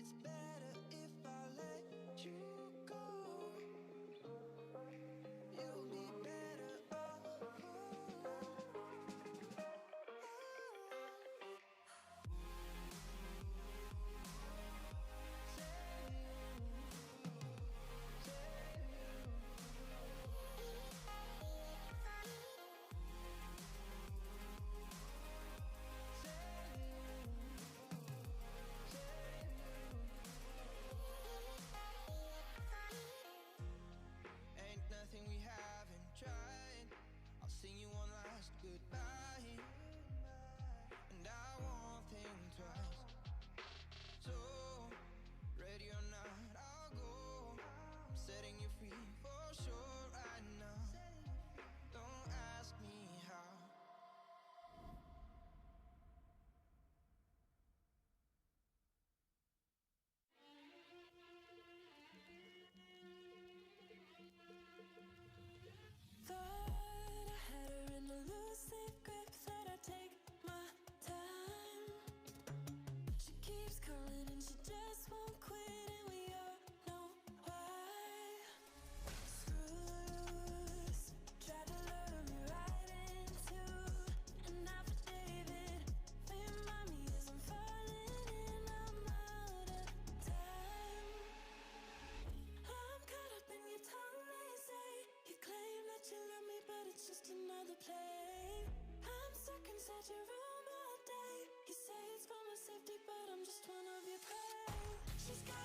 It's better if I let you go. You'll be better off. Ain't nothing we haven't tried. I'll sing you one last goodbye, and I won't think twice. So, ready or not, I'll go. I'm setting you free for sure right now. Don't ask me how. Thought I had her in a loose-leaf grip, that I'd take my time. She keeps calling and she just won't quit, and we all know why. Screws tried to lure me right into an affidavit. Remind me as I'm falling in, I'm out of time. I'm caught up in your tongue, they say. You claim that you love me, but it's just another play. I'm stuck inside your room all day. You say it's for my safety, but I'm just one of your prey. She's got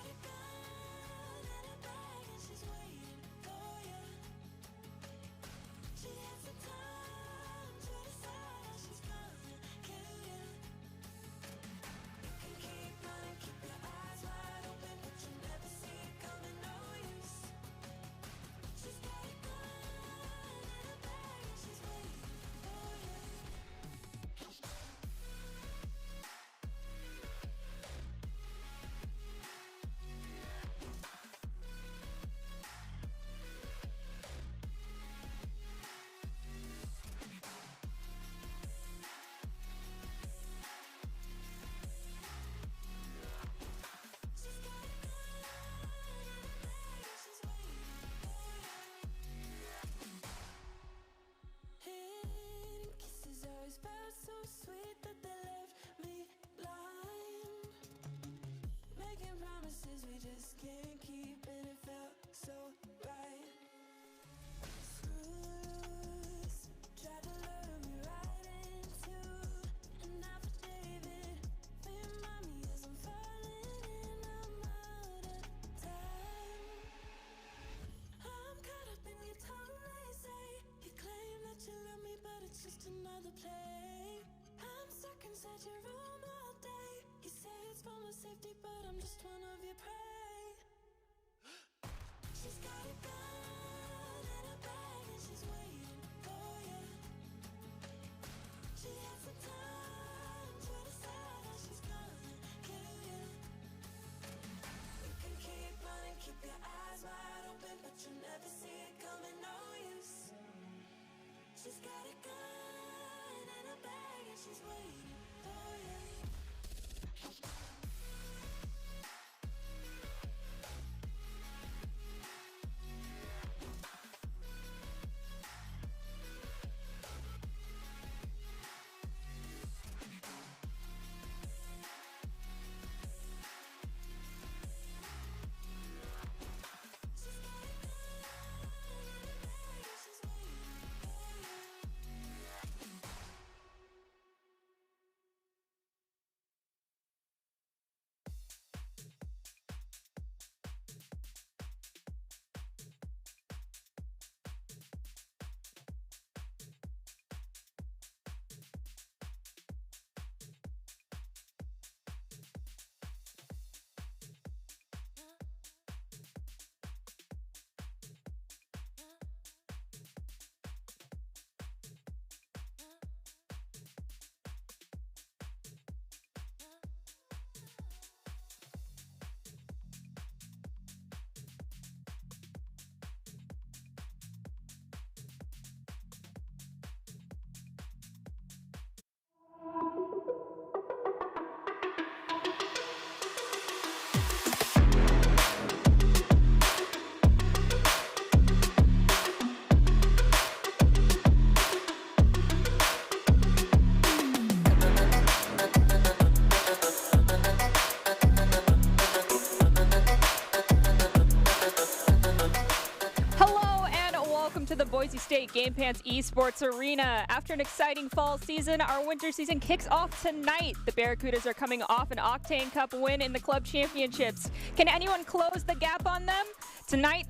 Boise State Game Pants Esports Arena. After an exciting fall season, our winter season kicks off tonight. The Barracudas are coming off an Octane Cup win in the club championships. Can anyone close the gap on them? Tonight,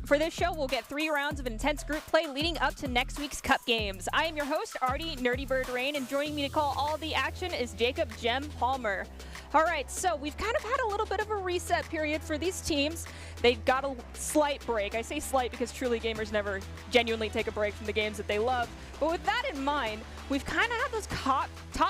for this show, we'll get 3 rounds of intense group play leading up to next week's Cup games. I am your host, Artie Nerdy Bird Rain, and joining me to call all the action is Jacob Jem Palmer. All right, so we've kind of had a little bit of a reset period for these teams. They got a slight break. I say slight because truly gamers never genuinely take a break from the games that they love. But with that in mind, we've kind of had those top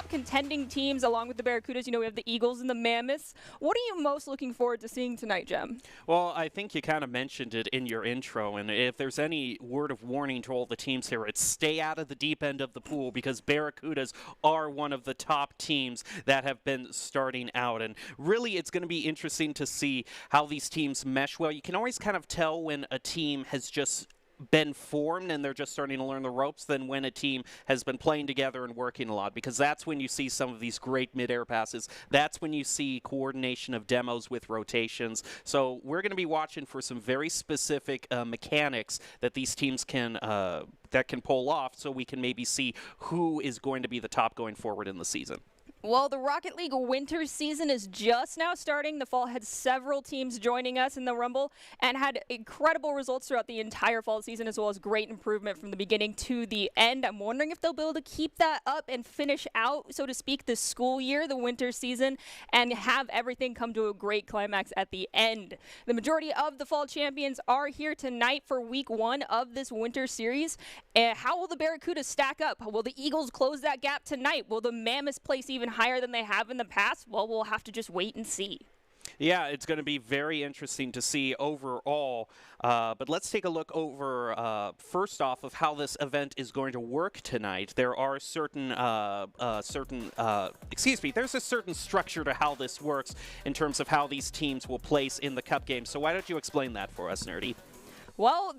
contending teams along with the Barracudas. You know, we have the Eagles and the Mammoths. What are you most looking forward to seeing tonight, Jem? Well, I think you kind of mentioned it in your intro, and if there's any word of warning to all the teams here, it's stay out of the deep end of the pool because Barracudas are one of the top teams that have been starting out. And really, it's going to be interesting to see how these teams mesh well. You can always kind of tell when a team has just been formed and they're just starting to learn the ropes than when a team has been playing together and working a lot, because that's when you see some of these great mid-air passes. That's when you see coordination of demos with rotations. So we're going to be watching for some very specific mechanics that these teams can pull off, so we can maybe see who is going to be the top going forward in the season. Well, the Rocket League winter season is just now starting. The fall had several teams joining us in the Rumble and had incredible results throughout the entire fall season, as well as great improvement from the beginning to the end. I'm wondering if they'll be able to keep that up and finish out, so to speak, the school year, the winter season, and have everything come to a great climax at the end. The majority of the fall champions are here tonight for week 1 of this winter series. How will the Barracudas stack up? Will the Eagles close that gap tonight? Will the Mammoths place even higher than they have in the past? Well, we'll have to just wait and see. Yeah, it's going to be very interesting to see overall. But let's take a look over, first off, of how this event is going to work tonight. There are there's a certain structure to how this works in terms of how these teams will place in the Cup game. So why don't you explain that for us, Nerdy? Well,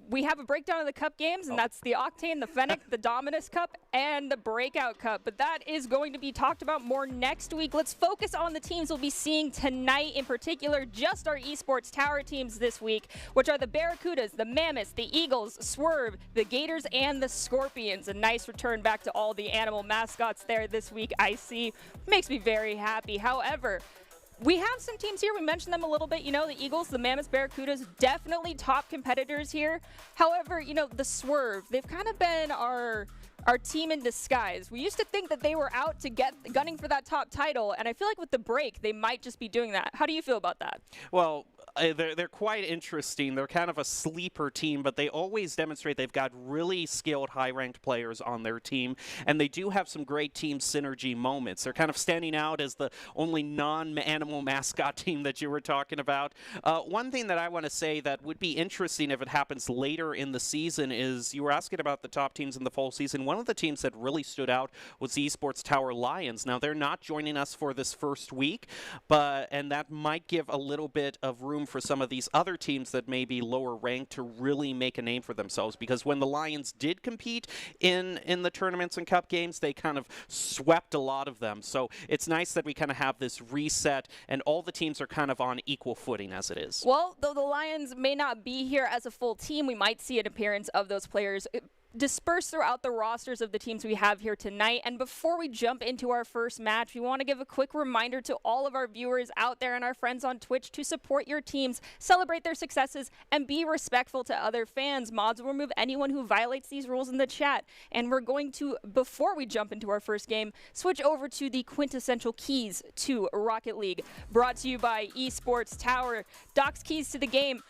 we have a breakdown of the Cup games, and that's the Octane, the Fennec, the Dominus Cup, and the Breakout Cup. But that is going to be talked about more next week. Let's focus on the teams we'll be seeing tonight, in particular, just our Esports Tower teams this week, which are the Barracudas, the Mammoths, the Eagles, Swerve, the Gators, and the Scorpions. A nice return back to all the animal mascots there this week, I see. Makes me very happy. However, we have some teams here. We mentioned them a little bit. You know, the Eagles, the Mammoths, Barracudas, definitely top competitors here. However, you know, the Swerve, they've kind of been our team in disguise. We used to think that they were out to gunning for that top title, and I feel like with the break, they might just be doing that. How do you feel about that? Well, they're quite interesting. They're kind of a sleeper team, but they always demonstrate they've got really skilled, high-ranked players on their team, and they do have some great team synergy moments. They're kind of standing out as the only non-animal mascot team that you were talking about. One thing that I want to say that would be interesting if it happens later in the season is, you were asking about the top teams in the fall season. One of the teams that really stood out was the Esports Tower Lions. Now, they're not joining us for this first week, and that might give a little bit of room for some of these other teams that may be lower ranked to really make a name for themselves, because when the Lions did compete in the tournaments and Cup games, they kind of swept a lot of them. So it's nice that we kind of have this reset and all the teams are kind of on equal footing as it is. Well, though the Lions may not be here as a full team, we might see an appearance of those players dispersed throughout the rosters of the teams we have here tonight. And before we jump into our first match, we want to give a quick reminder to all of our viewers out there and our friends on Twitch to support your teams, celebrate their successes, and be respectful to other fans. Mods will remove anyone who violates these rules in the chat. And we're going to, before we jump into our first game, switch over to the quintessential keys to Rocket League, brought to you by Esports Tower. Doc's keys to the game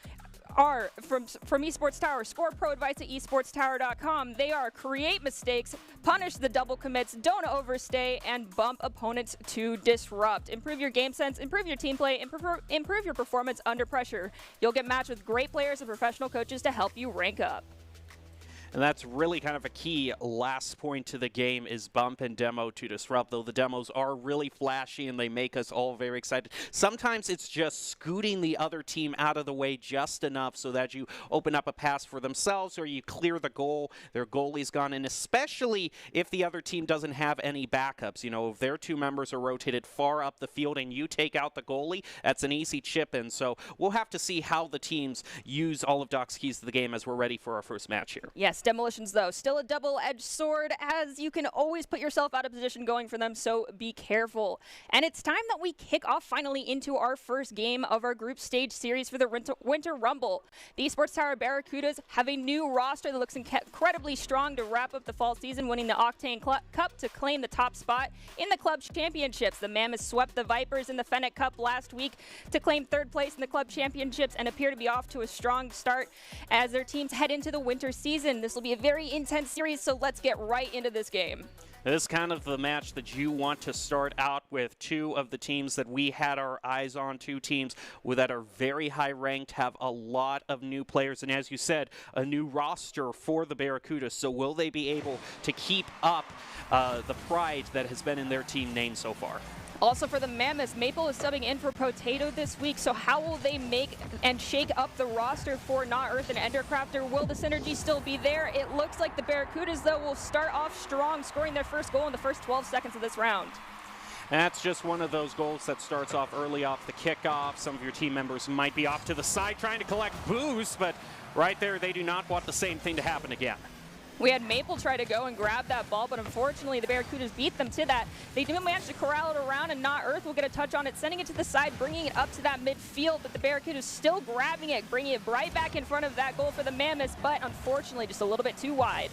are from Esports Tower. Score pro advice at esportstower.com. They are: create mistakes, punish the double commits, don't overstay, and bump opponents to disrupt. Improve your game sense, improve your team play, and improve your performance under pressure. You'll get matched with great players and professional coaches to help you rank up. And that's really kind of a key last point to the game is bump and demo to disrupt, though the demos are really flashy and they make us all very excited. Sometimes it's just scooting the other team out of the way just enough so that you open up a pass for themselves or you clear the goal, their goalie's gone, and especially if the other team doesn't have any backups. You know, if their two members are rotated far up the field and you take out the goalie, that's an easy chip in. So we'll have to see how the teams use all of Doc's keys to the game as we're ready for our first match here. Yes, demolitions, though, still a double-edged sword, as you can always put yourself out of position going for them, so be careful. And it's time that we kick off finally into our first game of our group stage series for the Winter Rumble. The Esports Tower Barracudas have a new roster that looks incredibly strong to wrap up the fall season, winning the Octane Cup to claim the top spot in the club championships. The Mammoths swept the Vipers in the Fennec Cup last week to claim third place in the club championships and appear to be off to a strong start as their teams head into the winter season. This will be a very intense series, so let's get right into this game. This is kind of the match that you want to start out with. Two of the teams that we had our eyes on, two teams that are very high ranked, have a lot of new players, and as you said, a new roster for the Barracudas. So will they be able to keep up the pride that has been in their team name so far? Also for the Mammoths, Maple is subbing in for Potato this week, so how will they make and shake up the roster for Not Earth and Endercrafter? Will the synergy still be there? It looks like the Barracudas, though, will start off strong, scoring their first goal in the first 12 seconds of this round. That's just one of those goals that starts off early off the kickoff. Some of your team members might be off to the side trying to collect boost, but right there they do not want the same thing to happen again. We had Maple try to go and grab that ball, but unfortunately the Barracudas beat them to that. They do manage to corral it around, and Not Earth will get a touch on it, sending it to the side, bringing it up to that midfield, but the Barracudas still grabbing it, bringing it right back in front of that goal for the Mammoths, but unfortunately just a little bit too wide.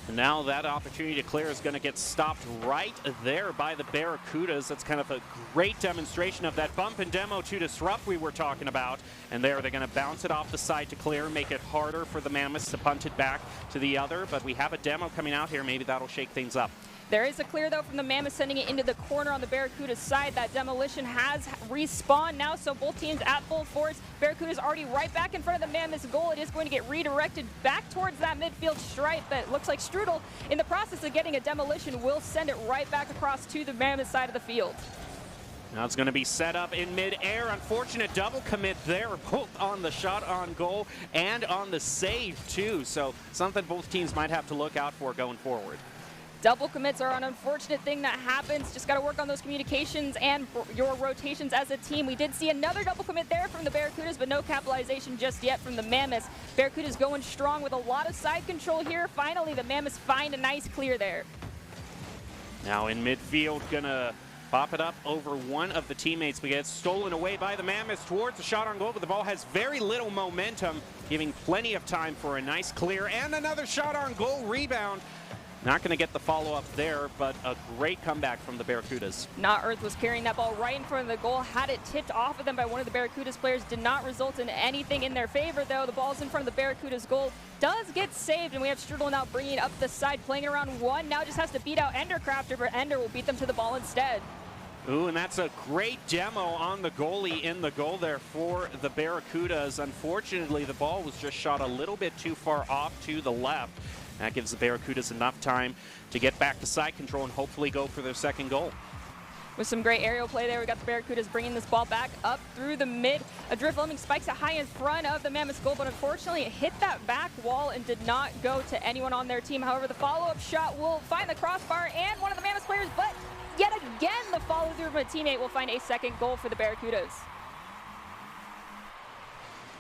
And now that opportunity to clear is going to get stopped right there by the Barracudas. That's kind of a great demonstration of that bump and demo to disrupt we were talking about. And there they're going to bounce it off the side to clear, make it harder for the Mammoths to punt it back to the other. But we have a demo coming out here. Maybe that'll shake things up. There is a clear, though, from the Mammoths, sending it into the corner on the Barracudas side. That demolition has respawned now, so both teams at full force. Barracudas already right back in front of the Mammoths goal. It is going to get redirected back towards that midfield stripe, but it looks like Strudel, in the process of getting a demolition, will send it right back across to the Mammoth side of the field. Now it's going to be set up in midair. Unfortunate double commit there, both on the shot on goal and on the save, too. So something both teams might have to look out for going forward. Double commits are an unfortunate thing that happens. Just got to work on those communications and your rotations as a team. We did see another double commit there from the Barracudas, but no capitalization just yet from the Mammoths. Barracudas going strong with a lot of side control here. Finally, the Mammoths find a nice clear there. Now in midfield, gonna pop it up over one of the teammates. We get stolen away by the Mammoths towards the shot on goal, but the ball has very little momentum, giving plenty of time for a nice clear and another shot on goal rebound. Not going to get the follow-up there, but a great comeback from the Barracudas. Not Earth was carrying that ball right in front of the goal, had it tipped off of them by one of the Barracudas players, did not result in anything in their favor, though. The ball's in front of the Barracudas goal, does get saved, and we have Strudel now bringing it up the side, playing around one. Now just has to beat out Endercrafter, but Ender will beat them to the ball instead. Ooh, and that's a great demo on the goalie in the goal there for the Barracudas. Unfortunately, the ball was just shot a little bit too far off to the left. That gives the Barracudas enough time to get back to side control and hopefully go for their second goal. With some great aerial play there, we got the Barracudas bringing this ball back up through the mid. Adrift Lemming spikes it high in front of the Mammoths goal, but unfortunately it hit that back wall and did not go to anyone on their team. However, the follow-up shot will find the crossbar and one of the Mammoths players, but yet again the follow-through from a teammate will find a second goal for the Barracudas.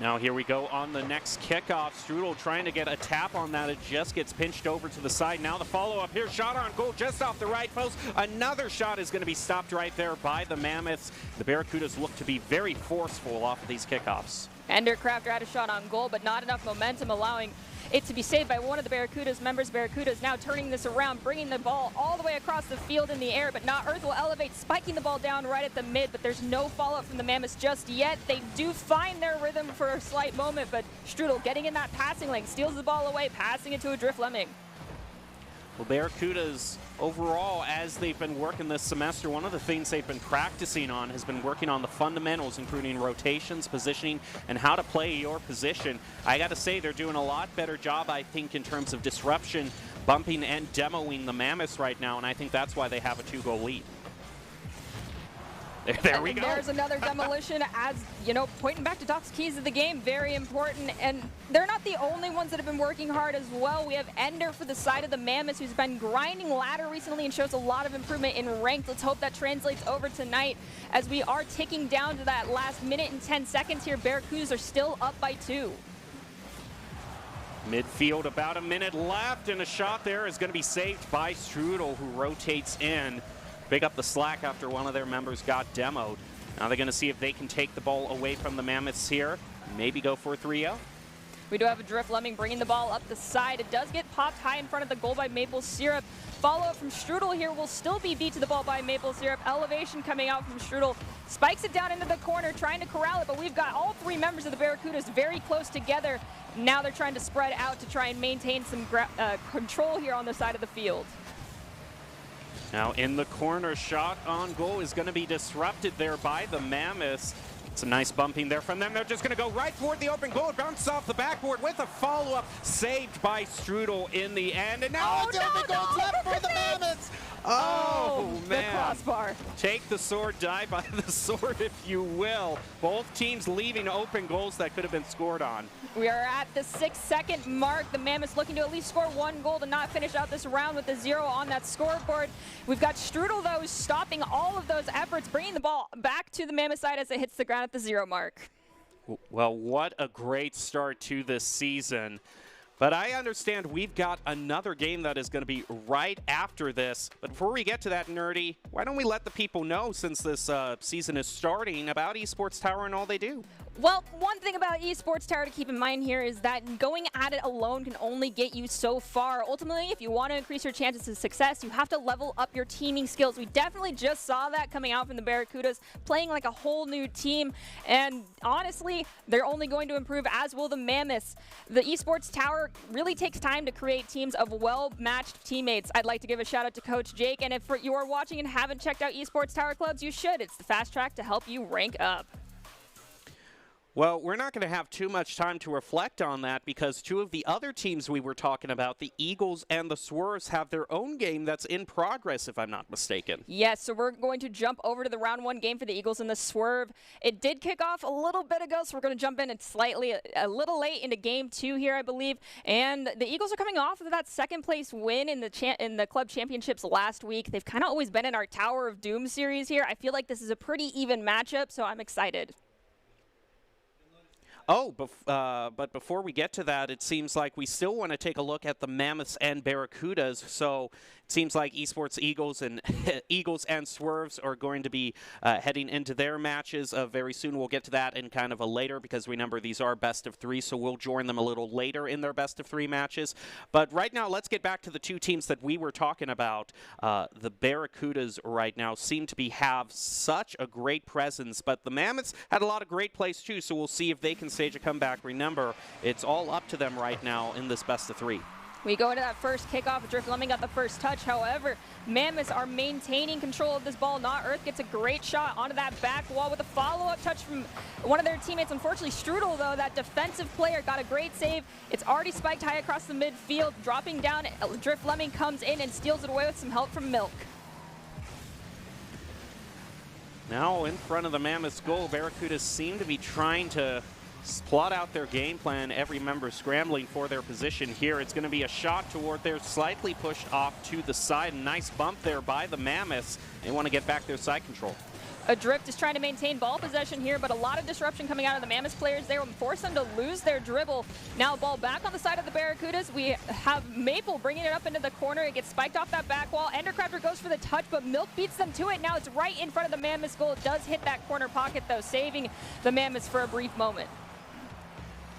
Now here we go on the next kickoff. Strudel trying to get a tap on that. It just gets pinched over to the side. Now the follow-up here. Shot on goal just off the right post. Another shot is going to be stopped right there by the Mammoths. The Barracudas look to be very forceful off of these kickoffs. Endercrafter had a shot on goal, but not enough momentum, allowing it to be saved by one of the Barracudas members. Barracudas now turning this around, bringing the ball all the way across the field in the air, but Not Earth will elevate, spiking the ball down right at the mid, but there's no follow-up from the Mammoths just yet. They do find their rhythm for a slight moment, but Strudel getting in that passing lane, steals the ball away, passing it to Adrift Lemming. Well, Barracudas overall, as they've been working this semester, one of the things they've been practicing on has been working on the fundamentals, including rotations, positioning, and how to play your position. I got to say, they're doing a lot better job, I think, in terms of disruption, bumping, and demoing the Mammoths right now, and I think that's why they have a 2-goal lead. There we go. There's another demolition, as you know, pointing back to Doc's keys of the game, very important. And they're not the only ones that have been working hard as well. We have Ender for the side of the Mammoths, who's been grinding ladder recently and shows a lot of improvement in ranked. Let's hope that translates over tonight as we are ticking down to that last minute and 10 seconds here. Barracudas are still up by 2. Midfield, about a minute left, and a shot there is going to be saved by Strudel, who rotates in. Pick up the slack after one of their members got demoed. Now they're going to see if they can take the ball away from the Mammoths here. Maybe go for a 3-0. We do have a Drift Lemming bringing the ball up the side. It does get popped high in front of the goal by Maple Syrup. Follow-up from Strudel here will still be beat to the ball by Maple Syrup. Elevation coming out from Strudel. Spikes it down into the corner, trying to corral it, but we've got all 3 members of the Barracudas very close together. Now they're trying to spread out to try and maintain some control here on the side of the field. Now in the corner, shot on goal is going to be disrupted there by the Mammoths. Some nice bumping there from them. They're just going to go right toward the open goal. It bounced off the backboard with a follow-up, saved by Strudel in the end. And now it's open goal left for the Mammoths. Oh, man. The crossbar. Take the sword, die by the sword, if you will. Both teams leaving open goals that could have been scored on. We are at the 6-second mark. The Mammoths looking to at least score 1 goal to not finish out this round with a 0 on that scoreboard. We've got Strudel, though, stopping all of those efforts, bringing the ball back to the Mammoth side as it hits the ground at the 0 mark. Well, what a great start to this season. But I understand we've got another game that is going to be right after this. But before we get to that, Nerdy, why don't we let the people know, since this season is starting, about Esports Tower and all they do? Well, one thing about Esports Tower to keep in mind here is that going at it alone can only get you so far. Ultimately, if you want to increase your chances of success, you have to level up your teaming skills. We definitely just saw that coming out from the Barracudas, playing like a whole new team. And honestly, they're only going to improve, as will the Mammoths. The Esports Tower really takes time to create teams of well-matched teammates. I'd like to give a shout out to Coach Jake. And if you are watching and haven't checked out Esports Tower Clubs, you should. It's the fast track to help you rank up. Well, we're not going to have too much time to reflect on that, because 2 of the other teams we were talking about, the Eagles and the Swerves, have their own game that's in progress, if I'm not mistaken. Yes, so we're going to jump over to the round 1 game for the Eagles and the Swerve. It did kick off a little bit ago, so we're going to jump in a little late into game 2 here, I believe. And the Eagles are coming off of that second-place win in the club championships last week. They've kind of always been in our Tower of Doom series here. I feel like this is a pretty even matchup, so I'm excited. Oh, but before we get to that, it seems like we still want to take a look at the Mammoths and Barracudas. So it seems like Esports Eagles and Eagles and Swerves are going to be heading into their matches very soon. We'll get to that in kind of a later, because remember, these are best of 3, so we'll join them a little later in their best of 3 matches. But right now, let's get back to the 2 teams that we were talking about. The Barracudas right now seem to have such a great presence, but the Mammoths had a lot of great plays too, so we'll see if they can stage a comeback. Remember, it's all up to them right now in this best of 3. We go into that first kickoff. Drift Lemming got the first touch. However, Mammoths are maintaining control of this ball. Not Earth gets a great shot onto that back wall with a follow-up touch from one of their teammates. Unfortunately, Strudel, though, that defensive player, got a great save. It's already spiked high across the midfield. Dropping down, Drift Lemming comes in and steals it away with some help from Milk. Now in front of the Mammoths goal, Barracudas seem to be trying to plot out their game plan. Every member scrambling for their position here. It's going to be a shot toward there, slightly pushed off to the side. Nice bump there by the Mammoths. They want to get back their side control. Adrift is trying to maintain ball possession here, but a lot of disruption coming out of the Mammoths players there will force them to lose their dribble. Now ball back on the side of the Barracudas. We have Maple bringing it up into the corner. It gets spiked off that back wall. Endercrafter goes for the touch, but Milk beats them to it. Now it's right in front of the Mammoths goal. It does hit that corner pocket, though, saving the Mammoths for a brief moment.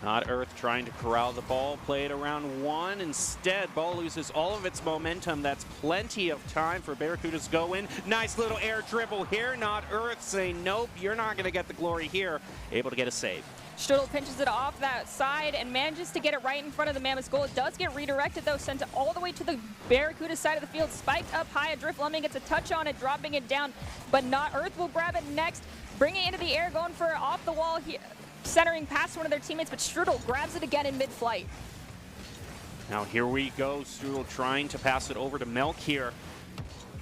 Not Earth trying to corral the ball, play it around 1. Instead, ball loses all of its momentum. That's plenty of time for Barracudas to go in. Nice little air dribble here. Not Earth saying, nope, you're not going to get the glory here. Able to get a save. Strudel pinches it off that side and manages to get it right in front of the Mammoth's goal. It does get redirected, though, sent all the way to the Barracuda side of the field. Spiked up high. Adrift Lemming gets a touch on it, dropping it down, but Not Earth will grab it next, bring it into the air, going for off the wall, centering past one of their teammates, but Strudel grabs it again in mid-flight. Now here we go. Strudel trying to pass it over to Milk here.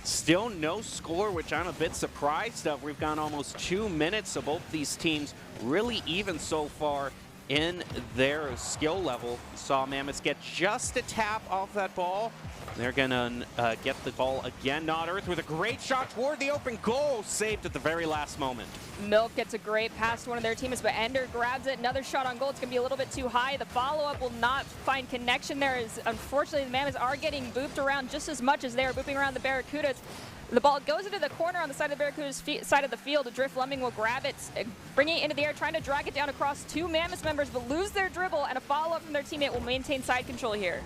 Still no score, which I'm a bit surprised of. We've gone almost 2 minutes of both these teams really even so far in their skill level. We saw Mammoth get just a tap off that ball. They're gonna get the ball again. Not Earth with a great shot toward the open goal, saved at the very last moment. Milk gets a great pass to one of their teammates, but Ender grabs it. Another shot on goal. It's gonna be a little bit too high. The follow-up will not find connection there, as unfortunately the Mammoths are getting booped around just as much as they are booping around the Barracudas. The ball goes into the corner on the side of the Barracuda's side of the field. Adrift Lemming will grab it, bringing it into the air, trying to drag it down across two Mammoth members, but lose their dribble, and a follow-up from their teammate will maintain side control here.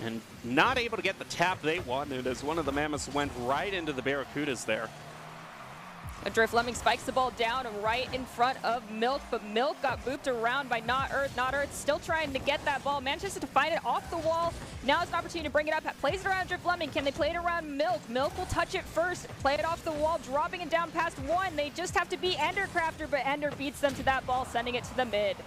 And not able to get the tap they wanted, as one of the Mammoths went right into the Barracudas there. Adrift Lemming spikes the ball down right in front of Milk, but Milk got booped around by Not Earth. Not Earth still trying to get that ball. Manages to find it off the wall. Now is an opportunity to bring it up. Plays it around Adrift Lemming. Can they play it around Milk? Milk will touch it first. Play it off the wall, dropping it down past one. They just have to beat Ender Crafter, but Ender beats them to that ball, sending it to the mid.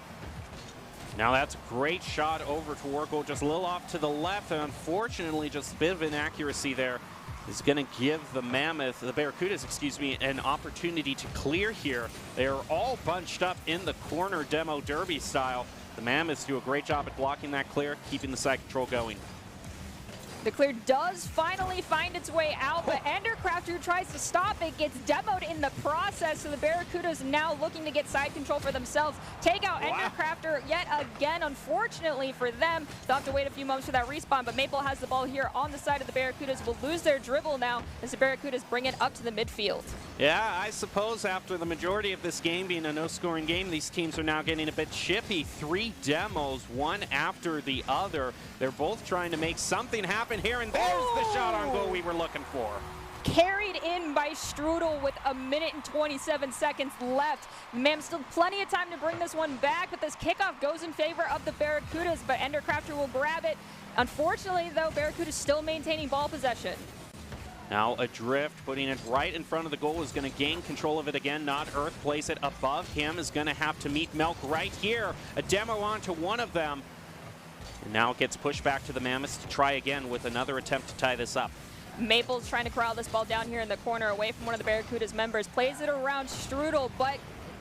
Now that's a great shot over to Orko, just a little off to the left, and unfortunately just a bit of inaccuracy there is going to give the Barracudas, excuse me, an opportunity to clear here. They are all bunched up in the corner, demo derby style. The Mammoths do a great job at blocking that clear, keeping the side control going. The clear does finally find its way out, but Endercrafter, who tries to stop it, gets demoed in the process, so the Barracudas now looking to get side control for themselves. Take out Endercrafter yet again, unfortunately for them. They'll have to wait a few moments for that respawn, but Maple has the ball here on the side of the Barracudas. Will lose their dribble now as the Barracudas bring it up to the midfield. Yeah, I suppose after the majority of this game being a no-scoring game, these teams are now getting a bit chippy. 3 demos, one after the other. They're both trying to make something happen here, and there's the shot on goal we were looking for. Carried in by Strudel with 1 minute and 27 seconds left. Man, still plenty of time to bring this one back, but this kickoff goes in favor of the Barracudas, but Endercrafter will grab it. Unfortunately, though, Barracuda's still maintaining ball possession. Now Adrift, putting it right in front of the goal, is going to gain control of it again. Not Earth, plays it above him, is going to have to meet Milk right here. A demo onto one of them. And now it gets pushed back to the Mammoths to try again with another attempt to tie this up. Maple's trying to corral this ball down here in the corner away from one of the Barracuda's members. Plays it around Strudel, but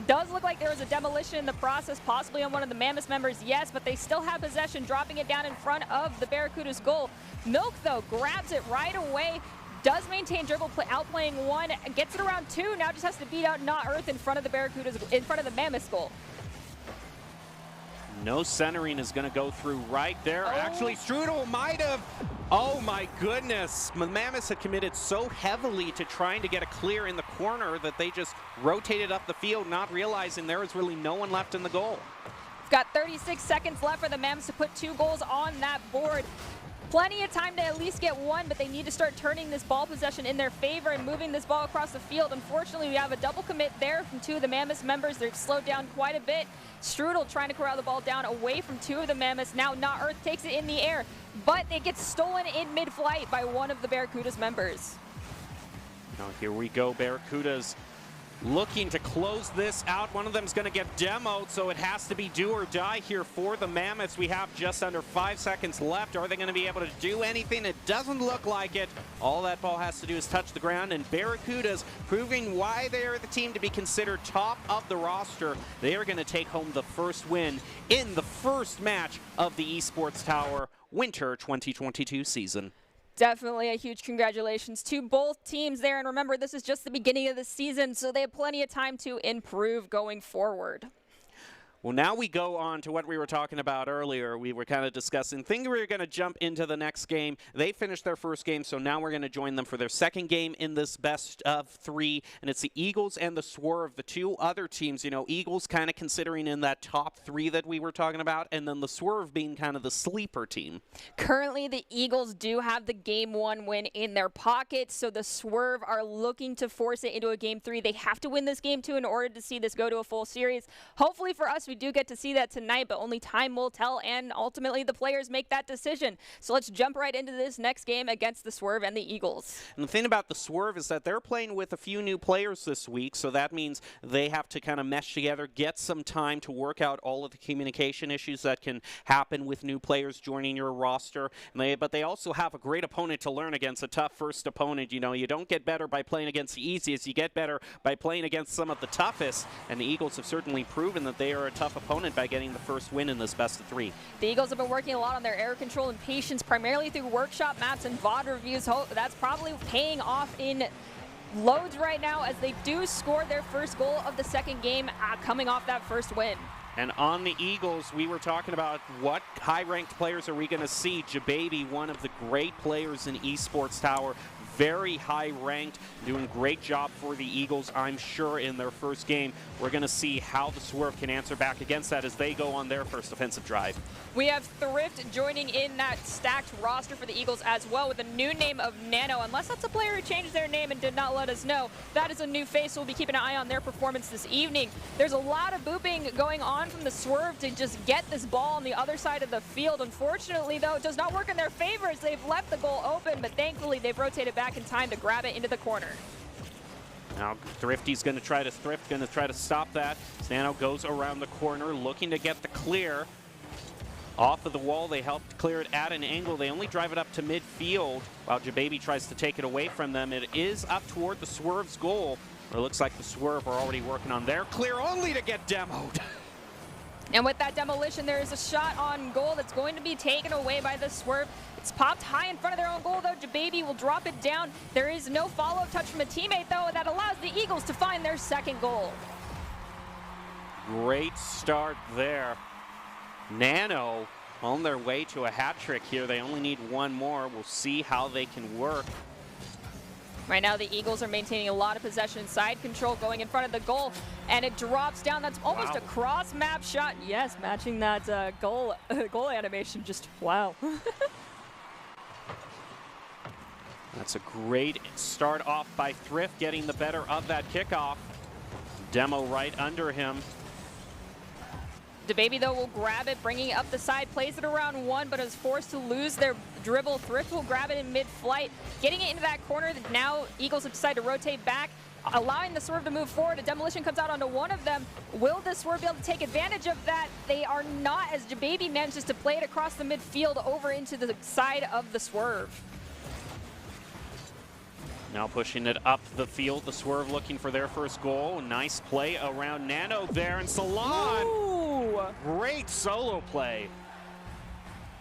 does look like there was a demolition in the process, possibly on one of the Mammoth members, yes, but they still have possession, dropping it down in front of the Barracuda's goal. Milk, though, grabs it right away, does maintain dribble, outplaying one, gets it around 2, now just has to beat out Not Earth in front of the Barracuda's, in front of the Mammoth's goal. No centering is going to go through right there. Actually, Strudel might have. Oh my goodness. The Mammoths had committed so heavily to trying to get a clear in the corner that they just rotated up the field, not realizing there was really no one left in the goal. We've got 36 seconds left for the Mammoths to put 2 goals on that board. Plenty of time to at least get one, but they need to start turning this ball possession in their favor and moving this ball across the field. Unfortunately, we have a double commit there from 2 of the Mammoths members. They've slowed down quite a bit. Strudel trying to corral the ball down away from 2 of the Mammoths. Now Not Earth takes it in the air, but it gets stolen in mid-flight by one of the Barracudas members. Now here we go, Barracudas looking to close this out. One of them is going to get demoed, so it has to be do or die here for the Mammoths. We have just under 5 seconds left. Are they going to be able to do anything? It doesn't look like it. All that ball has to do is touch the ground, and Barracudas proving why they are the team to be considered top of the roster. They are going to take home the first win in the first match of the Esports Tower Winter 2022 season. Definitely a huge congratulations to both teams there. And remember, this is just the beginning of the season, so they have plenty of time to improve going forward. Well, now we go on to what we were talking about earlier. We were kind of discussing, thinking we were going to jump into the next game. They finished their first game, so now we're going to join them for their second game in this best of 3, and it's the Eagles and the Swerve, the two other teams. You know, Eagles kind of considering in that top 3 that we were talking about, and then the Swerve being kind of the sleeper team. Currently, the Eagles do have the Game 1 win in their pocket, so the Swerve are looking to force it into a Game 3. They have to win this Game 2 in order to see this go to a full series. Hopefully for us, we do get to see that tonight, but only time will tell, and ultimately the players make that decision. So let's jump right into this next game against the Swerve and the Eagles. And the thing about the Swerve is that they're playing with a few new players this week, so that means they have to kind of mesh together, get some time to work out all of the communication issues that can happen with new players joining your roster. But they also have a great opponent to learn against, a tough first opponent. You know, you don't get better by playing against the easiest, you get better by playing against some of the toughest, and the Eagles have certainly proven that they are a tough opponent by getting the first win in this best of 3. The Eagles have been working a lot on their air control and patience, primarily through workshop maps and VOD reviews. That's probably paying off in loads right now as they do score their first goal of the second game, coming off that first win. And on the Eagles, we were talking about what high-ranked players are we going to see. Jababy, one of the great players in Esports Tower, very high-ranked, doing great job for the Eagles, I'm sure, in their first game. We're going to see how the Swerve can answer back against that as they go on their first offensive drive. We have Thrift joining in that stacked roster for the Eagles as well with a new name of Nano. Unless that's a player who changed their name and did not let us know, that is a new face. We'll be keeping an eye on their performance this evening. There's a lot of booping going on from the Swerve to just get this ball on the other side of the field. Unfortunately, though, it does not work in their favor as they've left the goal open, but thankfully they've rotated back in time to grab it into the corner. Now Thrifty's going to try to stop that. Nano goes around the corner looking to get the clear. Off of the wall, they helped clear it at an angle. They only drive it up to midfield while Jababy tries to take it away from them. It is up toward the Swerve's goal. It looks like the Swerve are already working on their clear, only to get demoed. And with that demolition, there is a shot on goal that's going to be taken away by the Swerve. It's popped high in front of their own goal, though. Jababy will drop it down. There is no follow-up touch from a teammate, though, that allows the Eagles to find their second goal. Great start there. Nano on their way to a hat trick here. They only need one more. We'll see how they can work. Right now, the Eagles are maintaining a lot of possession, side control going in front of the goal, and it drops down. That's almost a cross-map shot. Yes, matching that goal animation. Just wow. That's a great start off by Thrift, getting the better of that kickoff. Demo right under him. Jababy, though, will grab it, bringing it up the side, plays it around one, but is forced to lose their dribble. Thrift will grab it in mid-flight, getting it into that corner. Now Eagles have decided to rotate back, allowing the Swerve to move forward. A demolition comes out onto one of them. Will the Swerve be able to take advantage of that? They are not, as Jababy manages to play it across the midfield over into the side of the Swerve. Now pushing it up the field, the Swerve looking for their first goal. Nice play around Nano there, and Salon. Ooh. Great solo play.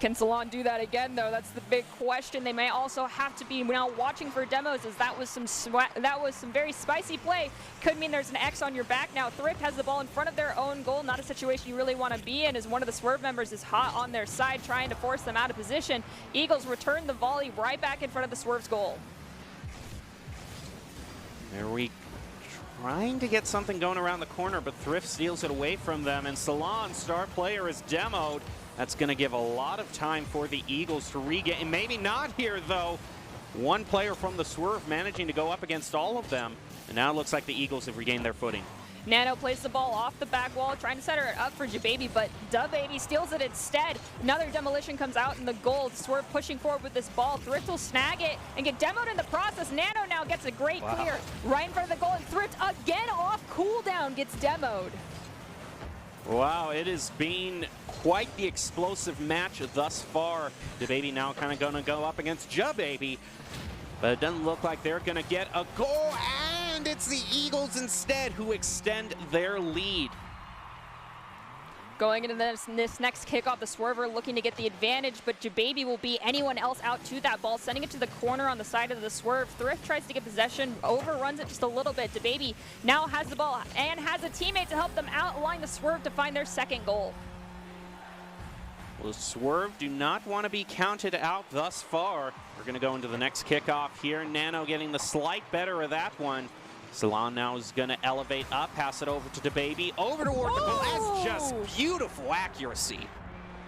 Can Salon do that again, though? That's the big question. They may also have to be now watching for demos, as that was some very spicy play. Could mean there's an X on your back. Now Thrift has the ball in front of their own goal, not a situation you really want to be in, as one of the Swerve members is hot on their side, trying to force them out of position. Eagles return the volley right back in front of the Swerve's goal. There we trying to get something going around the corner, but Thrift steals it away from them, and Salon, star player, is demoed. That's going to give a lot of time for the Eagles to regain. Maybe not here, though. One player from the Swerve managing to go up against all of them, and now it looks like the Eagles have regained their footing. Nano plays the ball off the back wall, trying to set her up for Jababy, but Baby steals it instead. Another demolition comes out in the goal. Swerve pushing forward with this ball. Thrift will snag it and get demoed in the process. Nano now gets a great clear right in front of the goal, and Thrift again off cooldown gets demoed. Wow, it has been quite the explosive match thus far. Jababy now kind of going to go up against Jababy, but it doesn't look like they're going to get a goal, and it's the Eagles instead who extend their lead. Going into this next kickoff, the Swerver looking to get the advantage, but Jababy will beat anyone else out to that ball, sending it to the corner on the side of the Swerve. Thrift tries to get possession, overruns it just a little bit. Jababy now has the ball and has a teammate to help them out, allowing the Swerve to find their second goal. Well, the Swerve do not want to be counted out thus far. We're going to go into the next kickoff here. Nano getting the slight better of that one. Salon now is going to elevate up, pass it over to DeBaby, over toward the goal. That's just beautiful accuracy.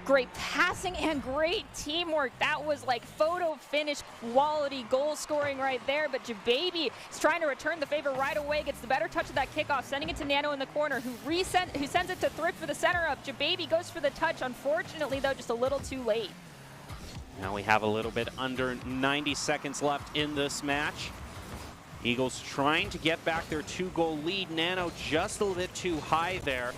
Great passing and great teamwork. That was like photo finish quality goal scoring right there. But Jababy is trying to return the favor right away. Gets the better touch of that kickoff, sending it to Nano in the corner, who sends it to Thrift for the center up. Jababy goes for the touch. Unfortunately, though, just a little too late. Now we have a little bit under 90 seconds left in this match. Eagles trying to get back their 2-goal lead. Nano just a little bit too high there.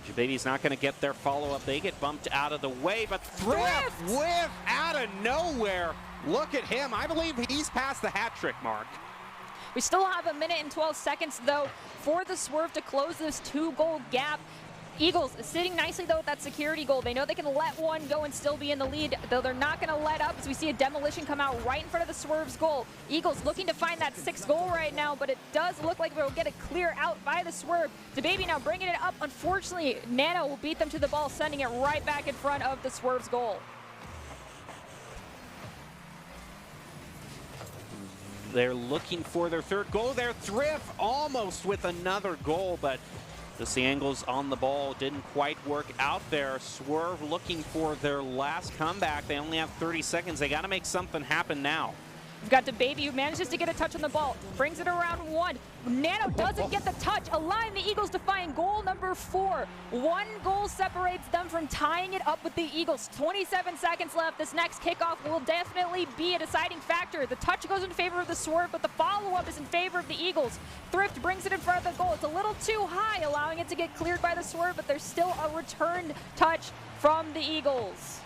Jababy's not going to get their follow-up. They get bumped out of the way, but Thrift whiff out of nowhere. Look at him. I believe he's past the hat trick mark. We still have 1 minute and 12 seconds, though, for the Swerve to close this 2-goal gap. Eagles sitting nicely, though, with that security goal. They know they can let one go and still be in the lead, though they're not going to let up as we see a demolition come out right in front of the Swerve's goal. Eagles looking to find that 6th goal right now, but it does look like they'll get it clear out by the Swerve. DeBaby now bringing it up. Unfortunately, Nano will beat them to the ball, sending it right back in front of the Swerve's goal. They're looking for their 3rd goal there. Thrift almost with another goal, but just the angles on the ball didn't quite work out there. Swerve looking for their last comeback. They only have 30 seconds. They got to make something happen now. We've got DeBaby who manages to get a touch on the ball, brings it around 1. Nano doesn't get the touch, allowing the Eagles to find goal number 4. 1 goal separates them from tying it up with the Eagles. 27 seconds left. This next kickoff will definitely be a deciding factor. The touch goes in favor of the Swerve, but the follow-up is in favor of the Eagles. Thrift brings it in front of the goal. It's a little too high, allowing it to get cleared by the Swerve, but there's still a returned touch from the Eagles.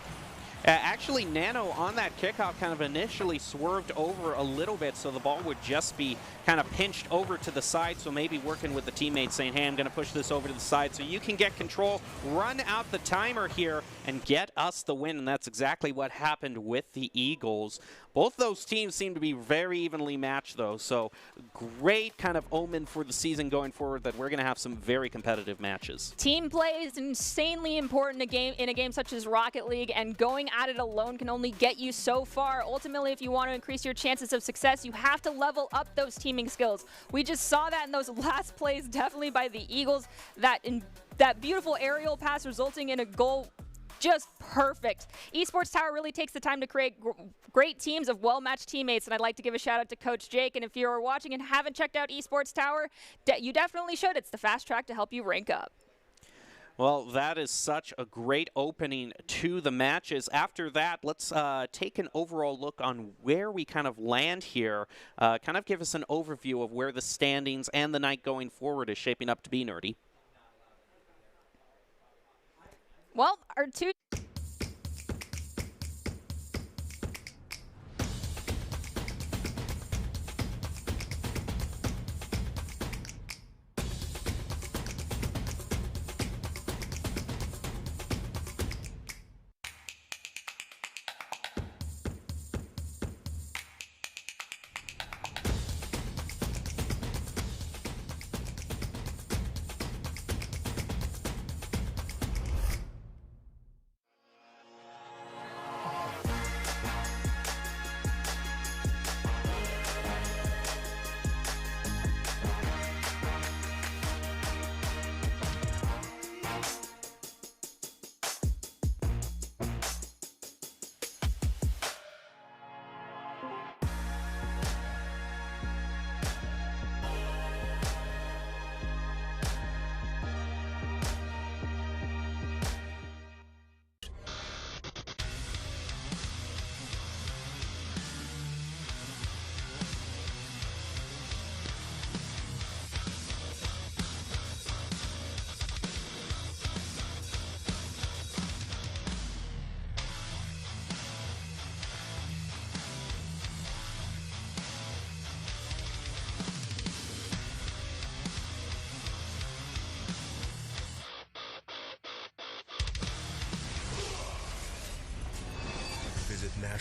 Actually, Nano on that kickoff kind of initially swerved over a little bit, so the ball would just be kind of pinched over to the side, so maybe working with the teammates saying, hey, I'm going to push this over to the side so you can get control, run out the timer here, and get us the win, and that's exactly what happened with the Eagles. Both those teams seem to be very evenly matched, though, so great kind of omen for the season going forward that we're going to have some very competitive matches. Team play is insanely important in a game such as Rocket League, and going at it alone can only get you so far. Ultimately, if you want to increase your chances of success, you have to level up those teaming skills. We just saw that in those last plays, definitely by the Eagles, that beautiful aerial pass resulting in a goal. Just perfect. Esports Tower really takes the time to create great teams of well-matched teammates, and I'd like to give a shout out to Coach Jake. And if you're watching and haven't checked out Esports Tower, you definitely should. It's the fast track to help you rank up. Well, that is such a great opening to the matches. After that, let's take an overall look on where we kind of land here. Kind of give us an overview of where the standings and the night going forward is shaping up to be, Nerdy. Well, our two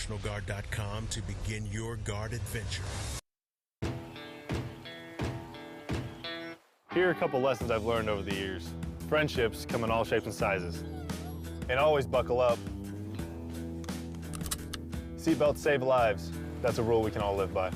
NationalGuard.com to begin your Guard adventure. Here are a couple lessons I've learned over the years. Friendships come in all shapes and sizes. And always buckle up. Seatbelts save lives. That's a rule we can all live by.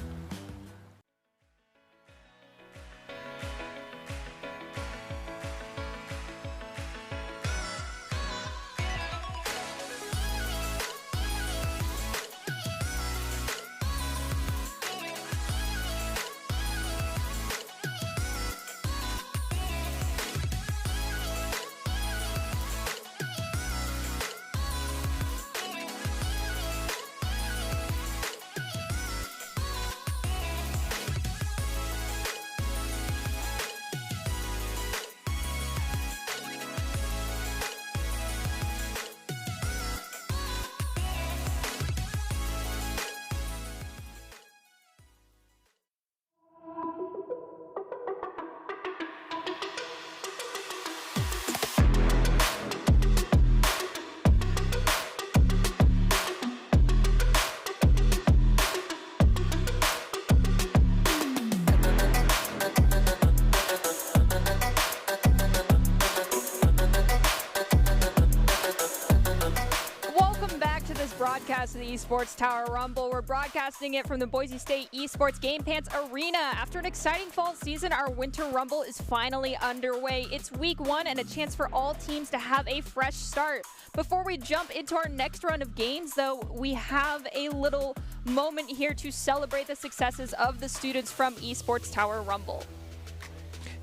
Broadcast of the Esports Tower Rumble. We're broadcasting it from the Boise State Esports Game Pants Arena. After an exciting fall season, our Winter Rumble is finally underway. It's week 1 and a chance for all teams to have a fresh start. Before we jump into our next run of games, though, we have a little moment here to celebrate the successes of the students from Esports Tower Rumble.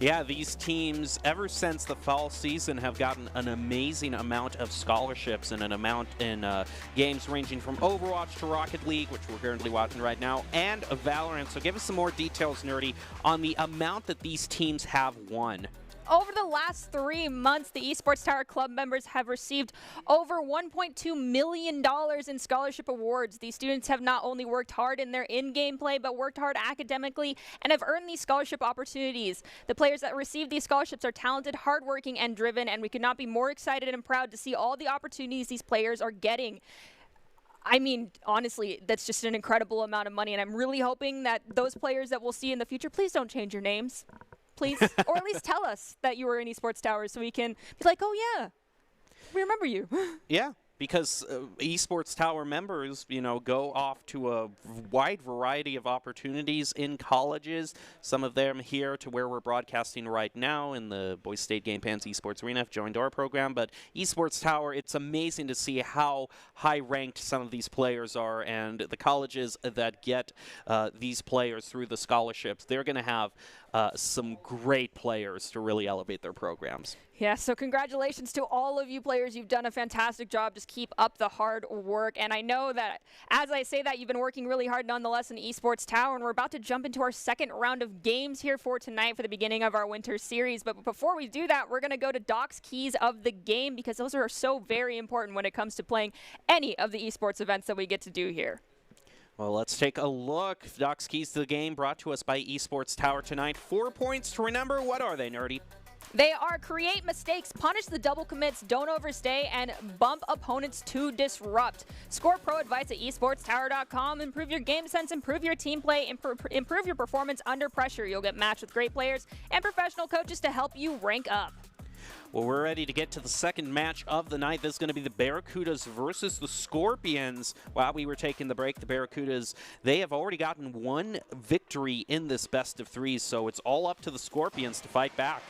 Yeah, these teams, ever since the fall season, have gotten an amazing amount of scholarships and an amount in games ranging from Overwatch to Rocket League, which we're currently watching right now, and Valorant. So give us some more details, Nerdy, on the amount that these teams have won. Over the last 3 months, the Esports Tower Club members have received over $1.2 million in scholarship awards. These students have not only worked hard in their in-game play, but worked hard academically and have earned these scholarship opportunities. The players that receive these scholarships are talented, hardworking, and driven, and we could not be more excited and proud to see all the opportunities these players are getting. I mean, honestly, that's just an incredible amount of money, and I'm really hoping that those players that we'll see in the future, please don't change your names. Please, or at least tell us that you were in Esports Tower so we can be like, oh yeah, we remember you. Yeah, because Esports Tower members, you know, go off to a wide variety of opportunities in colleges. Some of them here to where we're broadcasting right now in the Boise State Game Pants Esports Arena have joined our program. But Esports Tower, it's amazing to see how high-ranked some of these players are, and the colleges that get these players through the scholarships, they're going to have some great players to really elevate their programs. Yeah, so congratulations to all of you players. You've done a fantastic job. Just keep up the hard work. And I know that as I say that, you've been working really hard nonetheless in Esports Tower. And we're about to jump into our second round of games here for tonight for the beginning of our winter series. But before we do that, we're going to go to Doc's keys of the game, because those are so very important when it comes to playing any of the esports events that we get to do here. Well, let's take a look. Doc's keys to the game brought to us by Esports Tower tonight. 4 points to remember. What are they, Nerdy? They are create mistakes, punish the double commits, don't overstay, and bump opponents to disrupt. Score pro advice at esportstower.com. Improve your game sense, improve your team play, improve your performance under pressure. You'll get matched with great players and professional coaches to help you rank up. Well, we're ready to get to the second match of the night. This is going to be the Barracudas versus the Scorpions. While we were taking the break, the Barracudas, they have already gotten one victory in this best of threes, so it's all up to the Scorpions to fight back.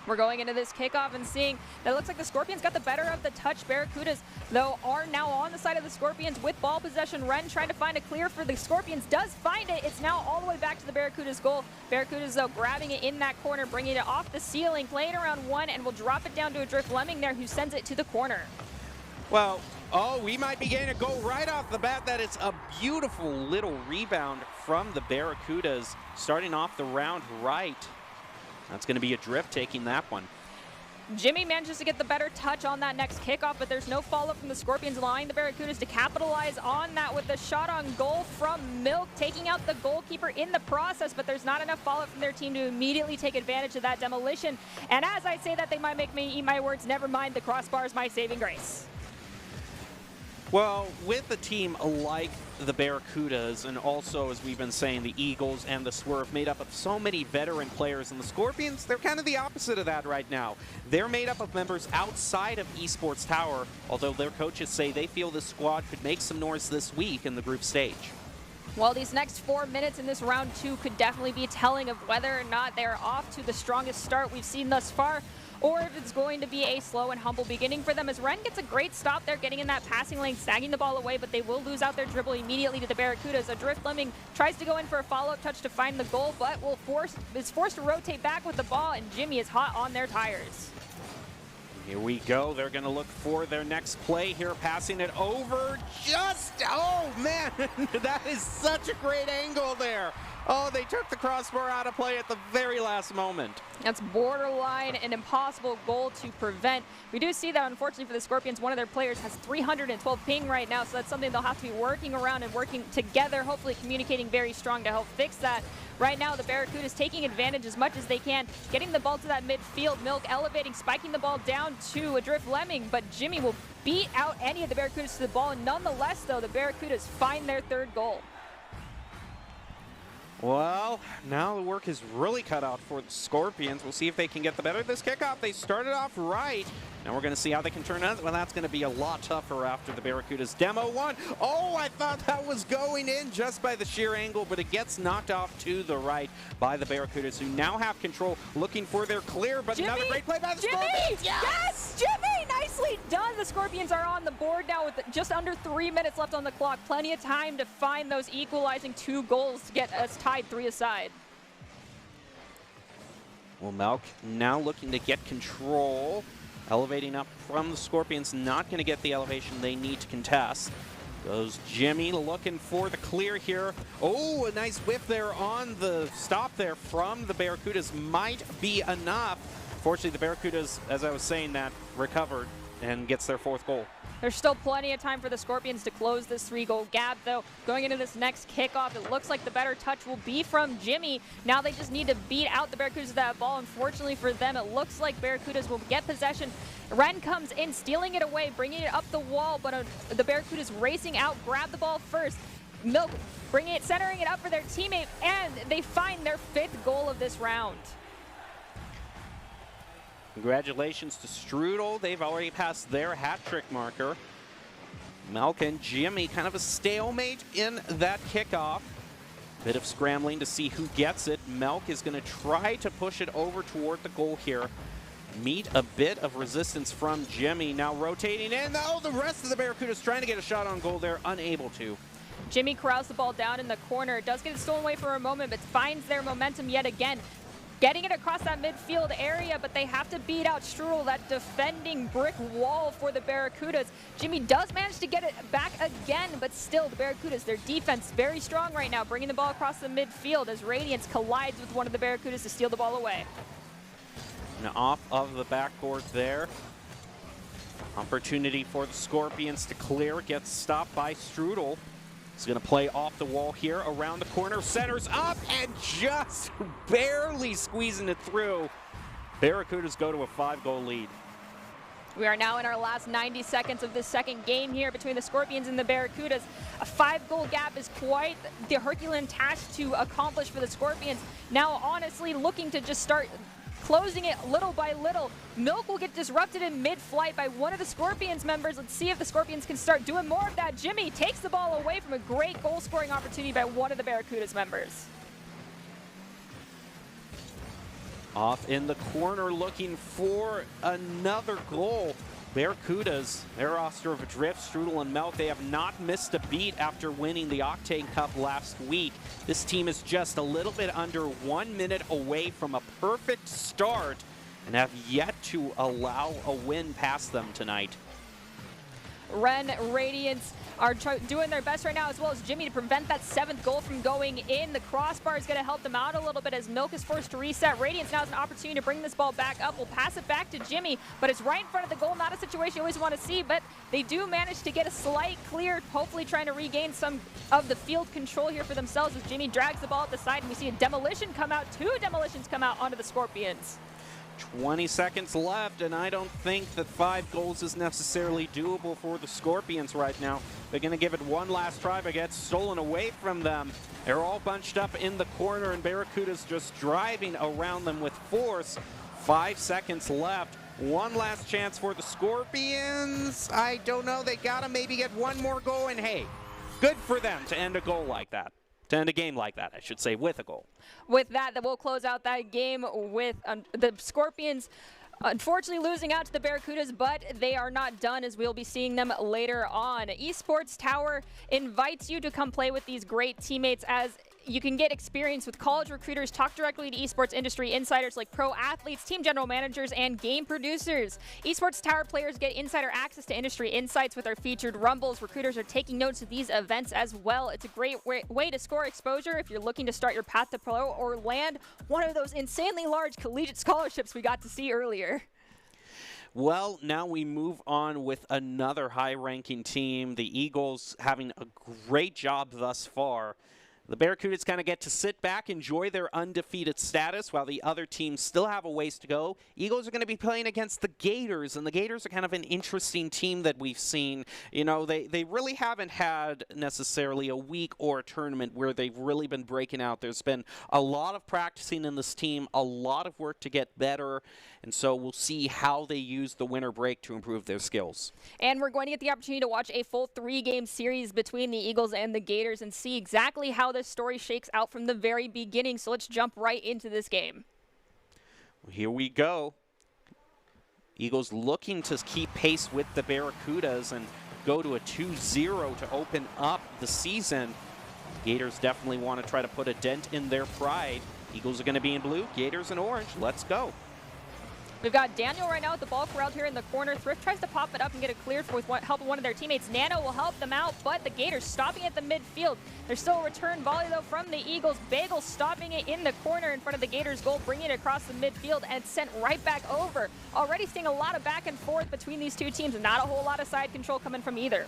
We're going into this kickoff and seeing that it looks like the Scorpions got the better of the touch. Barracudas, though, are now on the side of the Scorpions with ball possession. Ren trying to find a clear for the Scorpions. Does find it. It's now all the way back to the Barracudas' goal. Barracudas, though, grabbing it in that corner, bringing it off the ceiling, playing around one, and will drop it down to a Drift Lemming there, who sends it to the corner. Well, we might be getting a goal right off the bat. That is a beautiful little rebound from the Barracudas, starting off the round right. That's going to be a Drift taking that one. Jimmy manages to get the better touch on that next kickoff, but there's no follow-up from the Scorpions, allowing the Barracudas to capitalize on that with the shot on goal from Milk, taking out the goalkeeper in the process, but there's not enough follow-up from their team to immediately take advantage of that demolition. And as I say that, they might make me eat my words. Never mind, the crossbar is my saving grace. Well, with a team like the Barracudas, and also, as we've been saying, the Eagles and the Swerve, made up of so many veteran players, and the Scorpions, they're kind of the opposite of that right now. They're made up of members outside of Esports Tower, although their coaches say they feel this squad could make some noise this week in the group stage. Well, these next 4 minutes in this round 2 could definitely be telling of whether or not they're off to the strongest start we've seen thus far, or if it's going to be a slow and humble beginning for them, as Ren gets a great stop there, getting in that passing lane, snagging the ball away, but they will lose out their dribble immediately to the Barracudas. Adrift Lemming tries to go in for a follow-up touch to find the goal, but is forced to rotate back with the ball, and Jimmy is hot on their tires. Here we go. They're going to look for their next play here, passing it over. Oh, man, that is such a great angle there. Oh, they took the crossbar out of play at the very last moment. That's borderline an impossible goal to prevent. We do see that, unfortunately, for the Scorpions, one of their players has 312 ping right now, so that's something they'll have to be working around and working together, hopefully communicating very strong to help fix that. Right now, the Barracudas taking advantage as much as they can, getting the ball to that midfield. Milk elevating, spiking the ball down to Adrift Lemming, but Jimmy will beat out any of the Barracudas to the ball. Nonetheless, though, the Barracudas find their third goal. Well, now the work is really cut out for the Scorpions. We'll see if they can get the better of this kickoff. They started off right. Now we're going to see how they can turn it. Well, that's going to be a lot tougher after the Barracudas demo one. Oh, I thought that was going in just by the sheer angle, but it gets knocked off to the right by the Barracudas, who now have control, looking for their clear, but Jimmy, another great play by the Jimmy, Scorpions. Yes, Jimmy, nicely done. The Scorpions are on the board now with just under 3 minutes left on the clock. Plenty of time to find those equalizing 2 goals to get us tied 3-aside. Well, Melk now looking to get control. Elevating up from the Scorpions, not going to get the elevation they need to contest. Goes Jimmy looking for the clear here. Oh, a nice whiff there on the stop there from the Barracudas might be enough. Fortunately, the Barracudas, as I was saying, that recovered and gets their 4th goal. There's still plenty of time for the Scorpions to close this 3-goal gap, though. Going into this next kickoff, it looks like the better touch will be from Jimmy. Now they just need to beat out the Barracudas with that ball. Unfortunately for them, it looks like Barracudas will get possession. Ren comes in, stealing it away, bringing it up the wall, but the Barracudas racing out, grab the ball first. Milk bringing it, centering it up for their teammate, and they find their 5th goal of this round. Congratulations to Strudel. They've already passed their hat-trick marker. Melk and Jimmy, kind of a stalemate in that kickoff. Bit of scrambling to see who gets it. Melk is going to try to push it over toward the goal here. Meet a bit of resistance from Jimmy. Now rotating in. Oh, the rest of the Barracudas trying to get a shot on goal there, unable to. Jimmy corrals the ball down in the corner. Does get it stolen away for a moment, but finds their momentum yet again. Getting it across that midfield area, but they have to beat out Strudel, that defending brick wall for the Barracudas. Jimmy does manage to get it back again, but still the Barracudas, their defense very strong right now, bringing the ball across the midfield as Radiance collides with one of the Barracudas to steal the ball away. Now off of the backboard there. Opportunity for the Scorpions to clear, gets stopped by Strudel. He's going to play off the wall here, around the corner, centers up, and just barely squeezing it through. Barracudas go to a 5-goal lead. We are now in our last 90 seconds of this second game here between the Scorpions and the Barracudas. A 5-goal gap is quite the Herculean task to accomplish for the Scorpions. Now, honestly, looking to just start closing it little by little. Milk will get disrupted in mid-flight by one of the Scorpions members. Let's see if the Scorpions can start doing more of that. Jimmy takes the ball away from a great goal-scoring opportunity by one of the Barracudas members. Off in the corner looking for another goal. Barracudas, their roster of Adrift, Strudel, and Melk, they have not missed a beat after winning the Octane Cup last week. This team is just a little bit under 1 minute away from a perfect start and have yet to allow a win past them tonight. Ren, Radiance are doing their best right now, as well as Jimmy, to prevent that 7th goal from going in. The crossbar is going to help them out a little bit as Milk is forced to reset. Radiance now has an opportunity to bring this ball back up. We'll pass it back to Jimmy, but it's right in front of the goal. Not a situation you always want to see, but they do manage to get a slight clear, hopefully trying to regain some of the field control here for themselves as Jimmy drags the ball at the side, and we see a demolition come out. 2 demolitions come out onto the Scorpions. 20 seconds left, and I don't think that 5 goals is necessarily doable for the Scorpions right now. They're going to give it one last try, but gets stolen away from them. They're all bunched up in the corner, and Barracuda's just driving around them with force. 5 seconds left. One last chance for the Scorpions. I don't know. They got to maybe get one more goal, and hey, good for them to end a goal like that. To end a game like that, I should say, with a goal. With that, we'll close out that game with the Scorpions unfortunately losing out to the Barracudas, but they are not done, as we'll be seeing them later on. Esports Tower invites you to come play with these great teammates, as you can get experience with college recruiters, talk directly to esports industry insiders like pro athletes, team general managers, and game producers. Esports Tower players get insider access to industry insights with our featured rumbles. Recruiters are taking notes of these events as well. It's a great way to score exposure if you're looking to start your path to pro or land one of those insanely large collegiate scholarships we got to see earlier. Well, now we move on with another high-ranking team. The Eagles having a great job thus far. The Barracudas kind of get to sit back, enjoy their undefeated status, while the other teams still have a ways to go. Eagles are going to be playing against the Gators, and the Gators are kind of an interesting team that we've seen. You know, they really haven't had necessarily a week or a tournament where they've really been breaking out. There's been a lot of practicing in this team, a lot of work to get better, and so we'll see how they use the winter break to improve their skills. And we're going to get the opportunity to watch a full 3-game series between the Eagles and the Gators and see exactly how this story shakes out from the very beginning. So let's jump right into this game. Here we go. Eagles looking to keep pace with the Barracudas and go to a 2-0 to open up the season. Gators definitely want to try to put a dent in their pride. Eagles are going to be in blue, Gators in orange. Let's go. We've got Daniel right now with the ball corralled here in the corner. Thrift tries to pop it up and get it cleared with help of one of their teammates. Nano will help them out, but the Gators stopping at the midfield. There's still a return volley, though, from the Eagles. Bagel stopping it in the corner in front of the Gators' goal, bringing it across the midfield and sent right back over. Already seeing a lot of back and forth between these two teams, and not a whole lot of side control coming from either.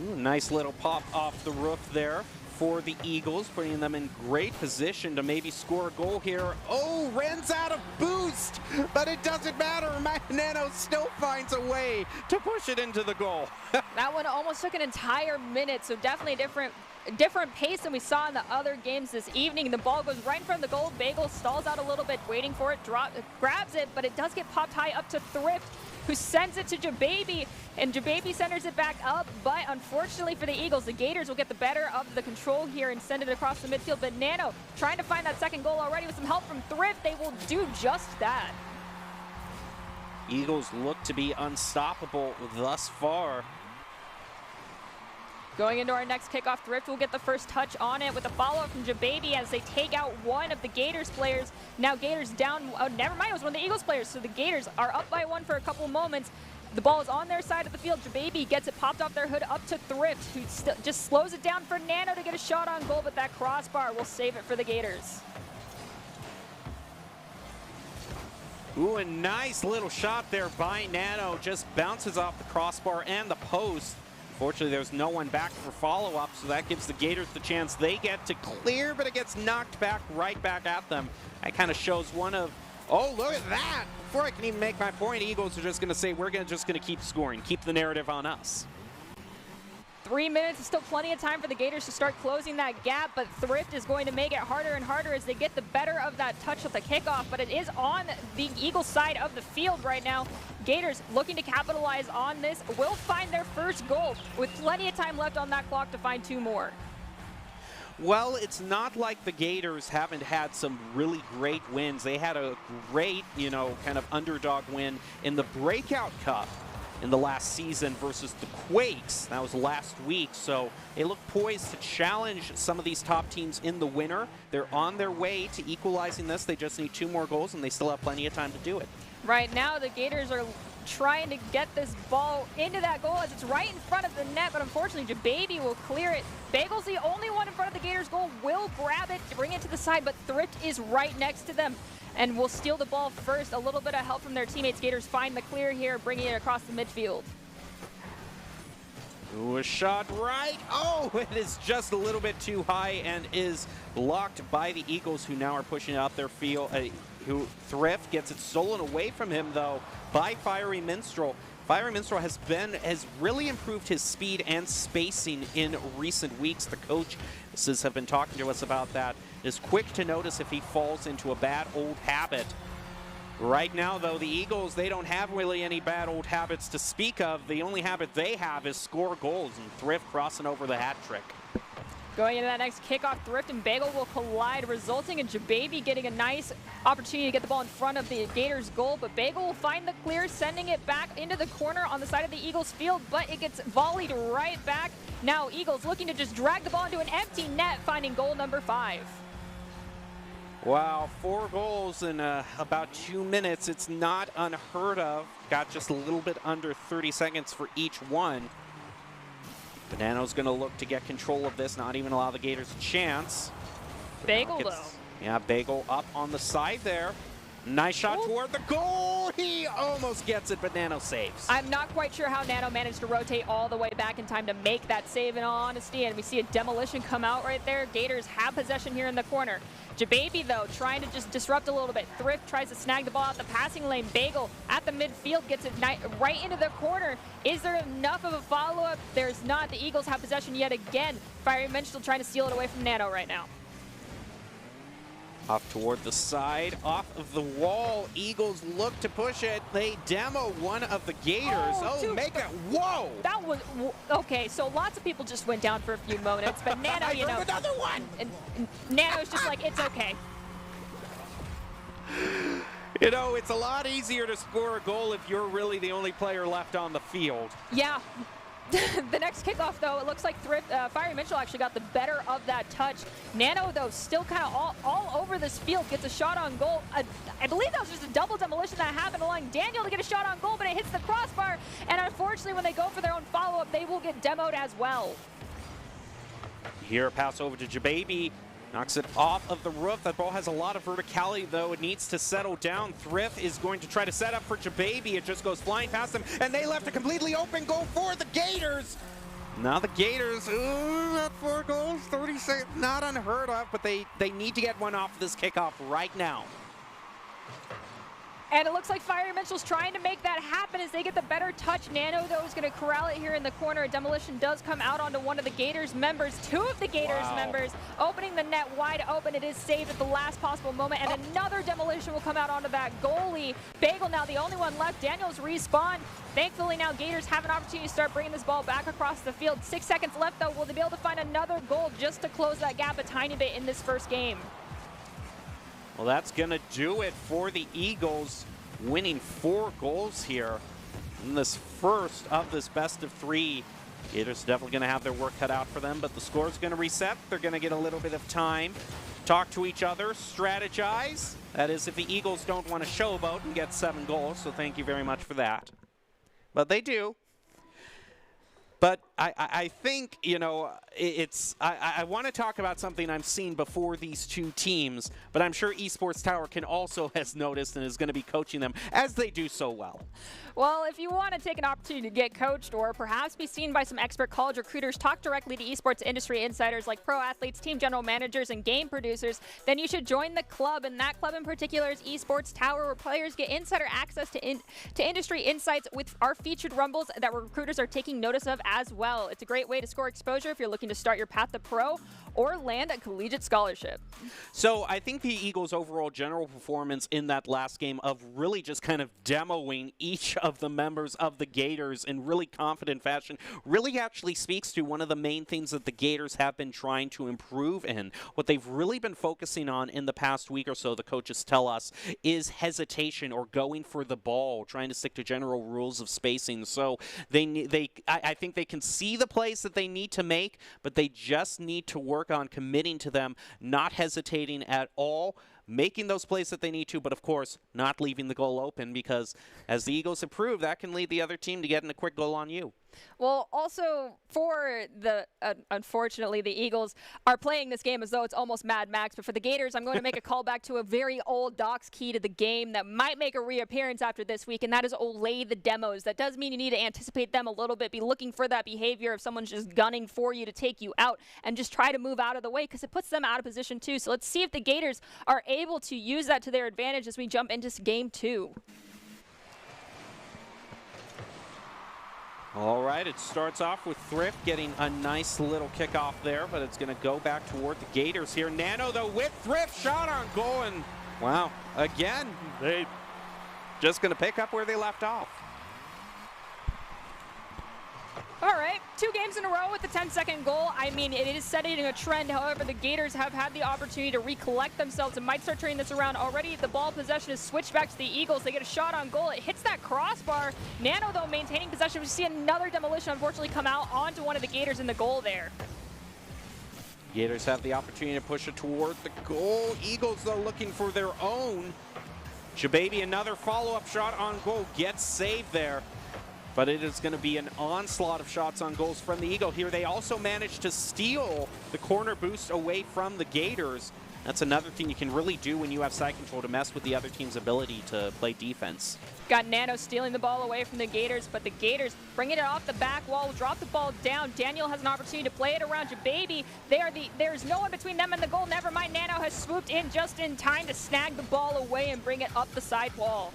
Ooh, nice little pop off the roof there for the Eagles, putting them in great position to maybe score a goal here. Oh, Ren's out of boost, but it doesn't matter. Nano still finds a way to push it into the goal. That one almost took an entire minute, so definitely a different pace than we saw in the other games this evening. The ball goes right in front of the goal. Bagel stalls out a little bit, waiting for it, grabs it, but it does get popped high up to Thrift, who sends it to Jababy, and Jababy centers it back up, but unfortunately for the Eagles, the Gators will get the better of the control here and send it across the midfield. But Nano trying to find that second goal already with some help from Thrift. They will do just that. Eagles look to be unstoppable thus far. Going into our next kickoff, Thrift will get the first touch on it with a follow-up from Jababy as they take out one of the Gators players. Now Gators down, oh, never mind, it was one of the Eagles players, so the Gators are up by one for a couple moments. The ball is on their side of the field. Jababy gets it popped off their hood up to Thrift, who just slows it down for Nano to get a shot on goal, but that crossbar will save it for the Gators. Ooh, a nice little shot there by Nano. Just bounces off the crossbar and the post. Fortunately, there's no one back for follow-up, so that gives the Gators the chance they get to clear, but it gets knocked back right back at them. That kind of shows one of, oh, look at that! Before I can even make my point, Eagles are just going to say, we're just going to keep scoring, keep the narrative on us. 3 minutes is still plenty of time for the Gators to start closing that gap, but Thrift is going to make it harder and harder as they get the better of that touch with the kickoff, but it is on the Eagles side of the field right now. Gators looking to capitalize on this, will find their first goal with plenty of time left on that clock to find 2 more. Well, it's not like the Gators haven't had some really great wins. They had a great, kind of underdog win in the Breakout Cup in the last season versus the Quakes. That was last week, so they look poised to challenge some of these top teams in the winter. They're on their way to equalizing this. They just need 2 more goals, and they still have plenty of time to do it. Right now, the Gators are trying to get this ball into that goal as it's right in front of the net, but unfortunately, Jababy will clear it. Bagel's the only one in front of the Gators' goal, will grab it, bring it to the side, but Thrift is right next to them and will steal the ball first. A little bit of help from their teammates. Gators find the clear here, bringing it across the midfield. Ooh, a shot right. Oh, it is just a little bit too high and is blocked by the Eagles, who now are pushing out their field. Who Thrift gets it stolen away from him, though, by Fiery Minstrel. Fiery Minstrel has really improved his speed and spacing in recent weeks. The coaches have been talking to us about that. Is quick to notice if he falls into a bad old habit. Right now, though, the Eagles, they don't have really any bad old habits to speak of. The only habit they have is score goals, and Thrift crossing over the hat trick. Going into that next kickoff, Thrift and Bagel will collide, resulting in Jababy getting a nice opportunity to get the ball in front of the Gators' goal, but Bagel will find the clear, sending it back into the corner on the side of the Eagles' field, but it gets volleyed right back. Now Eagles looking to just drag the ball into an empty net, finding goal number 5. Wow, 4 goals in about 2 minutes. It's not unheard of. Got just a little bit under 30 seconds for each one. Banano's going to look to get control of this, not even allow the Gators a chance. Bagel, though. Yeah, Bagel up on the side there. Nice shot toward the goal. He almost gets it, but Nano saves. I'm not quite sure how Nano managed to rotate all the way back in time to make that save, in all honesty, and we see a demolition come out right there. Gators have possession here in the corner. Jababy, though, trying to just disrupt a little bit. Thrift tries to snag the ball out the passing lane. Bagel at the midfield gets it right into the corner. Is there enough of a follow-up? There's not. The Eagles have possession yet again. Fiery Minstrel trying to steal it away from Nano right now. Off toward the side, off of the wall. Eagles look to push it. They demo one of the Gators. Make it. Whoa! That was okay. So lots of people just went down for a few moments, but Nano, you know, another one. And Nano's just like, it's okay. You know, it's a lot easier to score a goal if you're really the only player left on the field. Yeah. The next kickoff, though, it looks like Fiery Mitchell actually got the better of that touch. Nano, though, still kind of all over this field, gets a shot on goal. I believe that was just a double demolition that happened, allowing Daniel to get a shot on goal, but it hits the crossbar. And unfortunately, when they go for their own follow-up, they will get demoed as well. Here, a pass over to Jababy. Knocks it off of the roof. That ball has a lot of verticality, though. It needs to settle down. Thrift is going to try to set up for Jababy. It just goes flying past them, and they left a completely open goal for the Gators. Now the Gators, that 4 goals, 30 seconds, not unheard of, but they need to get one off this kickoff right now. And it looks like Fiery Mitchell's trying to make that happen as they get the better touch. Nano, though, is going to corral it here in the corner. A demolition does come out onto one of the Gators members. 2 of the Gators members opening the net wide open. It is saved at the last possible moment. And another demolition will come out onto that goalie. Bagel now the only one left. Daniels respawn. Thankfully, now Gators have an opportunity to start bringing this ball back across the field. 6 seconds left, though. Will they be able to find another goal just to close that gap a tiny bit in this first game? Well, that's going to do it for the Eagles, winning 4 goals here in this first of this best of 3. Gators definitely going to have their work cut out for them, but the score's going to reset. They're going to get a little bit of time to talk to each other, strategize. That is, if the Eagles don't want to showboat and get 7 goals, so thank you very much for that. But they do. But I think, you know, I want to talk about something I'm seeing before these 2 teams, but I'm sure Esports Tower can also has noticed and is going to be coaching them as they do so well. Well, if you want to take an opportunity to get coached or perhaps be seen by some expert college recruiters, talk directly to esports industry insiders like pro athletes, team general managers, and game producers, then you should join the club. And that club in particular is Esports Tower, where players get insider access to industry insights with our featured rumbles that recruiters are taking notice of as well. It's a great way to score exposure if you're looking to start your path to pro or land a collegiate scholarship. So I think the Eagles' overall general performance in that last game of really just kind of demoing each of the members of the Gators in really confident fashion really actually speaks to one of the main things that the Gators have been trying to improve in. What they've really been focusing on in the past week or so, the coaches tell us, is hesitation or going for the ball, trying to stick to general rules of spacing. So I think they can see the plays that they need to make, but they just need to work on committing to them, not hesitating at all, making those plays that they need to, but of course not leaving the goal open, because as the Eagles have proved, that can lead the other team to getting a quick goal on you. Well, also for the, unfortunately, the Eagles are playing this game as though it's almost Mad Max. But for the Gators, I'm going to make a call back to a very old Doc's key to the game that might make a reappearance after this week, and that is Olay the demos. That does mean you need to anticipate them a little bit, be looking for that behavior if someone's just gunning for you to take you out, and just try to move out of the way because it puts them out of position too. So let's see if the Gators are able to use that to their advantage as we jump into game 2. All right, it starts off with Thrift getting a nice little kickoff there, but it's going to go back toward the Gators here. Nano, though, with Thrift, shot on goal, and wow, again, they just going to pick up where they left off. All right, 2 games in a row with the 10-second goal. I mean, it is setting a trend. However, the Gators have had the opportunity to recollect themselves and might start turning this around already. The ball possession is switched back to the Eagles. They get a shot on goal. It hits that crossbar. Nano, though, maintaining possession. We see another demolition, unfortunately, come out onto one of the Gators in the goal there. Gators have the opportunity to push it toward the goal. Eagles, though, looking for their own. Jababy, another follow-up shot on goal. Gets saved there. But it is going to be an onslaught of shots on goals from the Eagle here. They also managed to steal the corner boost away from the Gators. That's another thing you can really do when you have side control, to mess with the other team's ability to play defense. Got Nano stealing the ball away from the Gators, but the Gators bringing it off the back wall, drop the ball down. Daniel has an opportunity to play it around Jababy. There's no one between them and the goal. Never mind, Nano has swooped in just in time to snag the ball away and bring it up the side wall.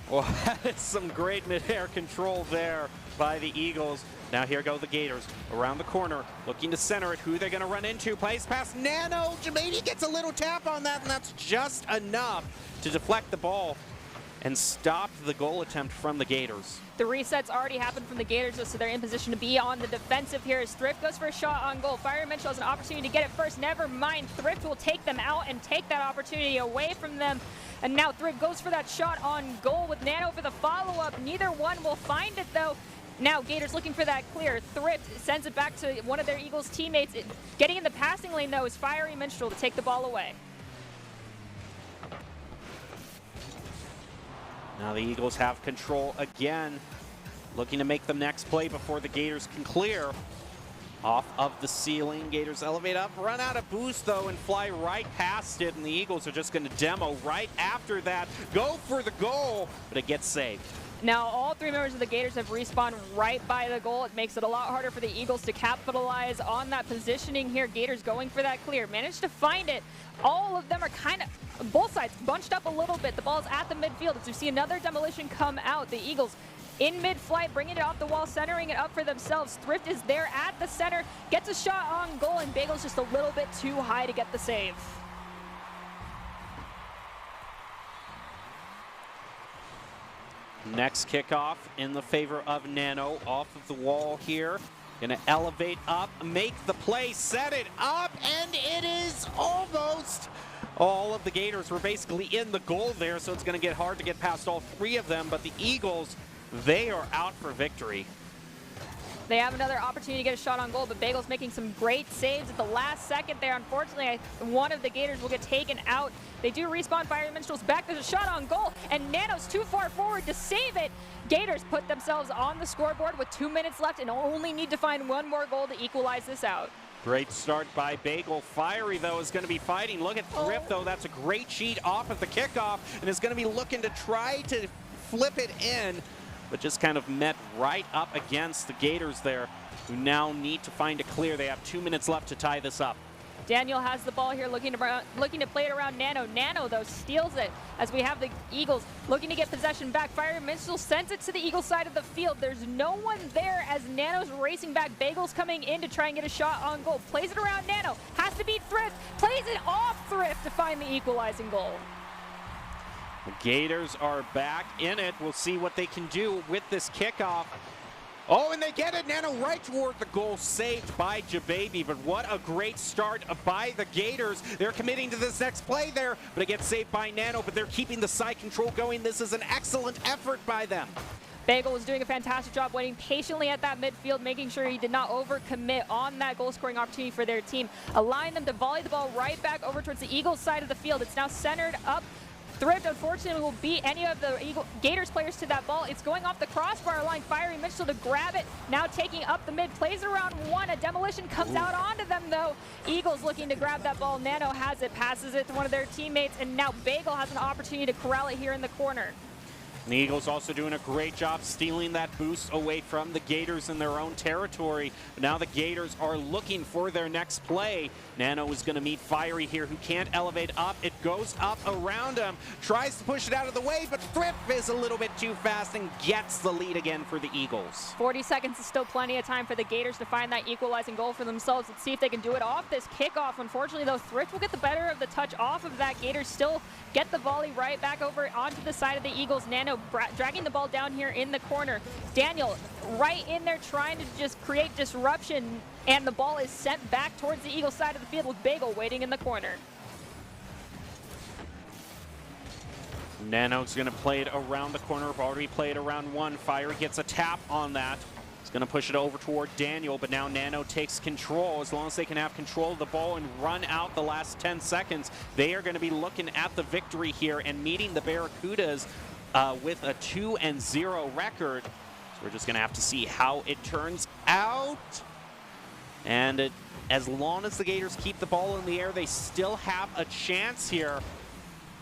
Well, that is some great mid-air control there by the Eagles. Now here go the Gators around the corner, looking to center it. Who they're going to run into? Plays past Nano. Jababy gets a little tap on that, and that's just enough to deflect the ball and stop the goal attempt from the Gators. The resets already happened from the Gators, so they're in position to be on the defensive here as Thrift goes for a shot on goal. Fire Mitchell has an opportunity to get it first. Never mind, Thrift will take them out and take that opportunity away from them. And now Thrift goes for that shot on goal with Nano for the follow-up. Neither one will find it, though. Now Gators looking for that clear. Thrift sends it back to one of their Eagles teammates. Getting in the passing lane, though, is Fiery Minstrel to take the ball away. Now the Eagles have control again, looking to make the next play before the Gators can clear. Off of the ceiling, Gators elevate up, run out of boost though, and fly right past it, and the Eagles are just going to demo right after that. Go for the goal, but it gets saved. Now all 3 members of the Gators have respawned right by the goal. It makes it a lot harder for the Eagles to capitalize on that positioning here. Gators going for that clear. Managed to find it. All of them are kind of, both sides, bunched up a little bit. The ball's at the midfield. As we see another demolition come out, the Eagles in mid-flight, bringing it off the wall, centering it up for themselves. Thrift is there at the center, gets a shot on goal, and Bagel's just a little bit too high to get the save. Next kickoff in the favor of Nano, off of the wall here. Gonna elevate up, make the play, set it up, and it is almost. All of the Gators were basically in the goal there, so it's gonna get hard to get past all 3 of them, but the Eagles, they are out for victory. They have another opportunity to get a shot on goal, but Bagel's making some great saves at the last second there. Unfortunately, one of the Gators will get taken out. They do respawn. Fire Minstrel's back. There's a shot on goal, and Nano's too far forward to save it. Gators put themselves on the scoreboard with 2 minutes left and only need to find 1 more goal to equalize this out. Great start by Bagel. Fiery, though, is going to be fighting. Look at Thrift, though. That's a great cheat off of the kickoff, and is going to be looking to try to flip it in, but just kind of met right up against the Gators there, who now need to find a clear. They have 2 minutes left to tie this up. Daniel has the ball here, looking to play it around Nano. Nano, though, steals it as we have the Eagles looking to get possession back. Fire Minstrel sends it to the Eagle side of the field. There's no one there as Nano's racing back. Bagel's coming in to try and get a shot on goal. Plays it around Nano. Has to beat Thrift. Plays it off Thrift to find the equalizing goal. The Gators are back in it. We'll see what they can do with this kickoff. Oh, and they get it. Nano right toward the goal, saved by Jababy. But what a great start by the Gators. They're committing to this next play there, but it gets saved by Nano, but they're keeping the side control going. This is an excellent effort by them. Bagel was doing a fantastic job waiting patiently at that midfield, making sure he did not overcommit on that goal-scoring opportunity for their team, allowing them to volley the ball right back over towards the Eagles side of the field. It's now centered up Thrift, unfortunately, will beat any of the Gators players to that ball. It's going off the crossbar line. Fiery Mitchell to grab it. Now taking up the mid. Plays around one. A demolition comes out onto them, though. Eagles looking to grab that ball. Nano has it. Passes it to one of their teammates. And now Bagel has an opportunity to corral it here in the corner. The Eagles also doing a great job stealing that boost away from the Gators in their own territory. But now the Gators are looking for their next play. Nano is going to meet Fiery here, who can't elevate up. It goes up around him, tries to push it out of the way, but Thrift is a little bit too fast and gets the lead again for the Eagles. 40 seconds is still plenty of time for the Gators to find that equalizing goal for themselves. Let's see if they can do it off this kickoff. Unfortunately, though, Thrift will get the better of the touch off of that. Gators still get the volley right back over onto the side of the Eagles. Nano dragging the ball down here in the corner. Daniel right in there trying to just create disruption, and the ball is sent back towards the Eagles side of the field with Bagel waiting in the corner. Nano's going to play it around the corner. Already played around one. Fiery gets a tap on that. He's going to push it over toward Daniel, but now Nano takes control. As long as they can have control of the ball and run out the last 10 seconds, they are going to be looking at the victory here and meeting the Barracudas with a 2-0 record. So we're just going to have to see how it turns out. And as long as the Gators keep the ball in the air, they still have a chance here.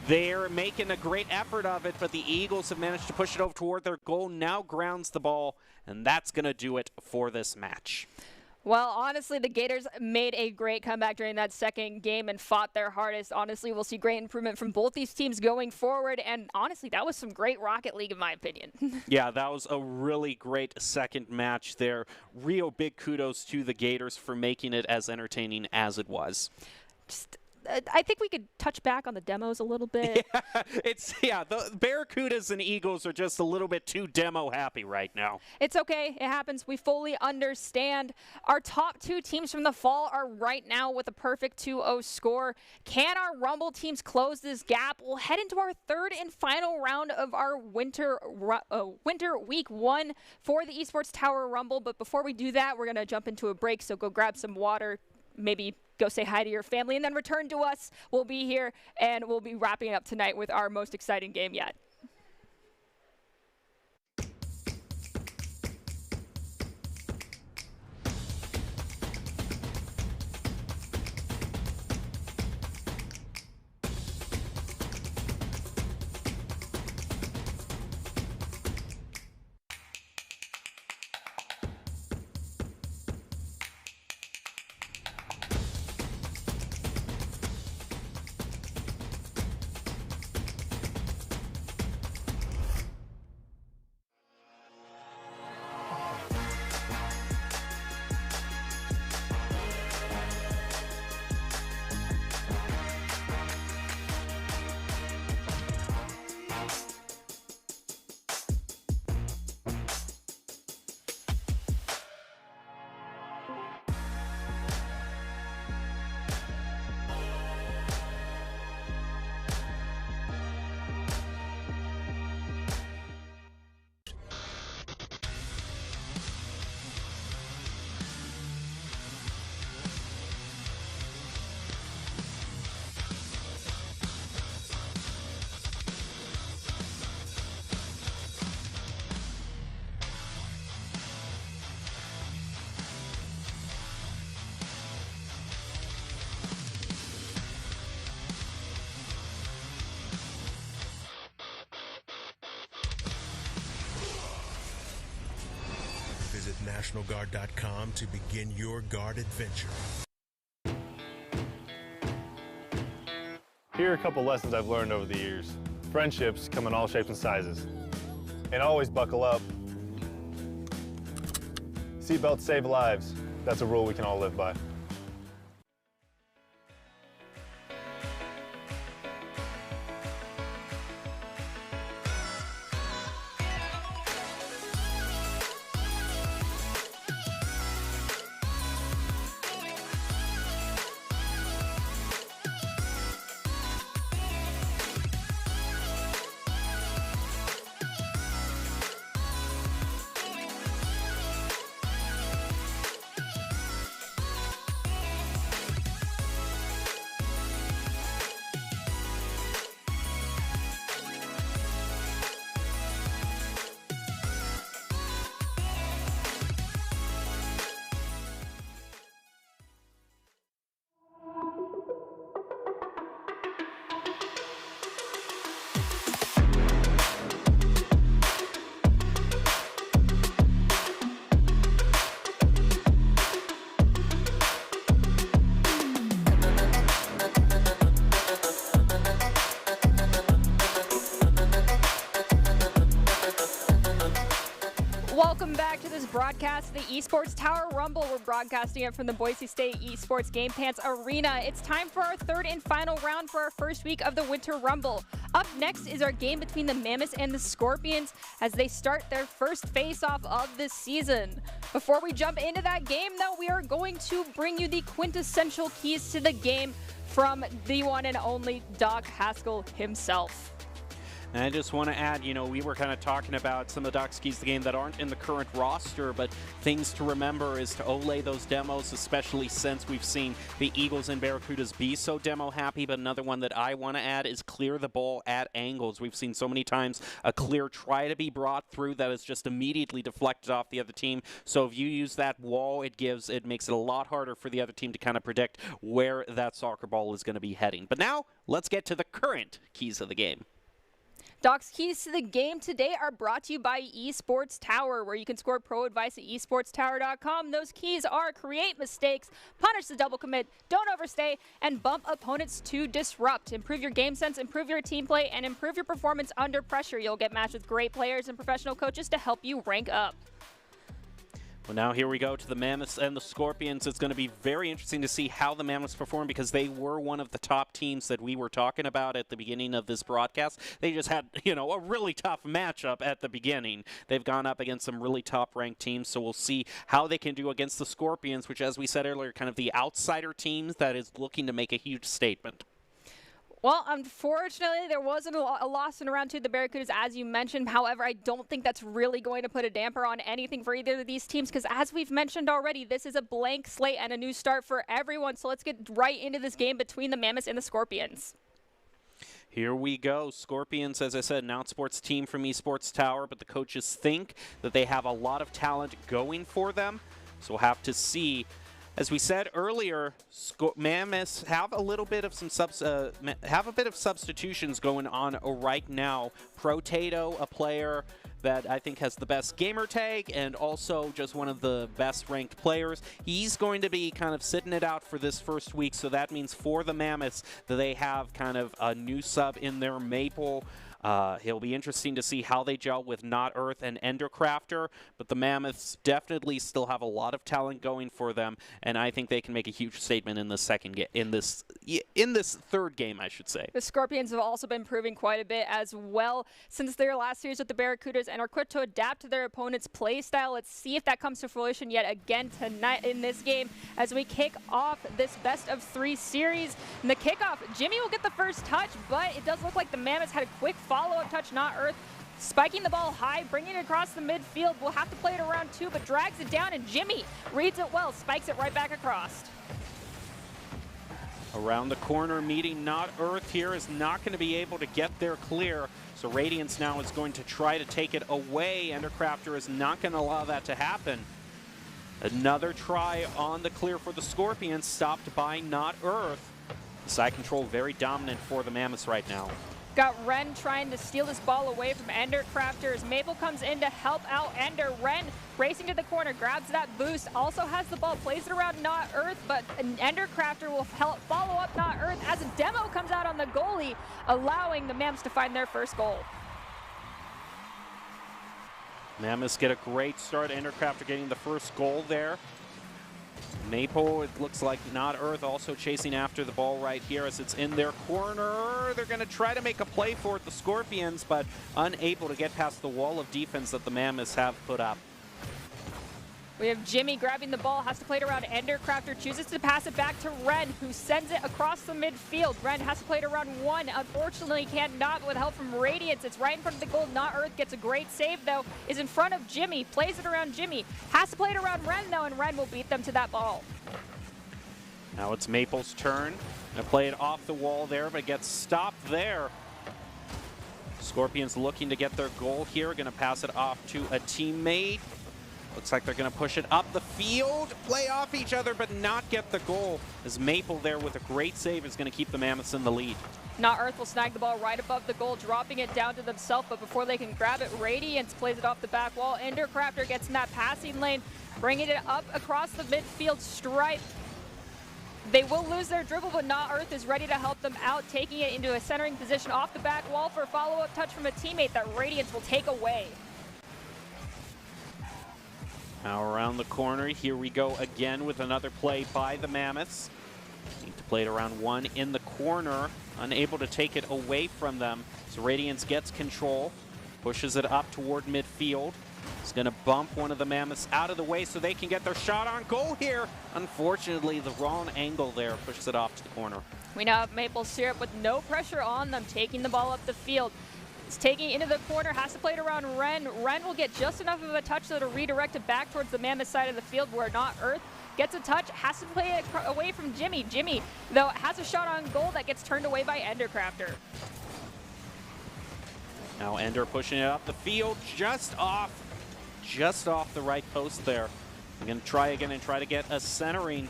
They're making a great effort of it, but the Eagles have managed to push it over toward their goal. Now grounds the ball, and that's going to do it for this match. Well, honestly, the Gators made a great comeback during that second game and fought their hardest. Honestly, we'll see great improvement from both these teams going forward. And honestly, that was some great Rocket League, in my opinion. Yeah, that was a really great second match there. Real big kudos to the Gators for making it as entertaining as it was. I think we could touch back on the demos a little bit. Yeah, the Barracudas and Eagles are just a little bit too demo happy right now. It's okay. It happens. We fully understand. Our top two teams from the fall are right now with a perfect 2-0 score. Can our Rumble teams close this gap? We'll head into our third and final round of our winter week one for the Esports Tower Rumble. But before we do that, we're going to jump into a break. So go grab some water, maybe go say hi to your family, and then return to us. We'll be here, and we'll be wrapping up tonight with our most exciting game yet. Visit NationalGuard.com to begin your Guard adventure. Here are a couple lessons I've learned over the years. Friendships come in all shapes and sizes. And always buckle up. Seatbelts save lives. That's a rule we can all live by. Welcome back to this broadcast of the Esports Tower Rumble. We're broadcasting it from the Boise State Esports Game Pants Arena. It's time for our third and final round for our first week of the Winter Rumble. Up next is our game between the Mammoths and the Scorpions as they start their first face-off of this season. Before we jump into that game, though, we are going to bring you the quintessential keys to the game from the one and only Doc Haskell himself. And I just want to add, we were kind of talking about some of the Doc's keys to the game that aren't in the current roster, but things to remember is to olay those demos, especially since we've seen the Eagles and Barracudas be so demo happy. But another one that I want to add is clear the ball at angles. We've seen so many times a clear try to be brought through that is just immediately deflected off the other team. So if you use that wall, it makes it a lot harder for the other team to kind of predict where that soccer ball is going to be heading. But now let's get to the current keys of the game. Doc's keys to the game today are brought to you by Esports Tower, where you can score pro advice at esportstower.com. Those keys are create mistakes, punish the double commit, don't overstay, and bump opponents to disrupt. Improve your game sense, improve your team play, and improve your performance under pressure. You'll get matched with great players and professional coaches to help you rank up. Well, now here we go to the Mammoths and the Scorpions. It's going to be very interesting to see how the Mammoths perform because they were one of the top teams that we were talking about at the beginning of this broadcast. They just had, a really tough matchup at the beginning. They've gone up against some really top-ranked teams, so we'll see how they can do against the Scorpions, which, as we said earlier, kind of the outsider teams that is looking to make a huge statement. Well, unfortunately, there wasn't a loss in round two of the Barracudas, as you mentioned. However, I don't think that's really going to put a damper on anything for either of these teams because, as we've mentioned already, this is a blank slate and a new start for everyone. So let's get right into this game between the Mammoths and the Scorpions. Here we go. Scorpions, as I said, an outsports team from Esports Tower, but the coaches think that they have a lot of talent going for them. So we'll have to see. As we said earlier, Mammoths have a little bit of substitutions going on right now. Protato, a player that I think has the best gamer tag and also just one of the best ranked players. He's going to be kind of sitting it out for this first week, so that means for the Mammoths that they have kind of a new sub in their Maple. It'll be interesting to see how they gel with Not Earth and Endercrafter, but the Mammoths definitely still have a lot of talent going for them, and I think they can make a huge statement in this third game, I should say. The Scorpions have also been improving quite a bit as well since their last series with the Barracudas and are quick to adapt to their opponent's play style. Let's see if that comes to fruition yet again tonight in this game as we kick off this best-of-3 series. In the kickoff, Jimmy will get the first touch, but it does look like the Mammoths had a quick follow-up touch, Not Earth, spiking the ball high, bringing it across the midfield. We'll have to play it around two, but drags it down, and Jimmy reads it well, spikes it right back across. Around the corner, meeting Not Earth here is not going to be able to get there clear. So Radiance now is going to try to take it away. Endercrafter is not going to allow that to happen. Another try on the clear for the Scorpions, stopped by Not Earth. Side control very dominant for the Mammoths right now. Got Ren trying to steal this ball away from Endercrafter as Maple comes in to help out Ender. Ren racing to the corner, grabs that boost, also has the ball, plays it around Not Earth, but Endercrafter will help follow up Not Earth as a demo comes out on the goalie, allowing the Mammoths to find their first goal. Mammoths get a great start. Endercrafter getting the first goal there. Maple, it looks like Not Earth also chasing after the ball right here as it's in their corner. They're going to try to make a play for it, the Scorpions, but unable to get past the wall of defense that the Mammoths have put up. We have Jimmy grabbing the ball, has to play it around Endercrafter, chooses to pass it back to Ren, who sends it across the midfield. Ren has to play it around one. Unfortunately, cannot with help from Radiance. It's right in front of the goal. Not Earth gets a great save, though, is in front of Jimmy, plays it around Jimmy. Has to play it around Ren, though, and Ren will beat them to that ball. Now it's Maple's turn. Gonna play it off the wall there, but it gets stopped there. Scorpions looking to get their goal here. Gonna pass it off to a teammate. Looks like they're going to push it up the field, play off each other, but not get the goal. As Maple there with a great save is going to keep the Mammoths in the lead. Not Earth will snag the ball right above the goal, dropping it down to themselves, but before they can grab it, Radiance plays it off the back wall. Endercrafter gets in that passing lane, bringing it up across the midfield stripe. They will lose their dribble, but Not Earth is ready to help them out, taking it into a centering position off the back wall for a follow-up touch from a teammate that Radiance will take away. Now around the corner, here we go again with another play by the Mammoths. Need to play it around one in the corner, unable to take it away from them. So Radiance gets control, pushes it up toward midfield. It's going to bump one of the Mammoths out of the way so they can get their shot on goal here. Unfortunately, the wrong angle there pushes it off to the corner. We now have Maple Syrup with no pressure on them, taking the ball up the field. It's taking it into the corner, has to play it around Ren. Ren will get just enough of a touch so to redirect it back towards the Mammoth side of the field where Not Earth gets a touch, has to play it away from Jimmy. Jimmy, though, has a shot on goal that gets turned away by Endercrafter. Now Ender pushing it up the field, just off the right post there. I'm going to try again and try to get a centering.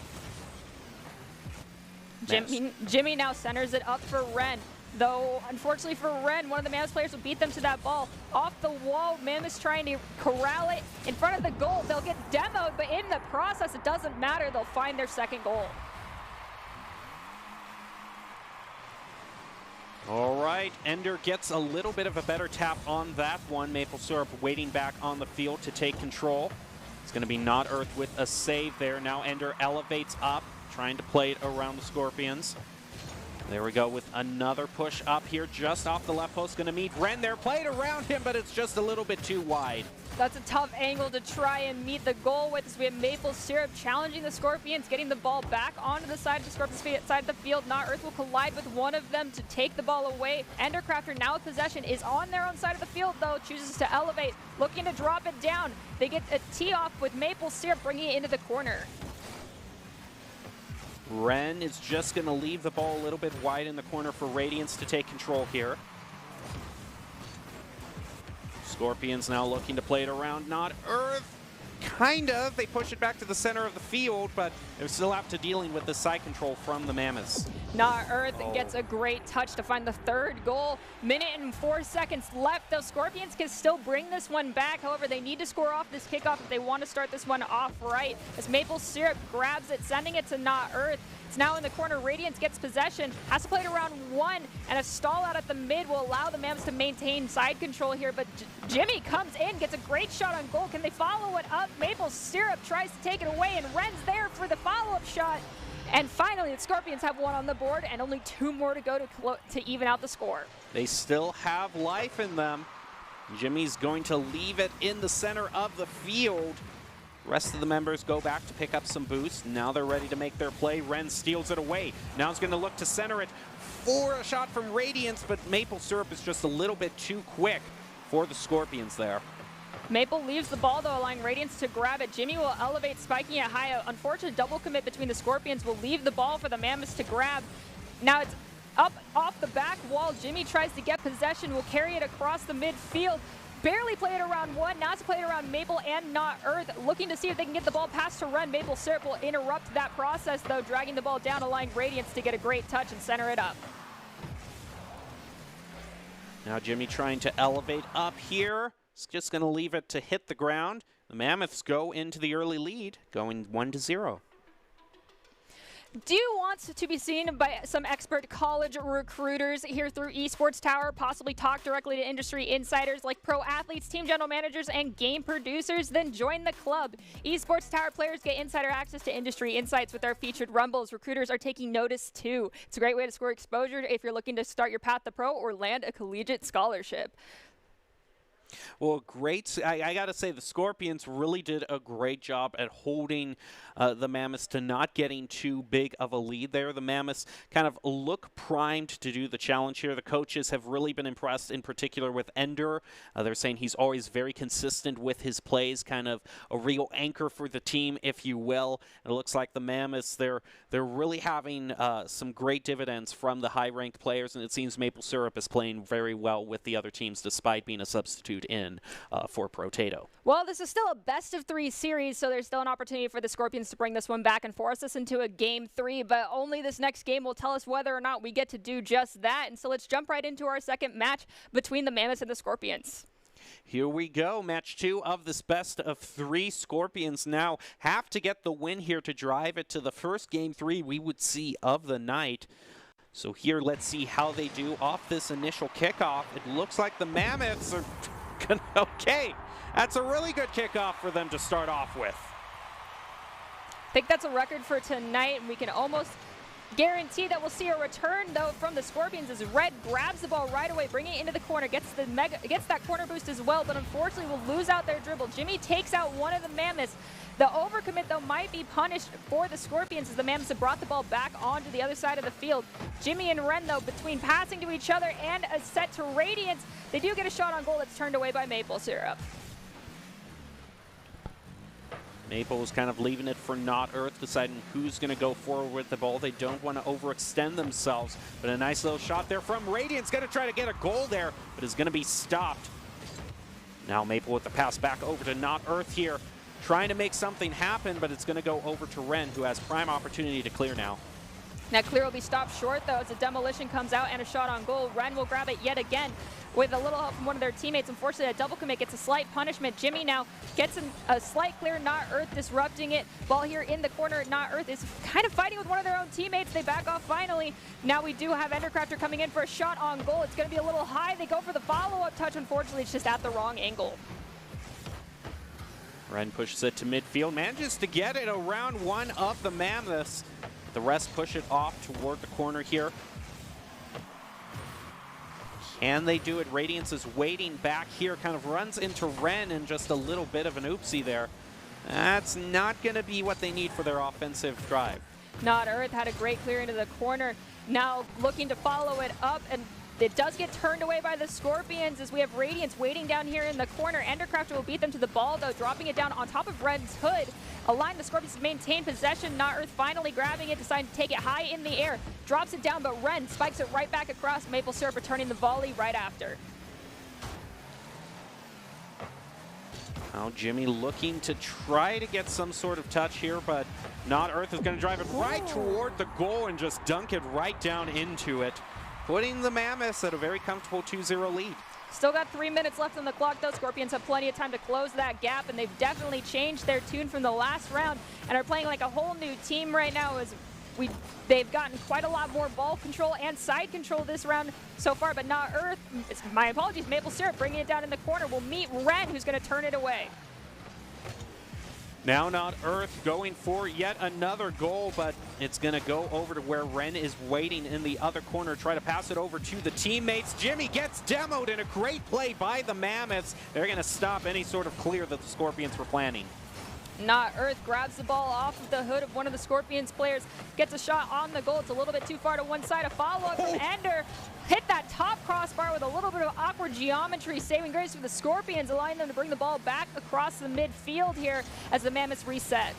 Jimmy now centers it up for Ren. Though, unfortunately for Ren, one of the Mammoth players will beat them to that ball. Off the wall, Mammoth's trying to corral it in front of the goal. They'll get demoed, but in the process, it doesn't matter. They'll find their second goal. All right, Ender gets a little bit of a better tap on that one. Maple Syrup waiting back on the field to take control. It's going to be Not Earth with a save there. Now Ender elevates up, trying to play it around the Scorpions. There we go with another push up here, just off the left post. Going to meet Ren there. Played around him, but it's just a little bit too wide. That's a tough angle to try and meet the goal with, as we have Maple Syrup challenging the Scorpions, getting the ball back onto the side of the Scorpions' side of the field. Not Earth will collide with one of them to take the ball away. Endercrafter, now with possession, is on their own side of the field, though, chooses to elevate, looking to drop it down. They get a tee off with Maple Syrup, bringing it into the corner. Ren is just going to leave the ball a little bit wide in the corner for Radiance to take control here. Scorpions now looking to play it around Not Earth. Kind of. They push it back to the center of the field, but they're still up to dealing with the side control from the Mammoths. Not Earth gets a great touch to find the third goal. Minute and 4 seconds left. The Scorpions can still bring this one back. However, they need to score off this kickoff if they want to start this one off right. As Maple Syrup grabs it, sending it to Not Earth. It's now in the corner. Radiance gets possession, has to play it around one, and a stall out at the mid will allow the Mammoths to maintain side control here, but Jimmy comes in, gets a great shot on goal. Can they follow it up? Maple Syrup tries to take it away, and Ren's there for the follow-up shot. And finally, the Scorpions have one on the board, and only 2 more to go to even out the score. They still have life in them. Jimmy's going to leave it in the center of the field. Rest of the members go back to pick up some boost. Now they're ready to make their play. Ren steals it away. Now he's going to look to center it for a shot from Radiance, but Maple Syrup is just a little bit too quick for the Scorpions there. Maple leaves the ball, though, allowing Radiance to grab it. Jimmy will elevate, spiking it high. An unfortunate double commit between the Scorpions will leave the ball for the Mammoths to grab. Now it's up off the back wall. Jimmy tries to get possession, will carry it across the midfield. Barely play it around one, now it's played around Maple and Not Earth, looking to see if they can get the ball past to Ren. Maple Syrup will interrupt that process, though, dragging the ball down, allowing Radiance to get a great touch and center it up. Now Jimmy trying to elevate up here. He's just going to leave it to hit the ground. The Mammoths go into the early lead, going 1-0. Do you want to be seen by some expert college recruiters here through Esports Tower, possibly talk directly to industry insiders like pro athletes, team general managers, and game producers? Then join the club. Esports Tower players get insider access to industry insights with our featured rumbles. Recruiters are taking notice too. It's a great way to score exposure if you're looking to start your path to pro or land a collegiate scholarship. Well, great. I got to say, the Scorpions really did a great job at holding the Mammoths to not getting too big of a lead there. The Mammoths kind of look primed to do the challenge here. The coaches have really been impressed, in particular with Ender. They're saying he's always very consistent with his plays, kind of a real anchor for the team, if you will. And it looks like the Mammoths, they're really having some great dividends from the high-ranked players, and it seems Maple Syrup is playing very well with the other teams despite being a substitute in for Protato. Well, this is still a best-of-3 series, so there's still an opportunity for the Scorpions to bring this one back and force us into a Game 3, but only this next game will tell us whether or not we get to do just that. And so let's jump right into our second match between the Mammoths and the Scorpions. Here we go, match 2 of this best-of-3. Scorpions now have to get the win here to drive it to the first Game 3 we would see of the night. So here, let's see how they do off this initial kickoff. It looks like the Mammoths are okay. That's a really good kickoff for them to start off with. I think that's a record for tonight, and we can almost guarantee that we'll see a return, though, from the Scorpions as Red grabs the ball right away, bringing it into the corner, gets that corner boost as well, but unfortunately will lose out their dribble. Jimmy takes out one of the Mammoths. The overcommit, though, might be punished for the Scorpions as the Mammoths have brought the ball back onto the other side of the field. Jimmy and Ren, though, between passing to each other and a set to Radiance, they do get a shot on goal that's turned away by Maple Syrup. Maple was kind of leaving it for Not Earth, deciding who's going to go forward with the ball. They don't want to overextend themselves, but a nice little shot there from Radiance. Going to try to get a goal there, but is going to be stopped. Now Maple with the pass back over to Not Earth here, trying to make something happen, but it's going to go over to Ren, who has prime opportunity to clear now. That clear will be stopped short, though, as a demolition comes out and a shot on goal. Ren will grab it yet again with a little help from one of their teammates. Unfortunately, a double commit gets a slight punishment. Jimmy now gets a slight clear. Not Earth disrupting it. Ball here in the corner. Not Earth is kind of fighting with one of their own teammates. They back off finally. Now we do have Endercrafter coming in for a shot on goal. It's going to be a little high. They go for the follow-up touch. Unfortunately, it's just at the wrong angle. Ren pushes it to midfield, manages to get it around one of the Mammoths. The rest push it off toward the corner here. Can they do it? Radiance is waiting back here, kind of runs into Ren, and just a little bit of an oopsie there. That's not going to be what they need for their offensive drive. Not Earth had a great clear into the corner. Now looking to follow it up, and it does get turned away by the Scorpions as we have Radiance waiting down here in the corner. Endercrafter will beat them to the ball, though, dropping it down on top of Ren's hood. Allowing the Scorpions to maintain possession. Not Earth finally grabbing it, deciding to take it high in the air. Drops it down, but Ren spikes it right back across. Maple Syrup returning the volley right after. Now Jimmy looking to try to get some sort of touch here, but Not Earth is going to drive it right toward the goal and just dunk it right down into it, putting the Mammoths at a very comfortable 2-0 lead. Still got 3 minutes left on the clock, though. Scorpions have plenty of time to close that gap, and they've definitely changed their tune from the last round and are playing like a whole new team right now as they've gotten quite a lot more ball control and side control this round so far, but Not Earth, my apologies, Maple Syrup bringing it down in the corner will meet Ren, who's going to turn it away. Now Not Earth going for yet another goal, but it's going to go over to where Ren is waiting in the other corner. Try to pass it over to the teammates. Jimmy gets demoed in a great play by the Mammoths. They're going to stop any sort of clear that the Scorpions were planning. Not Earth grabs the ball off of the hood of one of the Scorpions players, gets a shot on the goal. It's a little bit too far to one side. A follow-up from Ender. Hit that top crossbar with a little bit of awkward geometry, saving grace for the Scorpions, allowing them to bring the ball back across the midfield here as the Mammoths reset.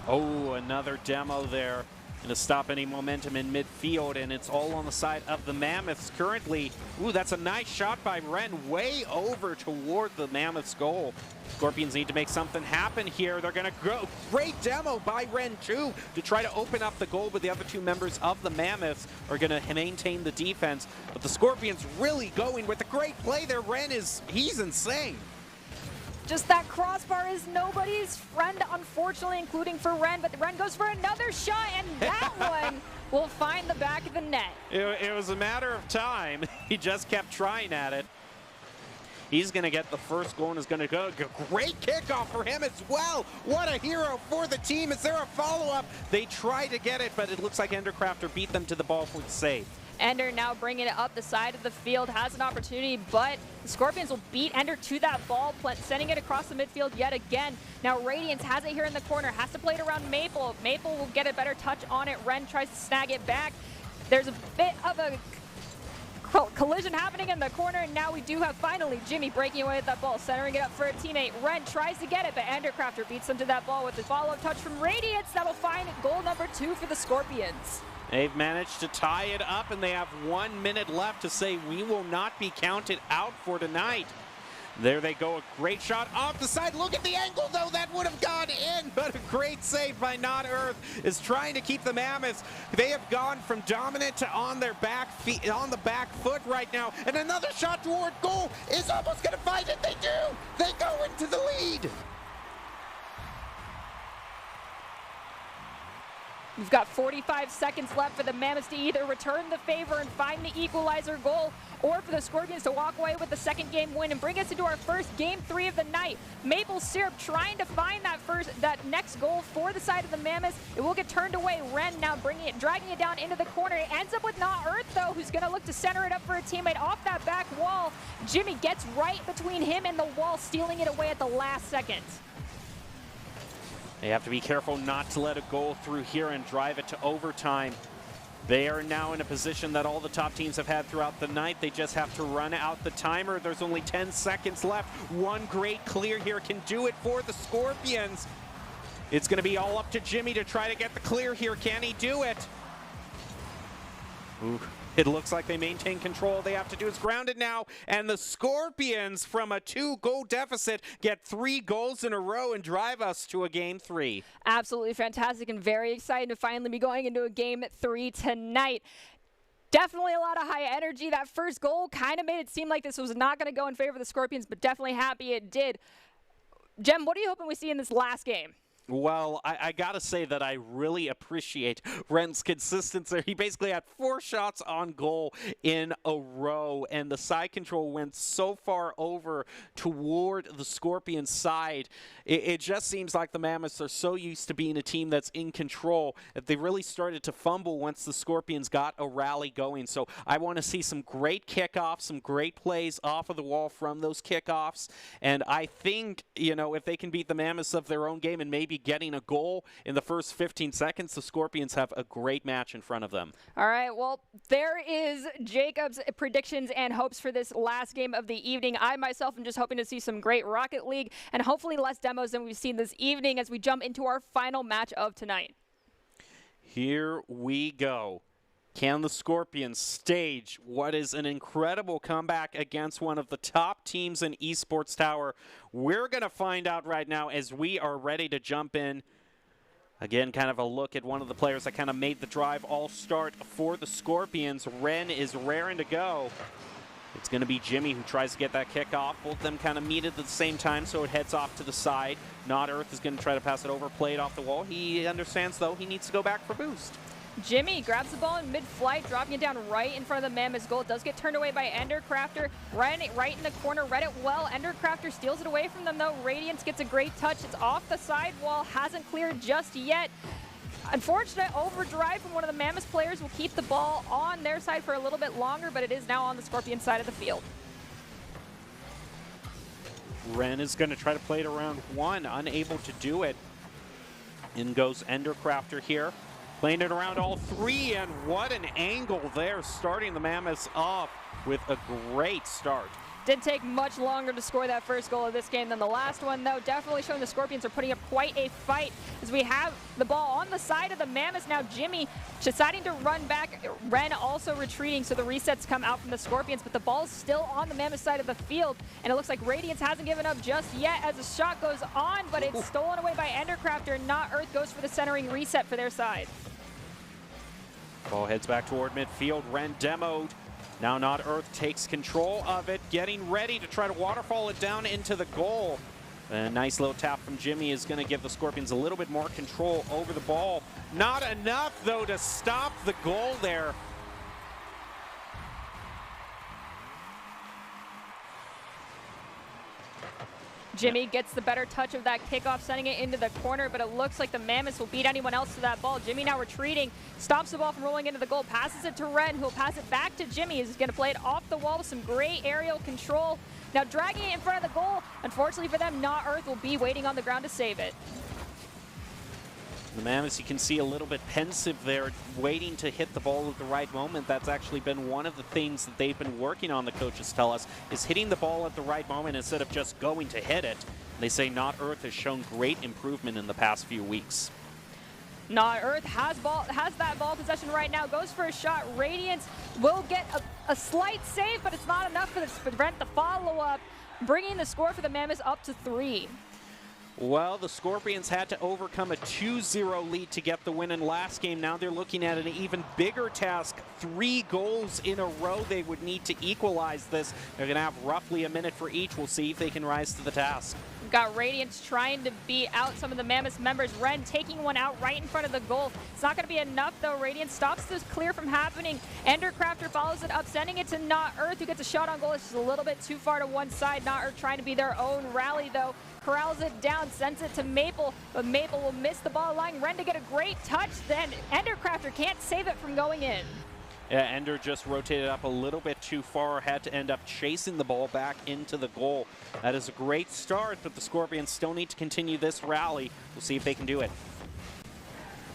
Oh, another demo there. Going to stop any momentum in midfield, and it's all on the side of the Mammoths currently. Ooh, that's a nice shot by Ren, way over toward the Mammoths' goal. Scorpions need to make something happen here. They're going to go. Great demo by Ren, too, to try to open up the goal, but the other two members of the Mammoths are going to maintain the defense. But the Scorpions really going with a great play there. Ren he's insane. Just that crossbar is nobody's friend, unfortunately, including for Ren, but Ren goes for another shot, and that one will find the back of the net. It was a matter of time. He just kept trying at it. He's going to get the first goal and is going to go. Great kickoff for him as well. What a hero for the team. Is there a follow-up? They try to get it, but it looks like Endercrafter beat them to the ball for the save. Ender now bringing it up the side of the field, has an opportunity, but the Scorpions will beat Ender to that ball, sending it across the midfield yet again. Now Radiance has it here in the corner, has to play it around Maple. Maple will get a better touch on it. Ren tries to snag it back. There's a bit of a collision happening in the corner, and now we do have finally Jimmy breaking away with that ball, centering it up for a teammate. Ren tries to get it, but Endercrafter beats him to that ball with the follow-up touch from Radiance. That'll find goal number 2 for the Scorpions. They've managed to tie it up, and they have 1 minute left to say we will not be counted out for tonight. There they go, a great shot off the side. Look at the angle, though, that would have gone in, but a great save by Not Earth is trying to keep the Mammoths. They have gone from dominant to on their back feet, on the back foot right now, and another shot toward goal is almost going to find it. They do. They go into the lead. We've got 45 seconds left for the Mammoths to either return the favor and find the equalizer goal, or for the Scorpions to walk away with the second game win and bring us into our first game 3 of the night. Maple Syrup trying to find that next goal for the side of the Mammoths. It will get turned away. Ren now dragging it down into the corner. It ends up with Not Earth, though, who's going to look to center it up for a teammate off that back wall. Jimmy gets right between him and the wall, stealing it away at the last second. They have to be careful not to let a goal through here and drive it to overtime. They are now in a position that all the top teams have had throughout the night. They just have to run out the timer. There's only 10 seconds left. One great clear here can do it for the Scorpions. It's going to be all up to Jimmy to try to get the clear here. Can he do it? Ooh. It looks like they maintain control. All they have to do is ground it now. And the Scorpions, from a 2-goal deficit, get 3 goals in a row and drive us to a game 3. Absolutely fantastic and very exciting to finally be going into a game 3 tonight. Definitely a lot of high energy. That first goal kind of made it seem like this was not going to go in favor of the Scorpions, but definitely happy it did. Jem, what are you hoping we see in this last game? Well, I got to say that I really appreciate Ren's consistency. He basically had 4 shots on goal in a row, and the side control went so far over toward the Scorpion side. It just seems like the Mammoths are so used to being a team that's in control that they really started to fumble once the Scorpions got a rally going. So I want to see some great kickoffs, some great plays off of the wall from those kickoffs. And I think, you know, if they can beat the Mammoths of their own game and maybe getting a goal in the first 15 seconds, the Scorpions have a great match in front of them. All right, well, there is Jacob's predictions and hopes for this last game of the evening. I myself am just hoping to see some great Rocket League and hopefully less demos than we've seen this evening as we jump into our final match of tonight. Here we go. Can the Scorpions stage what is an incredible comeback against one of the top teams in Esports Tower? We're going to find out right now as we are ready to jump in. Again, kind of a look at one of the players that kind of made the drive all start for the Scorpions. Ren is raring to go. It's going to be Jimmy who tries to get that kick off. Both of them kind of meet at the same time, so it heads off to the side. Not Earth is going to try to pass it over, play it off the wall. He understands, though, he needs to go back for boost. Jimmy grabs the ball in mid-flight, dropping it down right in front of the Mammoths goal. It does get turned away by Endercrafter. Right in the corner, read it well. Endercrafter steals it away from them, though. Radiance gets a great touch. It's off the sidewall, hasn't cleared just yet. Unfortunate overdrive from one of the Mammoths players will keep the ball on their side for a little bit longer, but it is now on the Scorpion side of the field. Ren is going to try to play it around 1, unable to do it. In goes Endercrafter here. Playing it around all 3, and what an angle there, starting the Mammoths off with a great start. Didn't take much longer to score that first goal of this game than the last one, though. Definitely showing the Scorpions are putting up quite a fight as we have the ball on the side of the Mammoths. Now Jimmy deciding to run back. Ren also retreating, so the resets come out from the Scorpions, but the ball is still on the Mammoth side of the field, and it looks like Radiance hasn't given up just yet as the shot goes on, but it's stolen away by Endercrafter, and Not Earth goes for the centering reset for their side. Ball heads back toward midfield. Ren demoed. Now Not Earth takes control of it, getting ready to try to waterfall it down into the goal. A nice little tap from Jimmy is going to give the Scorpions a little bit more control over the ball. Not enough, though, to stop the goal there. Jimmy gets the better touch of that kickoff, sending it into the corner, but it looks like the Mammoths will beat anyone else to that ball. Jimmy now retreating, stops the ball from rolling into the goal, passes it to Ren, who'll pass it back to Jimmy. He's going to play it off the wall with some great aerial control. Now dragging it in front of the goal. Unfortunately for them, Not Earth will be waiting on the ground to save it. The Mammoths, you can see a little bit pensive there, waiting to hit the ball at the right moment. That's actually been one of the things that they've been working on, the coaches tell us, is hitting the ball at the right moment instead of just going to hit it. They say Not Earth has shown great improvement in the past few weeks. Not Earth has that ball possession right now, goes for a shot. Radiance will get a slight save, but it's not enough to prevent the follow-up, bringing the score for the Mammoths up to 3. Well, the Scorpions had to overcome a 2-0 lead to get the win in last game. Now they're looking at an even bigger task. 3 goals in a row they would need to equalize this. They're going to have roughly a minute for each. We'll see if they can rise to the task. got Radiance trying to beat out some of the Mammoth members. Ren taking one out right in front of the goal. It's not going to be enough, though. Radiance stops this clear from happening. Endercrafter follows it up, sending it to Not Earth, who gets a shot on goal. It's just a little bit too far to one side. Not Earth trying to be their own rally, though. Corrals it down, sends it to Maple, but Maple will miss the ball, allowing Ren to get a great touch. Then Endercrafter can't save it from going in. Yeah, Ender just rotated up a little bit too far, had to end up chasing the ball back into the goal. That is a great start, but the Scorpions still need to continue this rally. We'll see if they can do it.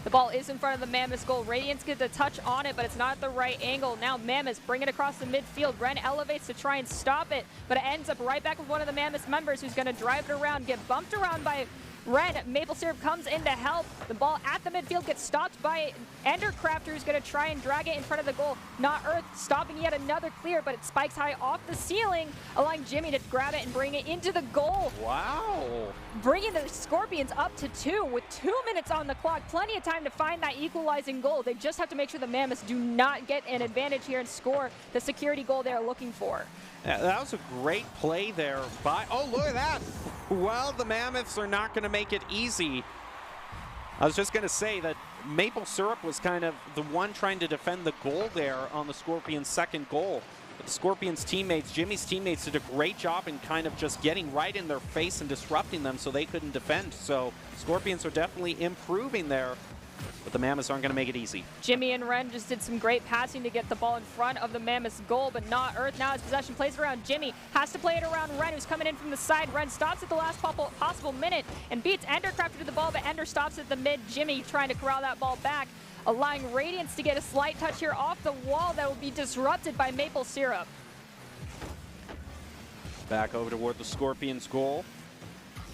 The ball is in front of the Mammoth's goal. Radiance gets a touch on it, but it's not at the right angle. Now Mammoths bring it across the midfield. Ren elevates to try and stop it, but it ends up right back with one of the Mammoths members who's going to drive it around, get bumped around by Ren. Maple Syrup comes in to help. The ball at the midfield gets stopped by Endercrafter, who's going to try and drag it in front of the goal. Not Earth stopping yet another clear, but it spikes high off the ceiling, allowing Jimmy to grab it and bring it into the goal. Wow. Bringing the Scorpions up to 2 with 2 minutes on the clock. Plenty of time to find that equalizing goal. They just have to make sure the Mammoths do not get an advantage here and score the security goal they're looking for. Yeah, that was a great play there by, oh, look at that. Well, the Mammoths are not going to make it easy. I was just going to say that Maple Syrup was kind of the one trying to defend the goal there on the Scorpions' second goal. But the Scorpions' teammates, Jimmy's teammates, did a great job in kind of just getting right in their face and disrupting them so they couldn't defend. So Scorpions are definitely improving there, but the Mammoths aren't going to make it easy. Jimmy and Ren just did some great passing to get the ball in front of the Mammoth's goal, but Not Earth now has possession, plays it around Jimmy, has to play it around Ren, who's coming in from the side. Ren stops at the last possible minute and beats Endercrafter to the ball, but Ender stops at the mid. Jimmy trying to corral that ball back, allowing Radiance to get a slight touch here off the wall that will be disrupted by Maple Syrup. Back over toward the Scorpions' goal.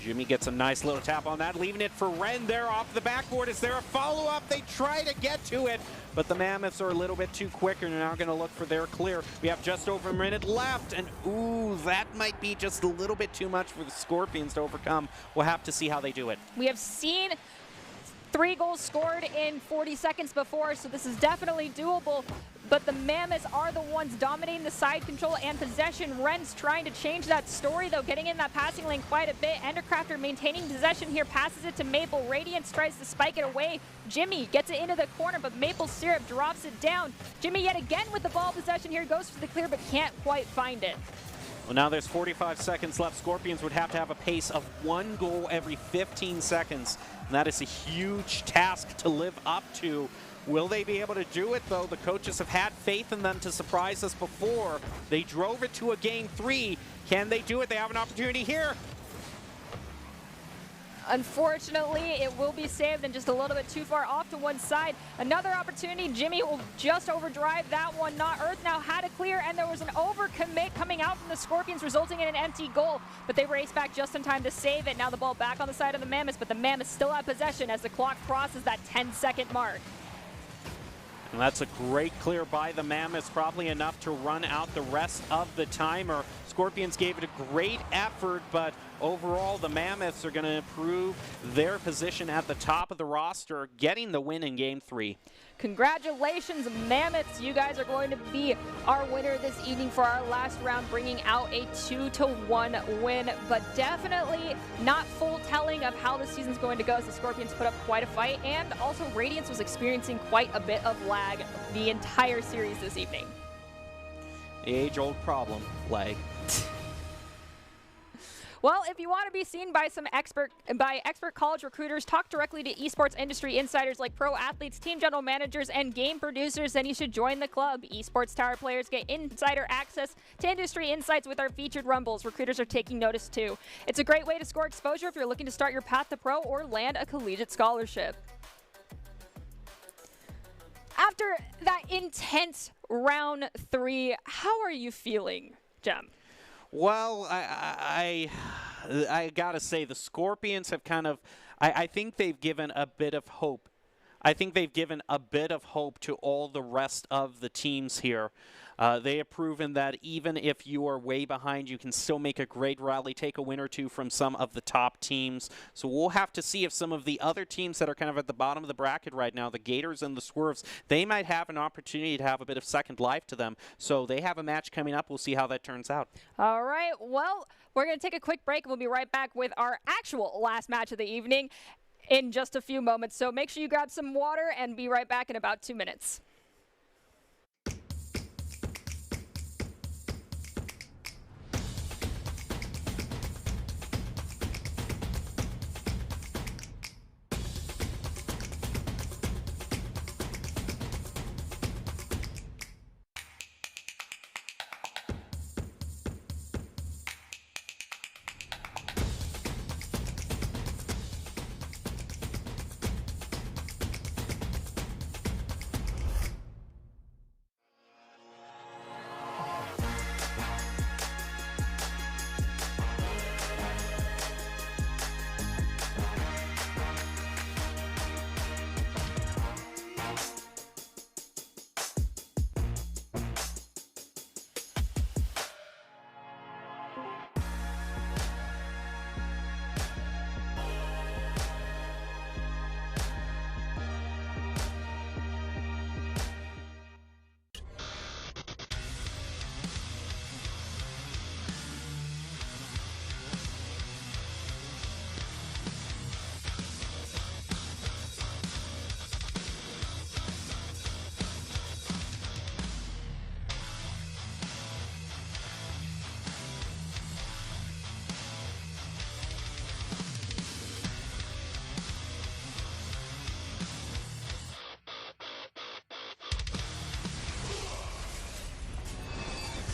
Jimmy gets a nice little tap on that, leaving it for Ren there off the backboard. Is there a follow-up? They try to get to it, but the Mammoths are a little bit too quick and are now going to look for their clear. We have just over a minute left, and ooh, that might be just a little bit too much for the Scorpions to overcome. We'll have to see how they do it. We have seen 3 goals scored in 40 seconds before, so this is definitely doable. But the Mammoths are the ones dominating the side control and possession. Ren's trying to change that story, though, getting in that passing lane quite a bit. Endercrafter maintaining possession here, passes it to Maple. Radiance tries to spike it away. Jimmy gets it into the corner, but Maple Syrup drops it down. Jimmy yet again with the ball possession here, goes for the clear, but can't quite find it. Well, now there's 45 seconds left. Scorpions would have to have a pace of 1 goal every 15 seconds. And that is a huge task to live up to. Will they be able to do it, though? The coaches have had faith in them to surprise us before. They drove it to a game 3. Can they do it? They have an opportunity here. Unfortunately, it will be saved and just a little bit too far off to one side. Another opportunity. Jimmy will just overdrive that one. Not Earth now had a clear, and there was an overcommit coming out from the Scorpions, resulting in an empty goal. But they race back just in time to save it. Now the ball back on the side of the Mammoths, but the Mammoths still have possession as the clock crosses that 10-second mark. And that's a great clear by the Mammoths, probably enough to run out the rest of the timer. Scorpions gave it a great effort, but overall the Mammoths are going to improve their position at the top of the roster, getting the win in Game 3. Congratulations, Mammoths. You guys are going to be our winner this evening for our last round, bringing out a 2-1 win, but definitely not full telling of how the season's going to go, as the Scorpions put up quite a fight, and also Radiance was experiencing quite a bit of lag the entire series this evening. The age-old problem, lag. Well, if you want to be seen by some expert college recruiters, talk directly to esports industry insiders like pro athletes, team general managers, and game producers, then you should join the club. Esports Tower players get insider access to industry insights with our featured rumbles. Recruiters are taking notice too. It's a great way to score exposure if you're looking to start your path to pro or land a collegiate scholarship. After that intense round 3, how are you feeling, Jem? Well, I gotta say, the Scorpions have kind of, I think they've given a bit of hope. I think they've given a bit of hope to all the rest of the teams here. They have proven that even if you are way behind, you can still make a great rally, take a win or two from some of the top teams. So we'll have to see if some of the other teams that are kind of at the bottom of the bracket right now, the Gators and the Swerves, they might have an opportunity to have a bit of second life to them. So they have a match coming up. We'll see how that turns out. All right. Well, we're going to take a quick break. We'll be right back with our actual last match of the evening in just a few moments. So make sure you grab some water and be right back in about 2 minutes.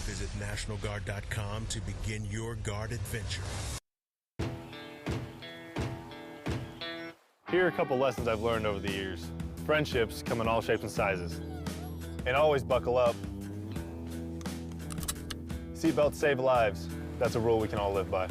Visit NationalGuard.com to begin your guard adventure. Here are a couple lessons I've learned over the years. Friendships come in all shapes and sizes. And always buckle up. Seatbelts save lives. That's a rule we can all live by.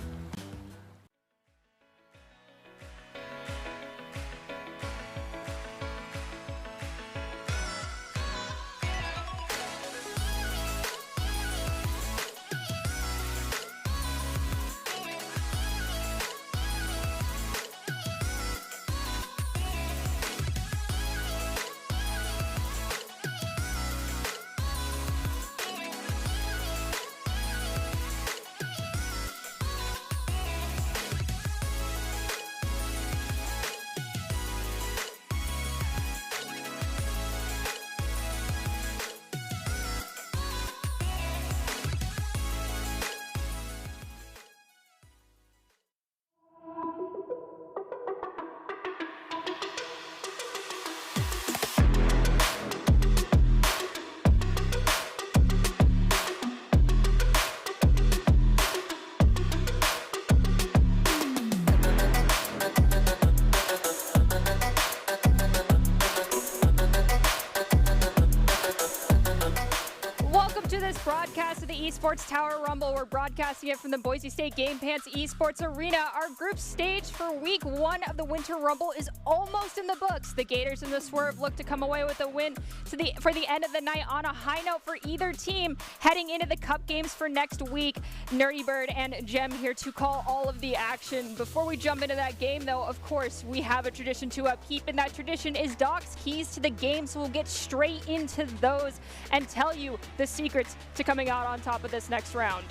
Broadcast of the Esports Tower Rumble. We're broadcasting it from the Boise State Game Pants Esports Arena. Our group stage for week 1 of the Winter Rumble is almost in the books. The Gators and the Swerve look to come away with a win for the end of the night on a high note for either team. Heading into the Cup games for next week, Nerdy Bird and Jem here to call all of the action. Before we jump into that game, though, of course, we have a tradition to upkeep, and that tradition is Doc's keys to the game, so we'll get straight into those and tell you the secrets to coming out on top of this next round.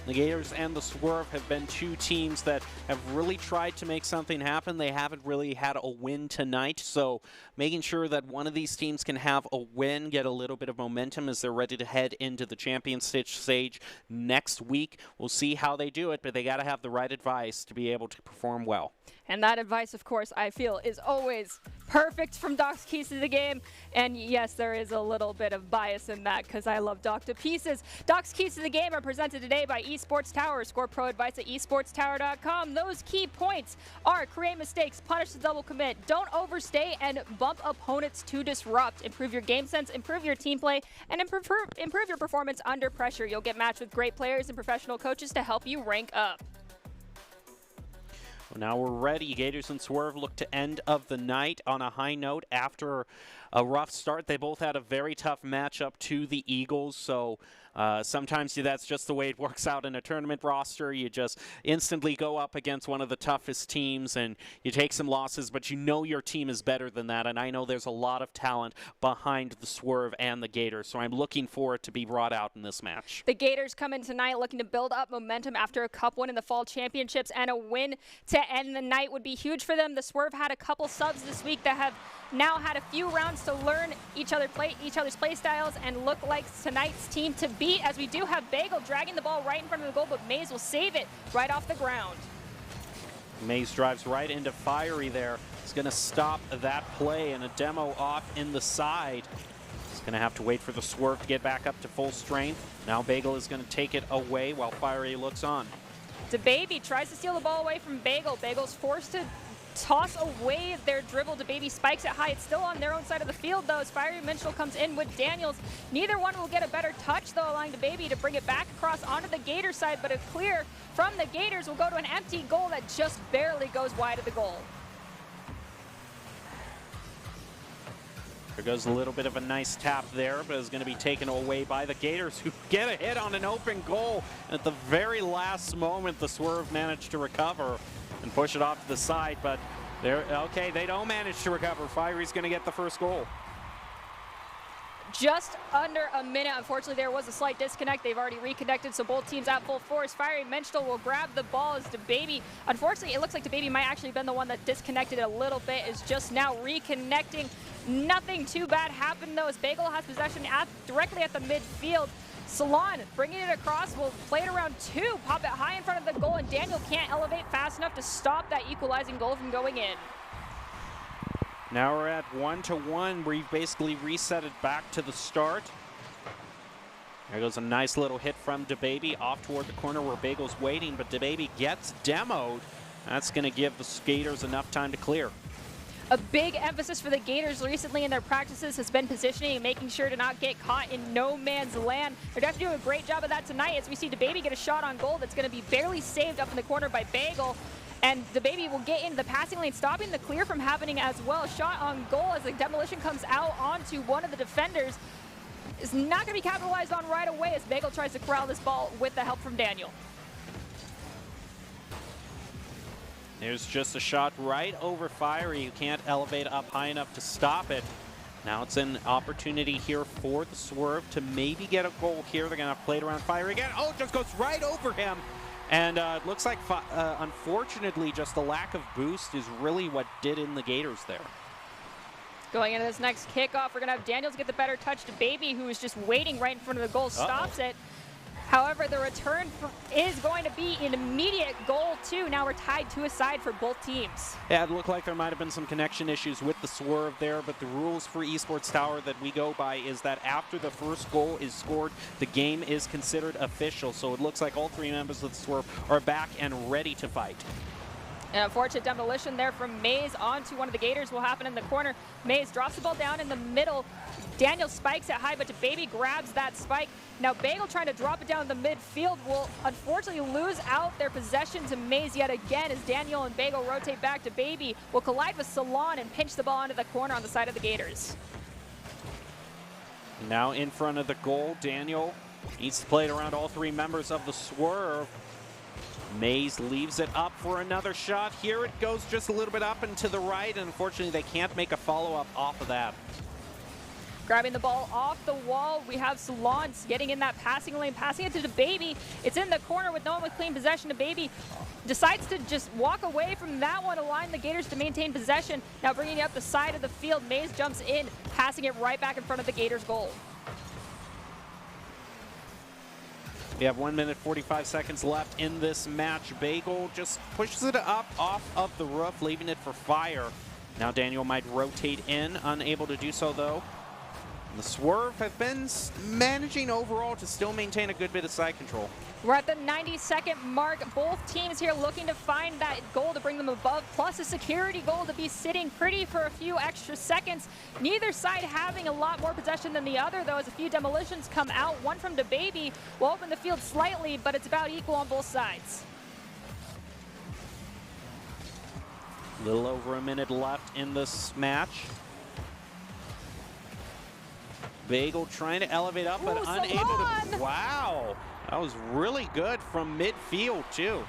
The Gators and the Swerve have been two teams that have really tried to make something happen. They haven't really had a win tonight, so making sure that one of these teams can have a win, get a little bit of momentum as they're ready to head into the champion stage next week. We'll see how they do it, but they got to have the right advice to be able to perform well. And that advice, of course, I feel is always perfect from Doc's Keys to the Game. And yes, there is a little bit of bias in that because I love Doc to pieces. Doc's Keys to the Game are presented today by Esports Tower. Score pro advice at esportstower.com. Those key points are create mistakes, punish the double commit, don't overstay, and bump opponents to disrupt. Improve your game sense, improve your team play, and improve your performance under pressure. You'll get matched with great players and professional coaches to help you rank up. Now we're ready. Gators and Swerve look to end of the night on a high note after a rough start. They both had a very tough matchup to the Eagles, so sometimes that's just the way it works out in a tournament roster. You just instantly go up against one of the toughest teams and you take some losses, but you know your team is better than that, and I know there's a lot of talent behind the Swerve and the Gators, so I'm looking for it to be brought out in this match. The Gators come in tonight looking to build up momentum after a cup win in the fall championships, and a win to end the night would be huge for them. The Swerve had a couple subs this week that have now had a few rounds to learn each other's play styles and look like tonight's team to beat, as we do have Bagel dragging the ball right in front of the goal, but Mays will save it right off the ground. Mays drives right into Fiery there. He's going to stop that play, and a demo off in the side. He's going to have to wait for the Swerve to get back up to full strength. Now Bagel is going to take it away while Fiery looks on. DeBaby tries to steal the ball away from Bagel. Bagel's forced to toss away their dribble. DeBaby spikes it high. It's still on their own side of the field, though, as Fiery Minstrel comes in with Daniels. Neither one will get a better touch, though, allowing DeBaby to bring it back across onto the Gator side, but a clear from the Gators will go to an empty goal that just barely goes wide of the goal. There goes a little bit of a nice tap there, but is going to be taken away by the Gators, who get a hit on an open goal. At the very last moment, the Swerve managed to recover and push it off to the side, but they don't manage to recover. Fiery's going to get the first goal. Just under a minute. Unfortunately, there was a slight disconnect. They've already reconnected, so both teams at full force. Fiery Minstrel will grab the ball as DeBaby. Unfortunately, it looks like DeBaby might actually have been the one that disconnected a little bit, is just now reconnecting. Nothing too bad happened, though, as Bagel has possession directly at the midfield. Salon bringing it across, will play it around two, pop it high in front of the goal, and Daniel can't elevate fast enough to stop that equalizing goal from going in. Now we're at 1-1. We've basically reset it back to the start. There goes a nice little hit from DeBaby off toward the corner where Bagel's waiting, but DeBaby gets demoed. That's going to give the Gators enough time to clear. A big emphasis for the Gators recently in their practices has been positioning and making sure to not get caught in no man's land. They're definitely doing a great job of that tonight, as we see DeBaby get a shot on goal that's going to be barely saved up in the corner by Bagel. And DeBaby will get into the passing lane, stopping the clear from happening as well. Shot on goal as the demolition comes out onto one of the defenders. Is not going to be capitalized on right away, as Bagel tries to corral this ball with the help from Daniel. There's just a shot right over Fiery, who can't elevate up high enough to stop it. Now it's an opportunity here for the Swerve to maybe get a goal here. They're going to play it around Fiery again. Oh, it just goes right over him. And it looks like, unfortunately, just the lack of boost is really what did in the Gators there. Going into this next kickoff, we're going to have Daniels get the better touch to Baby, who is just waiting right in front of the goal, stops it. However, the return is going to be an immediate goal, too. Now we're tied 2-2 for both teams. Yeah, it looked like there might have been some connection issues with the Swerve there, but the rules for Esports Tower that we go by is that after the first goal is scored, the game is considered official. So it looks like all three members of the Swerve are back and ready to fight. An unfortunate demolition there from Mays onto one of the Gators will happen in the corner. Mays drops the ball down in the middle. Daniel spikes it high, but DeBaby grabs that spike. Now Bagel trying to drop it down the midfield will unfortunately lose out their possession to Mays yet again, as Daniel and Bagel rotate back. DeBaby will collide with Salon and pinch the ball into the corner on the side of the Gators. Now in front of the goal, Daniel needs to play it around all three members of the Swerve. Mays leaves it up for another shot. Here it goes just a little bit up and to the right, and unfortunately they can't make a follow-up off of that. Grabbing the ball off the wall, we have Salon getting in that passing lane, passing it to DeBaby. It's in the corner with no one with clean possession. DeBaby decides to just walk away from that one, allowing the Gators to maintain possession. Now bringing it up the side of the field, Mays jumps in, passing it right back in front of the Gators' goal. We have 1 minute 45 seconds left in this match. Bagel just pushes it up off of the roof, leaving it for Fire. Now Daniel might rotate in, unable to do so though. The Swerve have been managing overall to still maintain a good bit of side control. We're at the 90-second mark. Both teams here looking to find that goal to bring them above, plus a security goal to be sitting pretty for a few extra seconds. Neither side having a lot more possession than the other, though, as a few demolitions come out. One from DeBaby will open the field slightly, but it's about equal on both sides. Little over a minute left in this match. Bagel trying to elevate up, but unable to. Wow, that was really good from midfield too.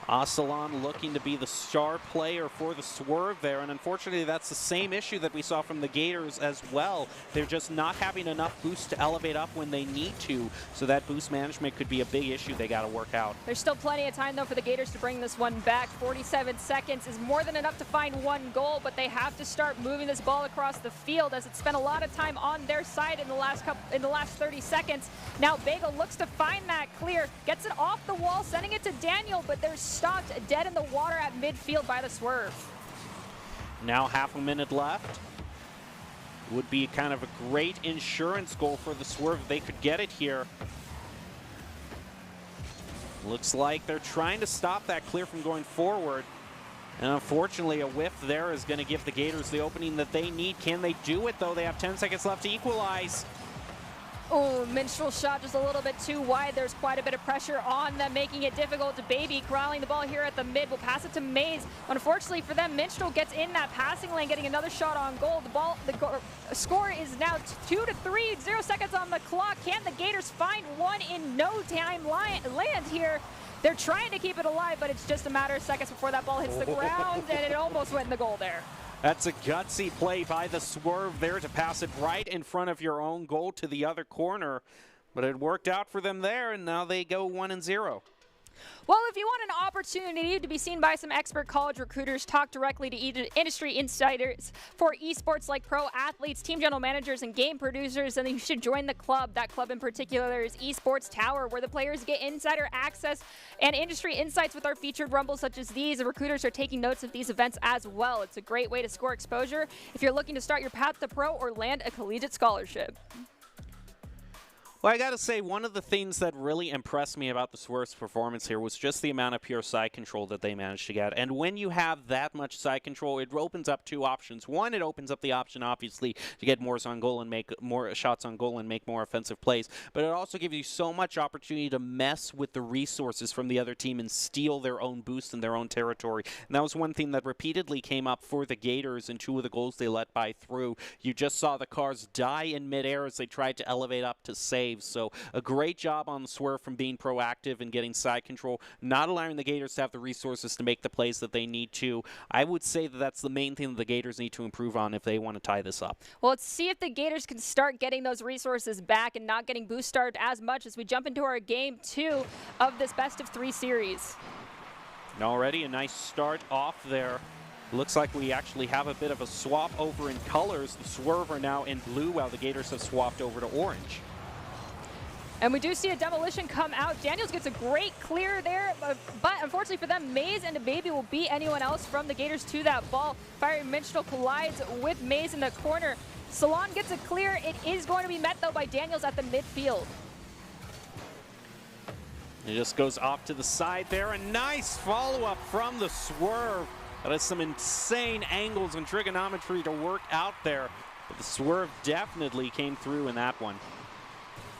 Asalan looking to be the star player for the Swerve there, and unfortunately that's the same issue that we saw from the Gators as well. They're just not having enough boost to elevate up when they need to, so that boost management could be a big issue they got to work out. There's still plenty of time though for the Gators to bring this one back. 47 seconds is more than enough to find one goal, but they have to start moving this ball across the field as it spent a lot of time on their side in the last 30 seconds. Now Bagel looks to find that clear, gets it off the wall, sending it to Daniel, but there's stopped dead in the water at midfield by the Swerve. Now half a minute left. Would be kind of a great insurance goal for the Swerve if they could get it here. Looks like they're trying to stop that clear from going forward. And unfortunately, a whiff there is going to give the Gators the opening that they need. Can they do it, though? They have 10 seconds left to equalize. Oh, Minstrel's shot just a little bit too wide. There's quite a bit of pressure on them, making it difficult to Baby. Corralling the ball here at the mid. Will pass it to Maze. Unfortunately for them, Minstrel gets in that passing lane, getting another shot on goal. The score is now 2-3, 0 seconds on the clock. Can the Gators find one in no time land here? They're trying to keep it alive, but it's just a matter of seconds before that ball hits the ground, and it almost went in the goal there. That's a gutsy play by the Swerve there to pass it right in front of your own goal to the other corner. But it worked out for them there, and now they go 1-0. Well, if you want an opportunity to be seen by some expert college recruiters, talk directly to industry insiders for esports like pro athletes, team general managers, and game producers, then you should join the club. That club in particular is Esports Tower, where the players get insider access and industry insights with our featured rumbles such as these. The recruiters are taking notes of these events as well. It's a great way to score exposure if you're looking to start your path to pro or land a collegiate scholarship. Well, I got to say, one of the things that really impressed me about the Swerve's performance here was just the amount of pure side control that they managed to get. And when you have that much side control, it opens up two options. One, it opens up the option, obviously, to get more on goal and make more shots on goal and make more offensive plays. But it also gives you so much opportunity to mess with the resources from the other team and steal their own boost in their own territory. And that was one thing that repeatedly came up for the Gators in two of the goals they let by through. You just saw the cars die in midair as they tried to elevate up to save. So a great job on the Swerve from being proactive and getting side control, not allowing the Gators to have the resources to make the plays that they need to. I would say that that's the main thing that the Gators need to improve on if they want to tie this up. Well, let's see if the Gators can start getting those resources back and not getting boost started as much as we jump into our game 2 of this best-of-3 series. And already a nice start off there. Looks like we actually have a bit of a swap over in colors. The Swerve are now in blue while the Gators have swapped over to orange. And we do see a demolition come out. Daniels gets a great clear there, but unfortunately for them, Maze and the Baby will beat anyone else from the Gators to that ball. Fiery Minstrel collides with Maze in the corner. Salon gets a clear. It is going to be met, though, by Daniels at the midfield. It just goes off to the side there. A nice follow-up from the Swerve. That has some insane angles and trigonometry to work out there. But the Swerve definitely came through in that one.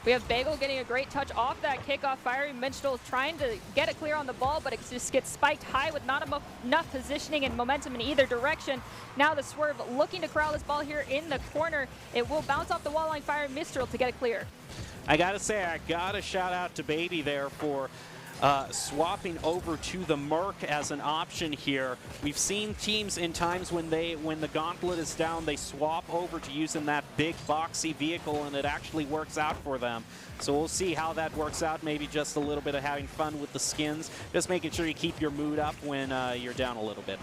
We have Bagel getting a great touch off that kickoff. Fiery Minstrel trying to get it clear on the ball, but it just gets spiked high with not enough positioning and momentum in either direction. Now the Swerve looking to corral this ball here in the corner. It will bounce off the wall line, Fiery Minstrel to get it clear. I gotta say, I gotta shout out to Baby there for swapping over to the Merc as an option here. We've seen teams in times when the gauntlet is down, they swap over to using that big boxy vehicle, and it actually works out for them. So we'll see how that works out. Maybe just a little bit of having fun with the skins, just making sure you keep your mood up when you're down a little bit.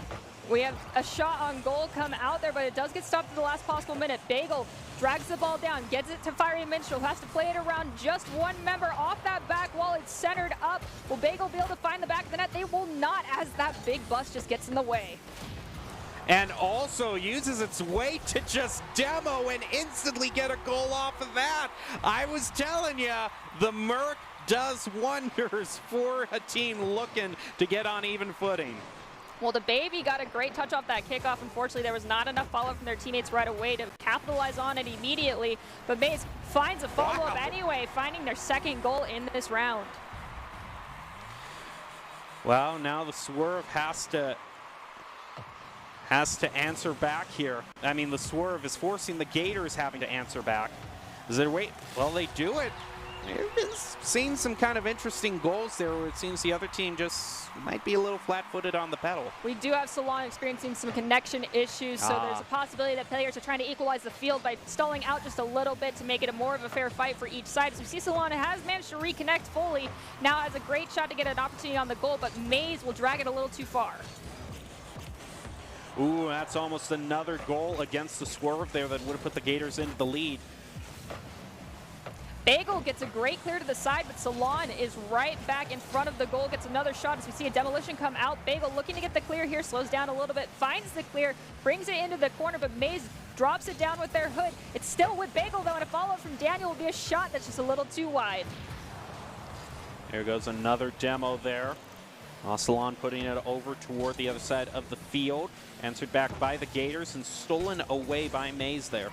We have a shot on goal come out there, but it does get stopped at the last possible minute. Bagel drags the ball down, gets it to Fiery Minstrel, who has to play it around just one member off that back wall. It's centered up. Will Bagel be able to find the back of the net? They will not, as that big bus just gets in the way. And also uses its weight to just demo and instantly get a goal off of that. I was telling you, the Merc does wonders for a team looking to get on even footing. Well, the Baby got a great touch off that kickoff. Unfortunately, there was not enough follow-up from their teammates right away to capitalize on it immediately. But Maze finds a follow-up anyway, finding their second goal in this round. Well, now the Swerve has to answer back here. I mean, the Swerve is forcing the Gators having to answer back. Is there wait? Well, they do it. They've been seeing some kind of interesting goals there where it seems the other team just might be a little flat-footed on the pedal. We do have Salon experiencing some connection issues, so there's a possibility that players are trying to equalize the field by stalling out just a little bit to make it a more of a fair fight for each side. So we see Salon has managed to reconnect fully. Now has a great shot to get an opportunity on the goal, but Mays will drag it a little too far. Ooh, that's almost another goal against the Swerve there that would have put the Gators into the lead. Bagel gets a great clear to the side, but Salon is right back in front of the goal, gets another shot as we see a demolition come out. Bagel looking to get the clear here, slows down a little bit, finds the clear, brings it into the corner, but Mays drops it down with their hood. It's still with Bagel though, and a follow-up from Daniel will be a shot that's just a little too wide. There goes another demo there. Salon putting it over toward the other side of the field. Answered back by the Gators and stolen away by Mays there.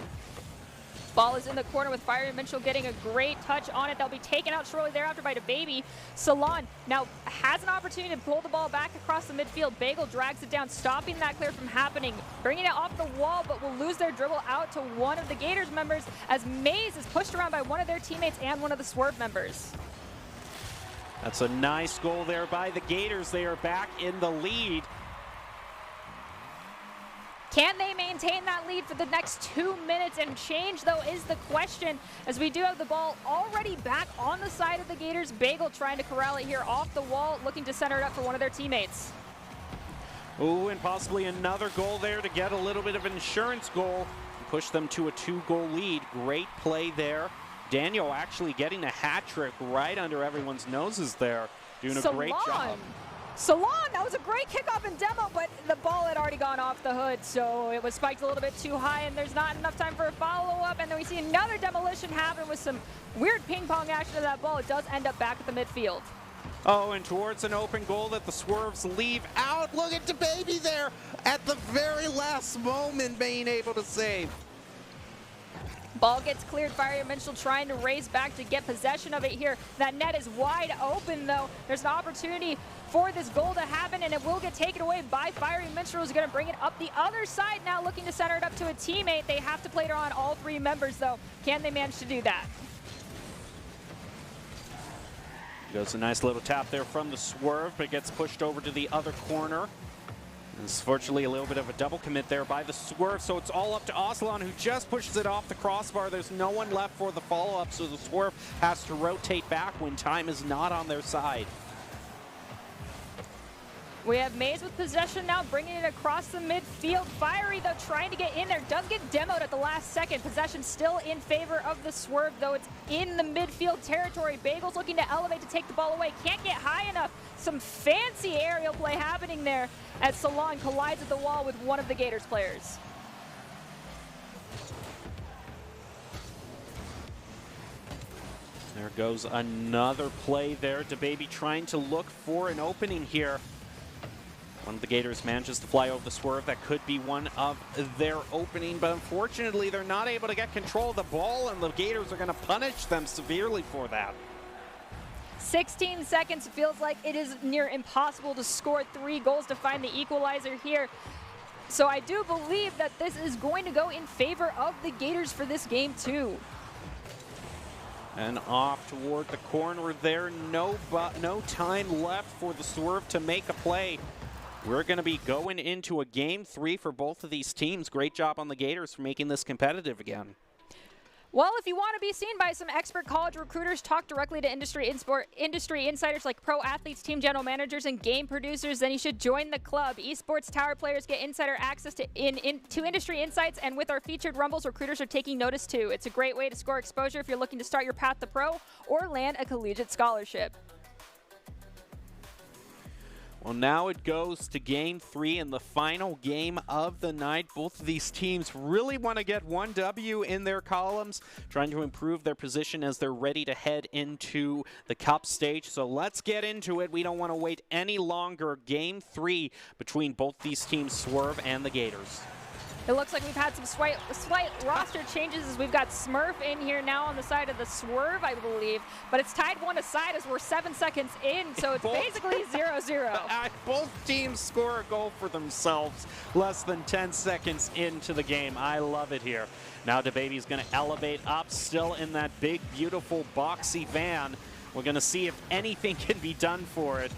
Ball is in the corner with Fiery Mitchell getting a great touch on it. They'll be taken out shortly thereafter by DeBaby. Salon now has an opportunity to pull the ball back across the midfield. Bagel drags it down, stopping that clear from happening. Bringing it off the wall, but will lose their dribble out to one of the Gators members as Mays is pushed around by one of their teammates and one of the Swerve members. That's a nice goal there by the Gators. They are back in the lead. Can they maintain that lead for the next 2 minutes and change, though, is the question, as we do have the ball already back on the side of the Gators. Bagel trying to corral it here off the wall, looking to center it up for one of their teammates. Ooh, and possibly another goal there to get a little bit of an insurance goal and push them to a 2-goal lead. Great play there. Daniel actually getting a hat trick right under everyone's noses there, doing a great job. Salon, that was a great kickoff and demo, but the ball had already gone off the hood, so it was spiked a little bit too high, and there's not enough time for a follow-up, and then we see another demolition happen with some weird ping-pong action to that ball. It does end up back at the midfield. Oh, and towards an open goal that the Swerves leave out. Look at DeBaby there at the very last moment being able to save. Ball gets cleared. Fiery Mitchell trying to race back to get possession of it here. That net is wide open, though. There's an opportunity for this goal to happen, and it will get taken away by Fiery Mitchell, who's going to bring it up the other side now, looking to center it up to a teammate. They have to play it on all three members, though. Can they manage to do that? Goes a nice little tap there from the Swerve, but it gets pushed over to the other corner. Unfortunately, a little bit of a double commit there by the Swerve, so it's all up to Ocelon, who just pushes it off the crossbar. There's no one left for the follow-up, so the Swerve has to rotate back when time is not on their side. We have Mays with possession now, bringing it across the midfield. Fiery, though, trying to get in there. Does get demoed at the last second. Possession still in favor of the Swerve, though. It's in the midfield territory. Bagel's looking to elevate to take the ball away. Can't get high enough. Some fancy aerial play happening there as Salon collides at the wall with one of the Gators players. There goes another play there. DeBaby trying to look for an opening here. One of the Gators manages to fly over the Swerve. That could be one of their opening, but unfortunately they're not able to get control of the ball, and the Gators are going to punish them severely for that. 16 seconds. Feels like it is near impossible to score 3 goals to find the equalizer here. So I do believe that this is going to go in favor of the Gators for this game too. And off toward the corner there. No time left for the Swerve to make a play. We're going to be going into a game 3 for both of these teams. Great job on the Gators for making this competitive again. Well, if you want to be seen by some expert college recruiters, talk directly to industry insiders like pro athletes, team general managers, and game producers, then you should join the club. Esports Tower players get insider access to industry insights, and with our featured Rumbles, recruiters are taking notice too. It's a great way to score exposure if you're looking to start your path to pro or land a collegiate scholarship. Well, now it goes to game 3 and the final game of the night. Both of these teams really want to get one W in their columns, trying to improve their position as they're ready to head into the cup stage. So let's get into it. We don't want to wait any longer. Game 3 between both these teams, Swerve and the Gators. It looks like we've had some slight roster changes as we've got Smurf in here now on the side of the Swerve, I believe. But it's tied 1-aside as we're 7 seconds in, so it's basically 0-0. Both teams score a goal for themselves less than 10 seconds into the game. I love it here. Now DeBaby's going to elevate up, still in that big, beautiful, boxy van. We're going to see if anything can be done for it.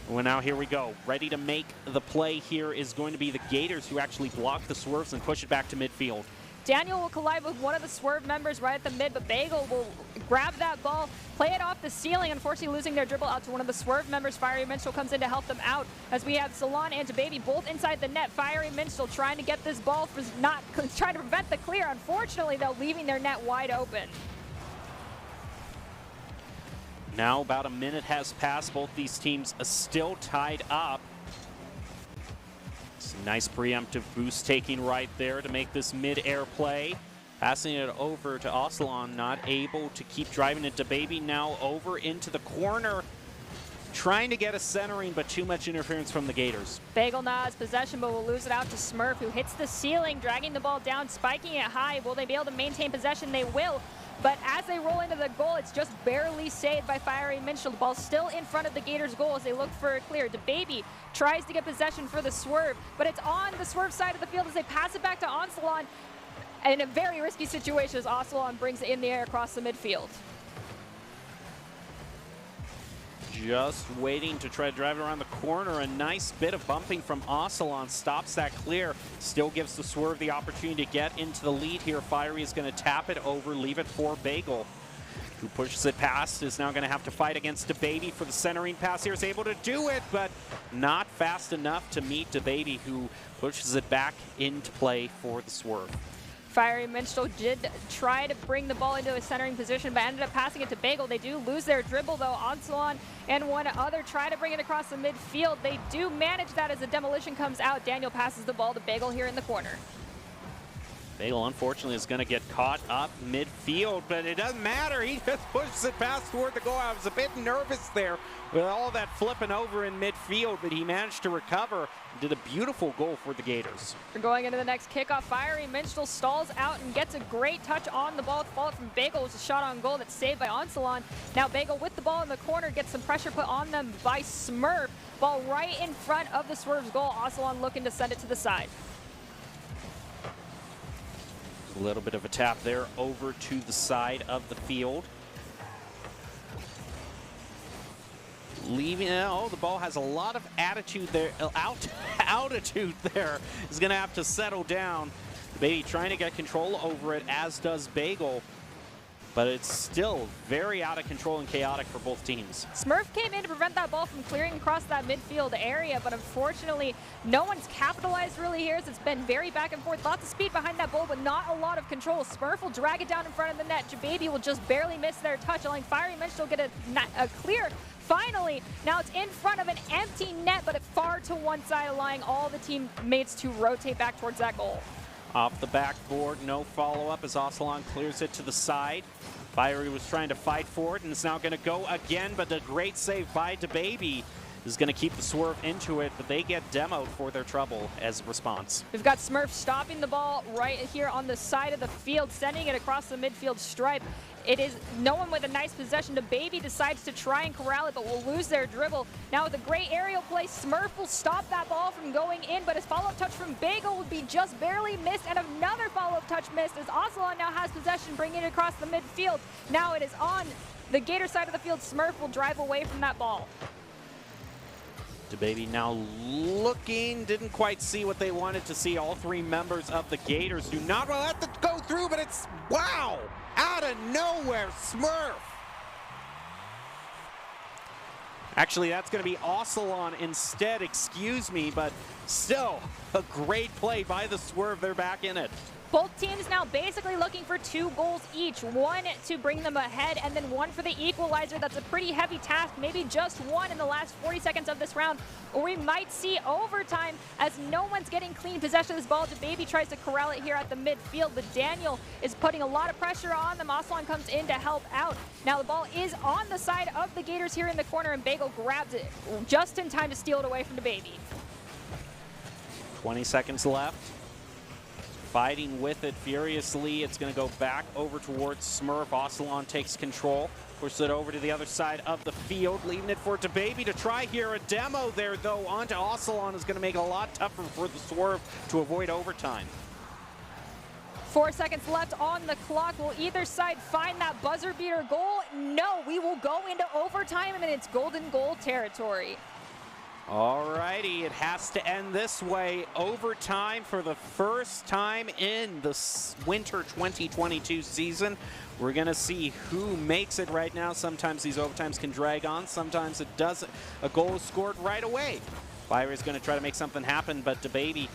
Well, now here we go. Ready to make the play here is going to be the Gators, who actually block the Swerves and push it back to midfield. Daniel will collide with one of the Swerve members right at the mid, but Bagel will grab that ball, play it off the ceiling, unfortunately losing their dribble out to one of the Swerve members. Fiery Minstrel comes in to help them out as we have Salon and DeBaby both inside the net. Fiery Minstrel trying to get this ball, trying to prevent the clear. Unfortunately, though, leaving their net wide open. Now about a minute has passed. Both these teams are still tied up. Some nice preemptive boost taking right there to make this mid-air play. Passing it over to Ocelon, not able to keep driving it. DeBaby now over into the corner. Trying to get a centering, but too much interference from the Gators. Bagel now has possession, but will lose it out to Smurf, who hits the ceiling, dragging the ball down, spiking it high. Will they be able to maintain possession? They will. But as they roll into the goal, it's just barely saved by Fiery Minstrel. The ball's still in front of the Gators' goal as they look for a clear. DeBaby tries to get possession for the Swerve, but it's on the Swerve side of the field as they pass it back to Onsalon. In a very risky situation as Onsalon brings it in the air across the midfield. Just waiting to try to drive it around the corner. A nice bit of bumping from Ocelon stops that clear. Still gives the Swerve the opportunity to get into the lead here. Fiery is going to tap it over, leave it for Bagel, who pushes it past. Is now going to have to fight against DeBaby for the centering pass here. Is able to do it, but not fast enough to meet DeBaby, who pushes it back into play for the Swerve. Fiery Minstrel did try to bring the ball into a centering position, but ended up passing it to Bagel. They do lose their dribble, though. Onsalon and one other try to bring it across the midfield. They do manage that as the demolition comes out. Daniel passes the ball to Bagel here in the corner. Bagel, unfortunately, is going to get caught up midfield, but it doesn't matter. He just pushes it past toward the goal. I was a bit nervous there with all that flipping over in midfield, but he managed to recover and did a beautiful goal for the Gators. We're going into the next kickoff. Fiery Minstrel stalls out and gets a great touch on the ball. The follow from Bagel was a shot on goal that's saved by Onsalon. Now Bagel with the ball in the corner gets some pressure put on them by Smurf. Ball right in front of the Swerve's goal. Onsalon looking to send it to the side. A little bit of a tap there over to the side of the field. Leaving, oh, the ball has a lot of attitude there, altitude there. Is going to have to settle down. DeBaby trying to get control over it, as does Bagel. But it's still very out of control and chaotic for both teams. Smurf came in to prevent that ball from clearing across that midfield area, but unfortunately, no one's capitalized really here. It's been very back and forth. Lots of speed behind that ball, but not a lot of control. Smurf will drag it down in front of the net. DeBaby will just barely miss their touch, allowing Fiery Minstrel to get a clear. Finally, now it's in front of an empty net, but far to one side, allowing all the teammates to rotate back towards that goal. Off the backboard, no follow-up as Ocelon clears it to the side. Fiery was trying to fight for it and is now going to go again, but a great save by DeBaby is going to keep the Swerve into it, but they get demoed for their trouble as a response. We've got Smurf stopping the ball right here on the side of the field, sending it across the midfield stripe. It is no one with a nice possession. DeBaby decides to try and corral it, but will lose their dribble. Now with a great aerial play, Smurf will stop that ball from going in, but his follow-up touch from Bagel would be just barely missed, and another follow-up touch missed as Ocelon now has possession, bringing it across the midfield. Now it is on the Gator side of the field. Smurf will drive away from that ball. DeBaby now looking, didn't quite see what they wanted to see. All three members of the Gators do not let it go through, but it's, wow, out of nowhere, Smurf. Actually, that's going to be Ocelon instead, excuse me, but still a great play by the Swerve. They're back in it. Both teams now basically looking for 2 goals each, one to bring them ahead and then one for the equalizer. That's a pretty heavy task, maybe just one in the last 40 seconds of this round, or we might see overtime as no one's getting clean possession of this ball. DeBaby tries to corral it here at the midfield, but Daniel is putting a lot of pressure on them. Ocelon comes in to help out. Now the ball is on the side of the Gators here in the corner, and Bagel grabs it just in time to steal it away from DeBaby. 20 seconds left. fighting with it furiously. It's going to go back over towards Smurf. Ocelon takes control, pushes it over to the other side of the field, leaving it for DeBaby to try here. A demo there, though, onto Ocelon is going to make it a lot tougher for the Swerve to avoid overtime. 4 seconds left on the clock. Will either side find that buzzer beater goal? No, we will go into overtime, and it's golden goal territory. Alrighty, it has to end this way. Overtime for the first time in the winter 2022 season. We're going to see who makes it right now. Sometimes these overtimes can drag on. Sometimes it doesn't. A goal is scored right away. Fire is going to try to make something happen, but DeBaby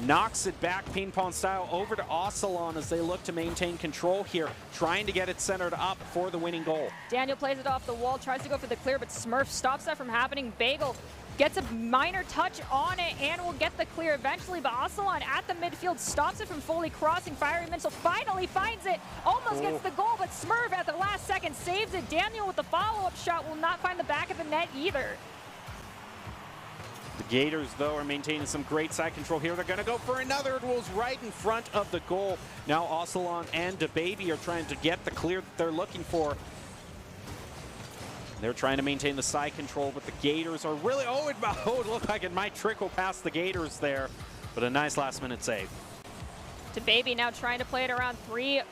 knocks it back ping pong style over to Ocelon as they look to maintain control here, trying to get it centered up for the winning goal. Daniel plays it off the wall, tries to go for the clear, but Smurf stops that from happening. Bagel gets a minor touch on it and will get the clear eventually, but Ocelon at the midfield stops it from fully crossing. Fiery Mitchell finally finds it, almost gets the goal, but Smurf at the last second saves it. Daniel with the follow-up shot will not find the back of the net either. The Gators, though, are maintaining some great side control here. They're going to go for another. It was right in front of the goal. Now Ocelon and DeBaby are trying to get the clear that they're looking for. They're trying to maintain the side control, but the Gators are really, it looked like it might trickle past the Gators there, but a nice last-minute save. DeBaby now trying to play it around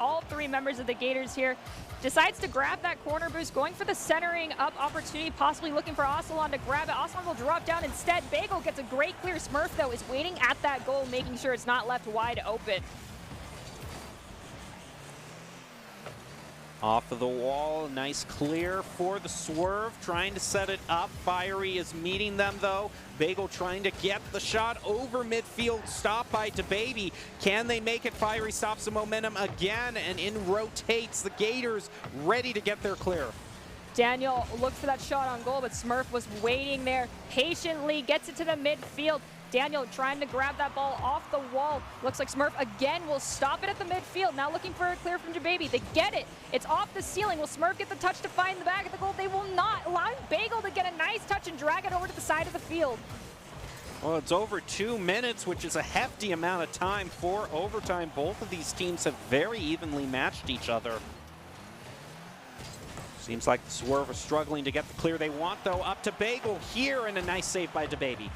all three members of the Gators here. Decides to grab that corner boost, going for the centering up opportunity, possibly looking for Ocelon to grab it. Ocelon will drop down instead. Bagel gets a great clear. Smurf, though, is waiting at that goal, making sure it's not left wide open. Off of the wall, nice clear for the Swerve, trying to set it up. Fiery is meeting them, though. Bagel trying to get the shot over midfield, stopped by DeBaby. Can they make it? Fiery stops the momentum again and in rotates. The Gators ready to get their clear. Daniel looked for that shot on goal, but Smurf was waiting there patiently, gets it to the midfield. Daniel trying to grab that ball off the wall. Looks like Smurf again will stop it at the midfield. Now looking for a clear from DeBaby. They get it. It's off the ceiling. Will Smurf get the touch to find the back of the goal? They will not. Allowing Bagel to get a nice touch and drag it over to the side of the field. Well, it's over 2 minutes, which is a hefty amount of time for overtime. Both of these teams have very evenly matched each other. Seems like the Swerve are struggling to get the clear they want, though. Up to Bagel here, and a nice save by DeBaby.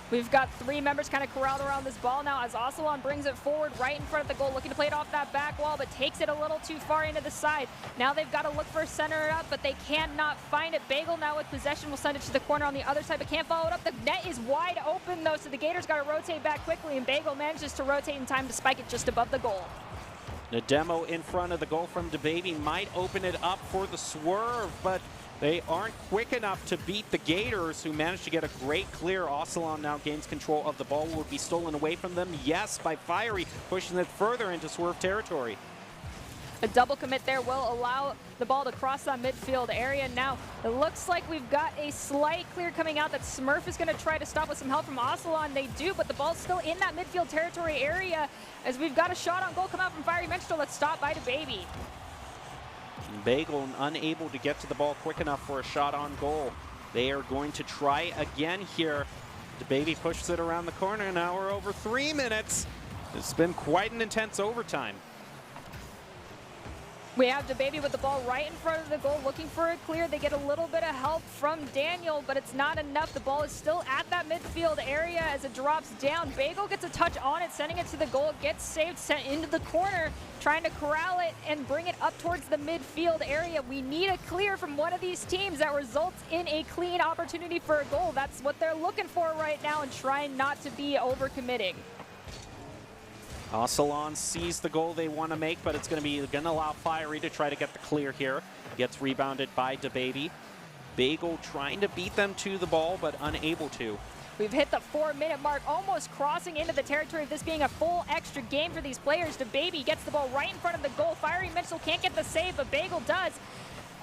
We've got three members kind of corralled around this ball now as Ocelon brings it forward right in front of the goal, looking to play it off that back wall, but takes it a little too far into the side. Now they've got to look for a center up, but they cannot find it. Bagel now with possession will send it to the corner on the other side, but can't follow it up. The net is wide open, though, so the Gators got to rotate back quickly, and Bagel manages to rotate in time to spike it just above the goal. The demo in front of the goal from DeBaby might open it up for the Swerve, but they aren't quick enough to beat the Gators, who managed to get a great clear. Ocelon now gains control of the ball. Will it be stolen away from them? Yes, by Fiery, pushing it further into Swerve territory. A double commit there will allow the ball to cross that midfield area. Now, it looks like we've got a slight clear coming out that Smurf is going to try to stop with some help from Ocelon. They do, but the ball's still in that midfield territory area as we've got a shot on goal come out from Fiery Menstrual that's stopped by DeBaby. Bagel unable to get to the ball quick enough for a shot on goal. They are going to try again here. DeBaby pushes it around the corner. Now we're over 3 minutes. It's been quite an intense overtime. We have DeBaby with the ball right in front of the goal, looking for a clear. They get a little bit of help from Daniel, but it's not enough. The ball is still at that midfield area as it drops down. Bagel gets a touch on it, sending it to the goal. It gets saved, sent into the corner, trying to corral it and bring it up towards the midfield area. We need a clear from one of these teams that results in a clean opportunity for a goal. That's what they're looking for right now and trying not to be overcommitting. Ocelon sees the goal they want to make, but it's going to allow Fiery to try to get the clear here. Gets rebounded by DeBaby. Bagel trying to beat them to the ball, but unable to. We've hit the 4-minute mark, almost crossing into the territory of this being a full extra game for these players. DeBaby gets the ball right in front of the goal. Fiery Mitchell can't get the save, but Bagel does.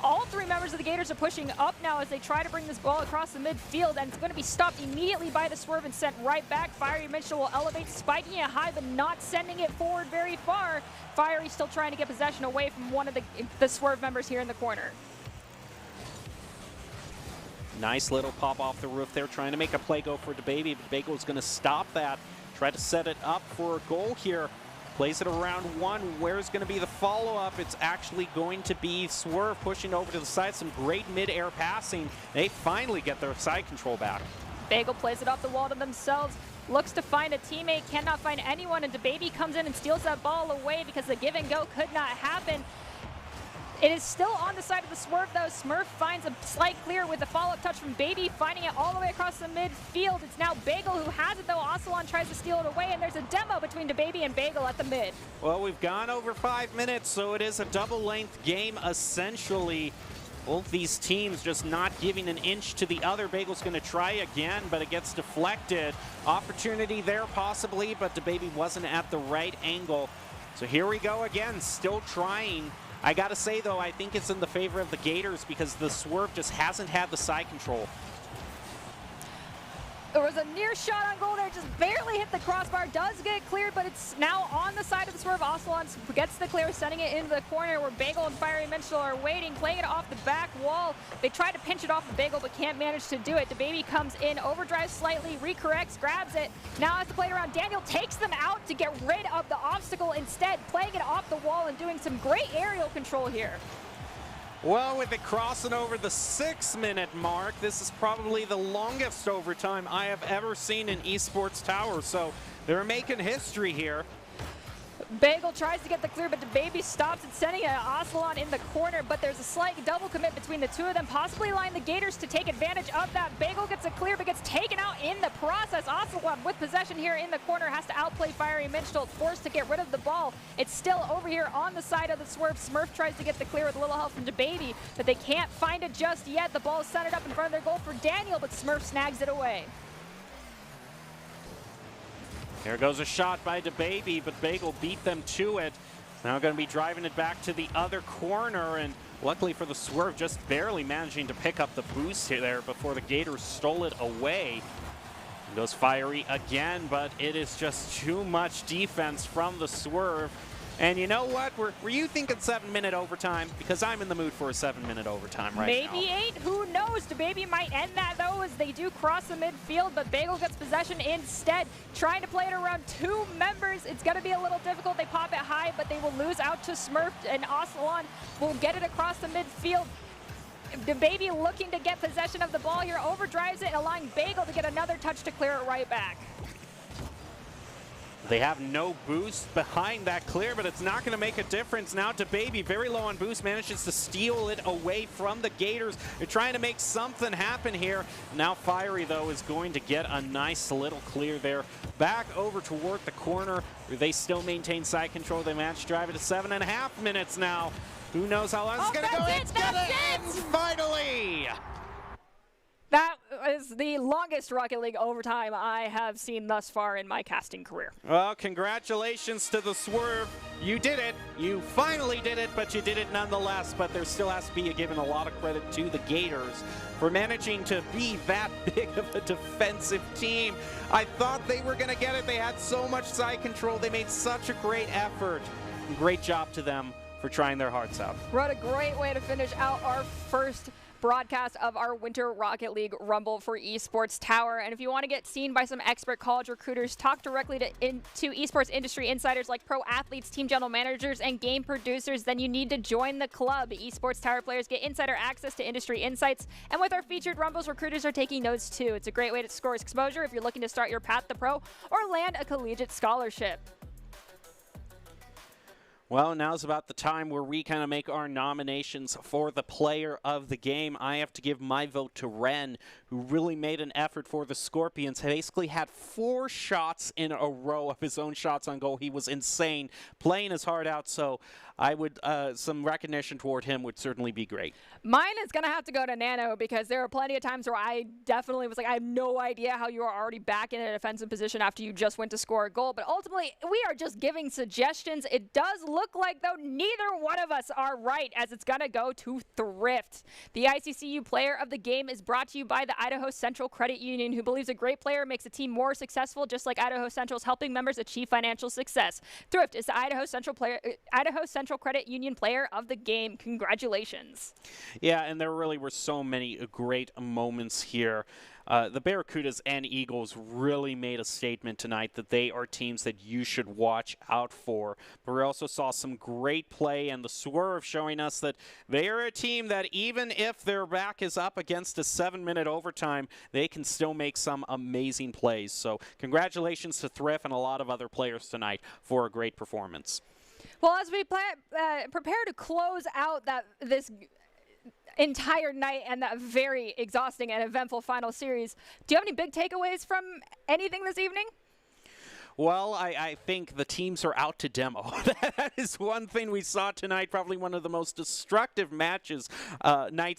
All three members of the Gators are pushing up now as they try to bring this ball across the midfield, and it's going to be stopped immediately by the Swerve and sent right back. Fiery Mitchell will elevate, spiking it high, but not sending it forward very far. Fiery still trying to get possession away from one of the Swerve members here in the corner. Nice little pop off the roof there, trying to make a play go for DeBaby, but Bagel's going to stop that. try to set it up for a goal here. Plays it around one. Where's going to be the follow-up? It's actually going to be Swerve pushing over to the side. Some great mid-air passing. They finally get their side control back. Bagel plays it off the wall to themselves. Looks to find a teammate, cannot find anyone, and DeBaby comes in and steals that ball away because the give and go could not happen. It is still on the side of the Swerve, though. Smurf finds a slight clear with the follow-up touch from Baby, finding it all the way across the midfield. It's now Bagel who has it, though. Ocelon tries to steal it away, and there's a demo between DeBaby and Bagel at the mid. Well, we've gone over 5 minutes, so it is a double-length game, essentially. Both these teams just not giving an inch to the other. Bagel's going to try again, but it gets deflected. Opportunity there, possibly, but DeBaby wasn't at the right angle. So here we go again, still trying. I gotta say though, I think it's in the favor of the Gators because the Swerve just hasn't had the side control. There was a near shot on goal there, just barely hit the crossbar, does get cleared, but it's now on the side of the Swerve. Ocelon gets the clear, sending it into the corner where Bagel and Fiery Minstrel are waiting, playing it off the back wall. They try to pinch it off the Bagel, but can't manage to do it. DeBaby comes in, overdrives slightly, recorrects, grabs it, now has to play it around. Daniel takes them out to get rid of the obstacle instead, playing it off the wall and doing some great aerial control here. Well, with it crossing over the 6-minute mark, this is probably the longest overtime I have ever seen in Esports Tower, so they're making history here. Bagel tries to get the clear, but DeBaby stops it, sending it Ocelon in the corner, but there's a slight double commit between the two of them, possibly allowing the Gators to take advantage of that. Bagel gets a clear, but gets taken out in the process. Ocelon with possession here in the corner has to outplay Fiery Minstrel, forced to get rid of the ball. It's still over here on the side of the Swerve. Smurf tries to get the clear with a little help from DeBaby, but they can't find it just yet. The ball is centered up in front of their goal for Daniel, but Smurf snags it away. There goes a shot by DeBaby, but Bagel beat them to it. Now going to be driving it back to the other corner, and luckily for the Swerve, just barely managing to pick up the boost there before the Gators stole it away. And goes Fiery again, but it is just too much defense from the Swerve. And you know what? Were you thinking 7-minute overtime? Because I'm in the mood for a 7-minute overtime right now. Maybe 8, who knows? DeBaby might end that though as they do cross the midfield, but Bagel gets possession instead, trying to play it around 2 members. It's going to be a little difficult. They pop it high, but they will lose out to Smurf, and Ocelon will get it across the midfield. DeBaby looking to get possession of the ball here, overdrives it, and allowing Bagel to get another touch to clear it right back. They have no boost behind that clear, but it's not going to make a difference. Now DeBaby, very low on boost, manages to steal it away from the Gators. They're trying to make something happen here. Now Fiery, though, is going to get a nice little clear there. Back over toward the corner. They still maintain side control. They managed to drive it to 7.5 minutes now. Who knows how long it's going to go? It's going to end, finally! That is the longest Rocket League overtime I have seen thus far in my casting career. Well, congratulations to the Swerve. You did it. You finally did it, but you did it nonetheless. But there still has to be given a lot of credit to the Gators for managing to be that big of a defensive team. I thought they were going to get it. They had so much side control. They made such a great effort. Great job to them for trying their hearts out. What a great way to finish out our first broadcast of our Winter Rocket League Rumble for Esports Tower. And if you want to get seen by some expert college recruiters, talk directly to esports industry insiders like pro athletes, team general managers, and game producers, then you need to join the club. Esports Tower players get insider access to industry insights, and with our featured Rumbles, recruiters are taking notes too. It's a great way to score exposure if you're looking to start your path to pro or land a collegiate scholarship. Well, now's about the time where we kind of make our nominations for the player of the game. I have to give my vote to Ren, who really made an effort for the Scorpions. He basically had 4 shots in a row of his own shots on goal. He was insane, playing his heart out, so I would, some recognition toward him would certainly be great. Mine is going to have to go to Nano because there are plenty of times where I definitely was like, I have no idea how you are already back in a defensive position after you just went to score a goal. But ultimately, we are just giving suggestions. It does look like, though, neither one of us are right, as it's going to go to Thrift. The ICCU player of the game is brought to you by the Idaho Central Credit Union, who believes a great player makes a team more successful, just like Idaho Central is helping members achieve financial success. Thrift is the Idaho Central Credit Union player of the game. Congratulations. Yeah, and there really were so many great moments here. The Barracudas and Eagles really made a statement tonight that they are teams that you should watch out for. But we also saw some great play and the Swerve showing us that they are a team that even if their back is up against a 7-minute overtime, they can still make some amazing plays. So congratulations to Thrift and a lot of other players tonight for a great performance. Well, as we prepare to close out this entire night and that very exhausting and eventful final series, do you have any big takeaways from anything this evening? Well, I think the teams are out to demo. That is one thing we saw tonight, probably one of the most destructive nights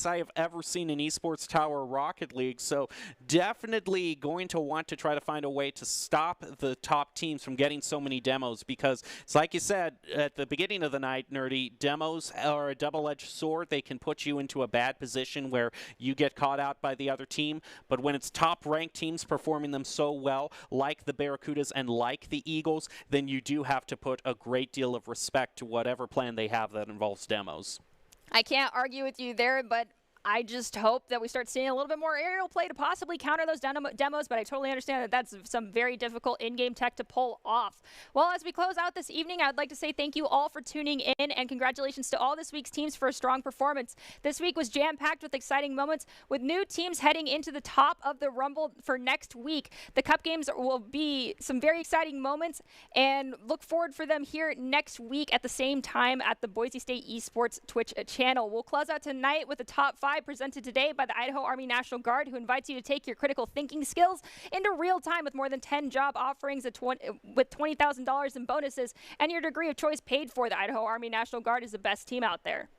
I have ever seen in Esports Tower Rocket League. So definitely going to want to try to find a way to stop the top teams from getting so many demos, because it's like you said at the beginning of the night, Nerdy, demos are a double-edged sword. They can put you into a bad position where you get caught out by the other team. But when it's top-ranked teams performing them so well, like the Barracudas and like the Eagles, then you do have to put a great deal of respect to whatever plan they have that involves demos. I can't argue with you there, but I just hope that we start seeing a little bit more aerial play to possibly counter those demos, but I totally understand that that's some very difficult in-game tech to pull off. Well, as we close out this evening, I'd like to say thank you all for tuning in, and congratulations to all this week's teams for a strong performance. This week was jam-packed with exciting moments, with new teams heading into the top of the Rumble for next week. The Cup games will be some very exciting moments, and look forward for them here next week at the same time at the Boise State Esports Twitch channel. We'll close out tonight with the top 5 presented today by the Idaho Army National Guard, who invites you to take your critical thinking skills into real time with more than 10 job offerings with $20,000 in bonuses and your degree of choice paid for. The Idaho Army National Guard is the best team out there.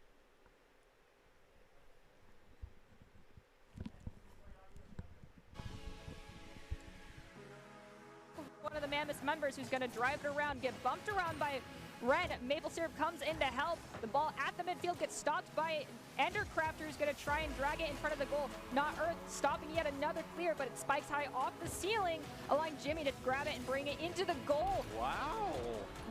One of the Mammoth members who's going to drive it around, get bumped around by Ren. Maple Syrup comes in to help. The ball at the midfield gets stopped by Endercrafter, who's going to try and drag it in front of the goal. Not Earth, stopping yet another clear, but it spikes high off the ceiling, allowing Jimmy to grab it and bring it into the goal. Wow.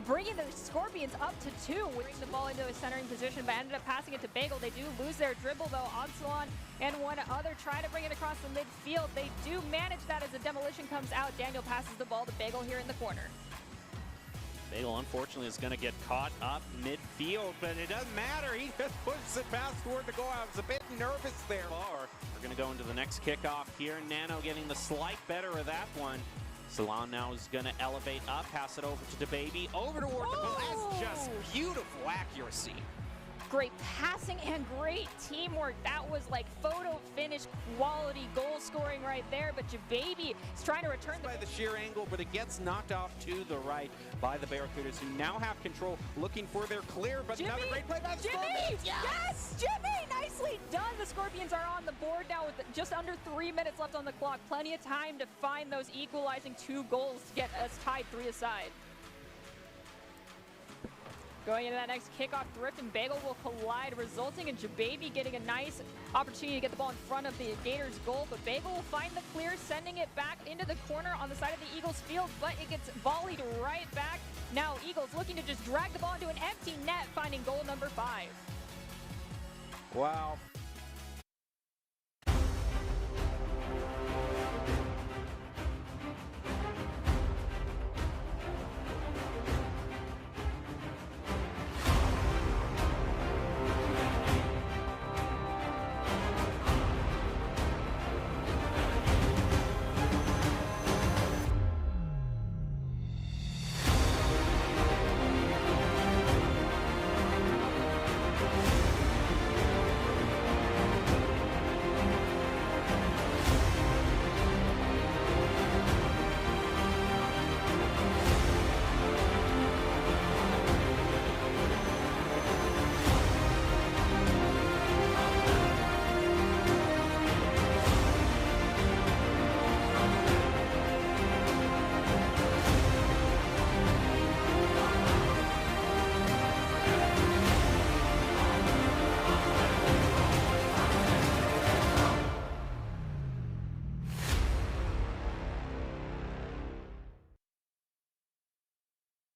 Bringing the Scorpions up to 2, bring the ball into a centering position, but ended up passing it to Bagel. They do lose their dribble, though. Onslaught and one other try to bring it across the midfield. They do manage that as the demolition comes out. Daniel passes the ball to Bagel here in the corner. Bagel, unfortunately, is going to get caught up midfield, but it doesn't matter. He just pushes it fast toward the goal. I was a bit nervous there. We're going to go into the next kickoff here. Nano getting the slight better of that one. Salon now is going to elevate up, pass it over to DeBaby, over toward the goal. That's just beautiful accuracy. Great passing and great teamwork. That was like photo finish quality goal scoring right there, but Jababy is trying to return by the sheer angle, but it gets knocked off to the right by the Barracudas, who now have control, looking for their clear, but Jimmy, another great play by the Jimmy! Scorpions. Yes, Jimmy! Nicely done. The Scorpions are on the board now with just under 3 minutes left on the clock. Plenty of time to find those equalizing 2 goals to get us tied 3-aside. Going into that next kickoff, Thrift and Bagel will collide, resulting in Jababy getting a nice opportunity to get the ball in front of the Gators' goal, but Bagel will find the clear, sending it back into the corner on the side of the Eagles' field, but it gets volleyed right back. Now Eagles looking to just drag the ball into an empty net, finding goal number 5. Wow.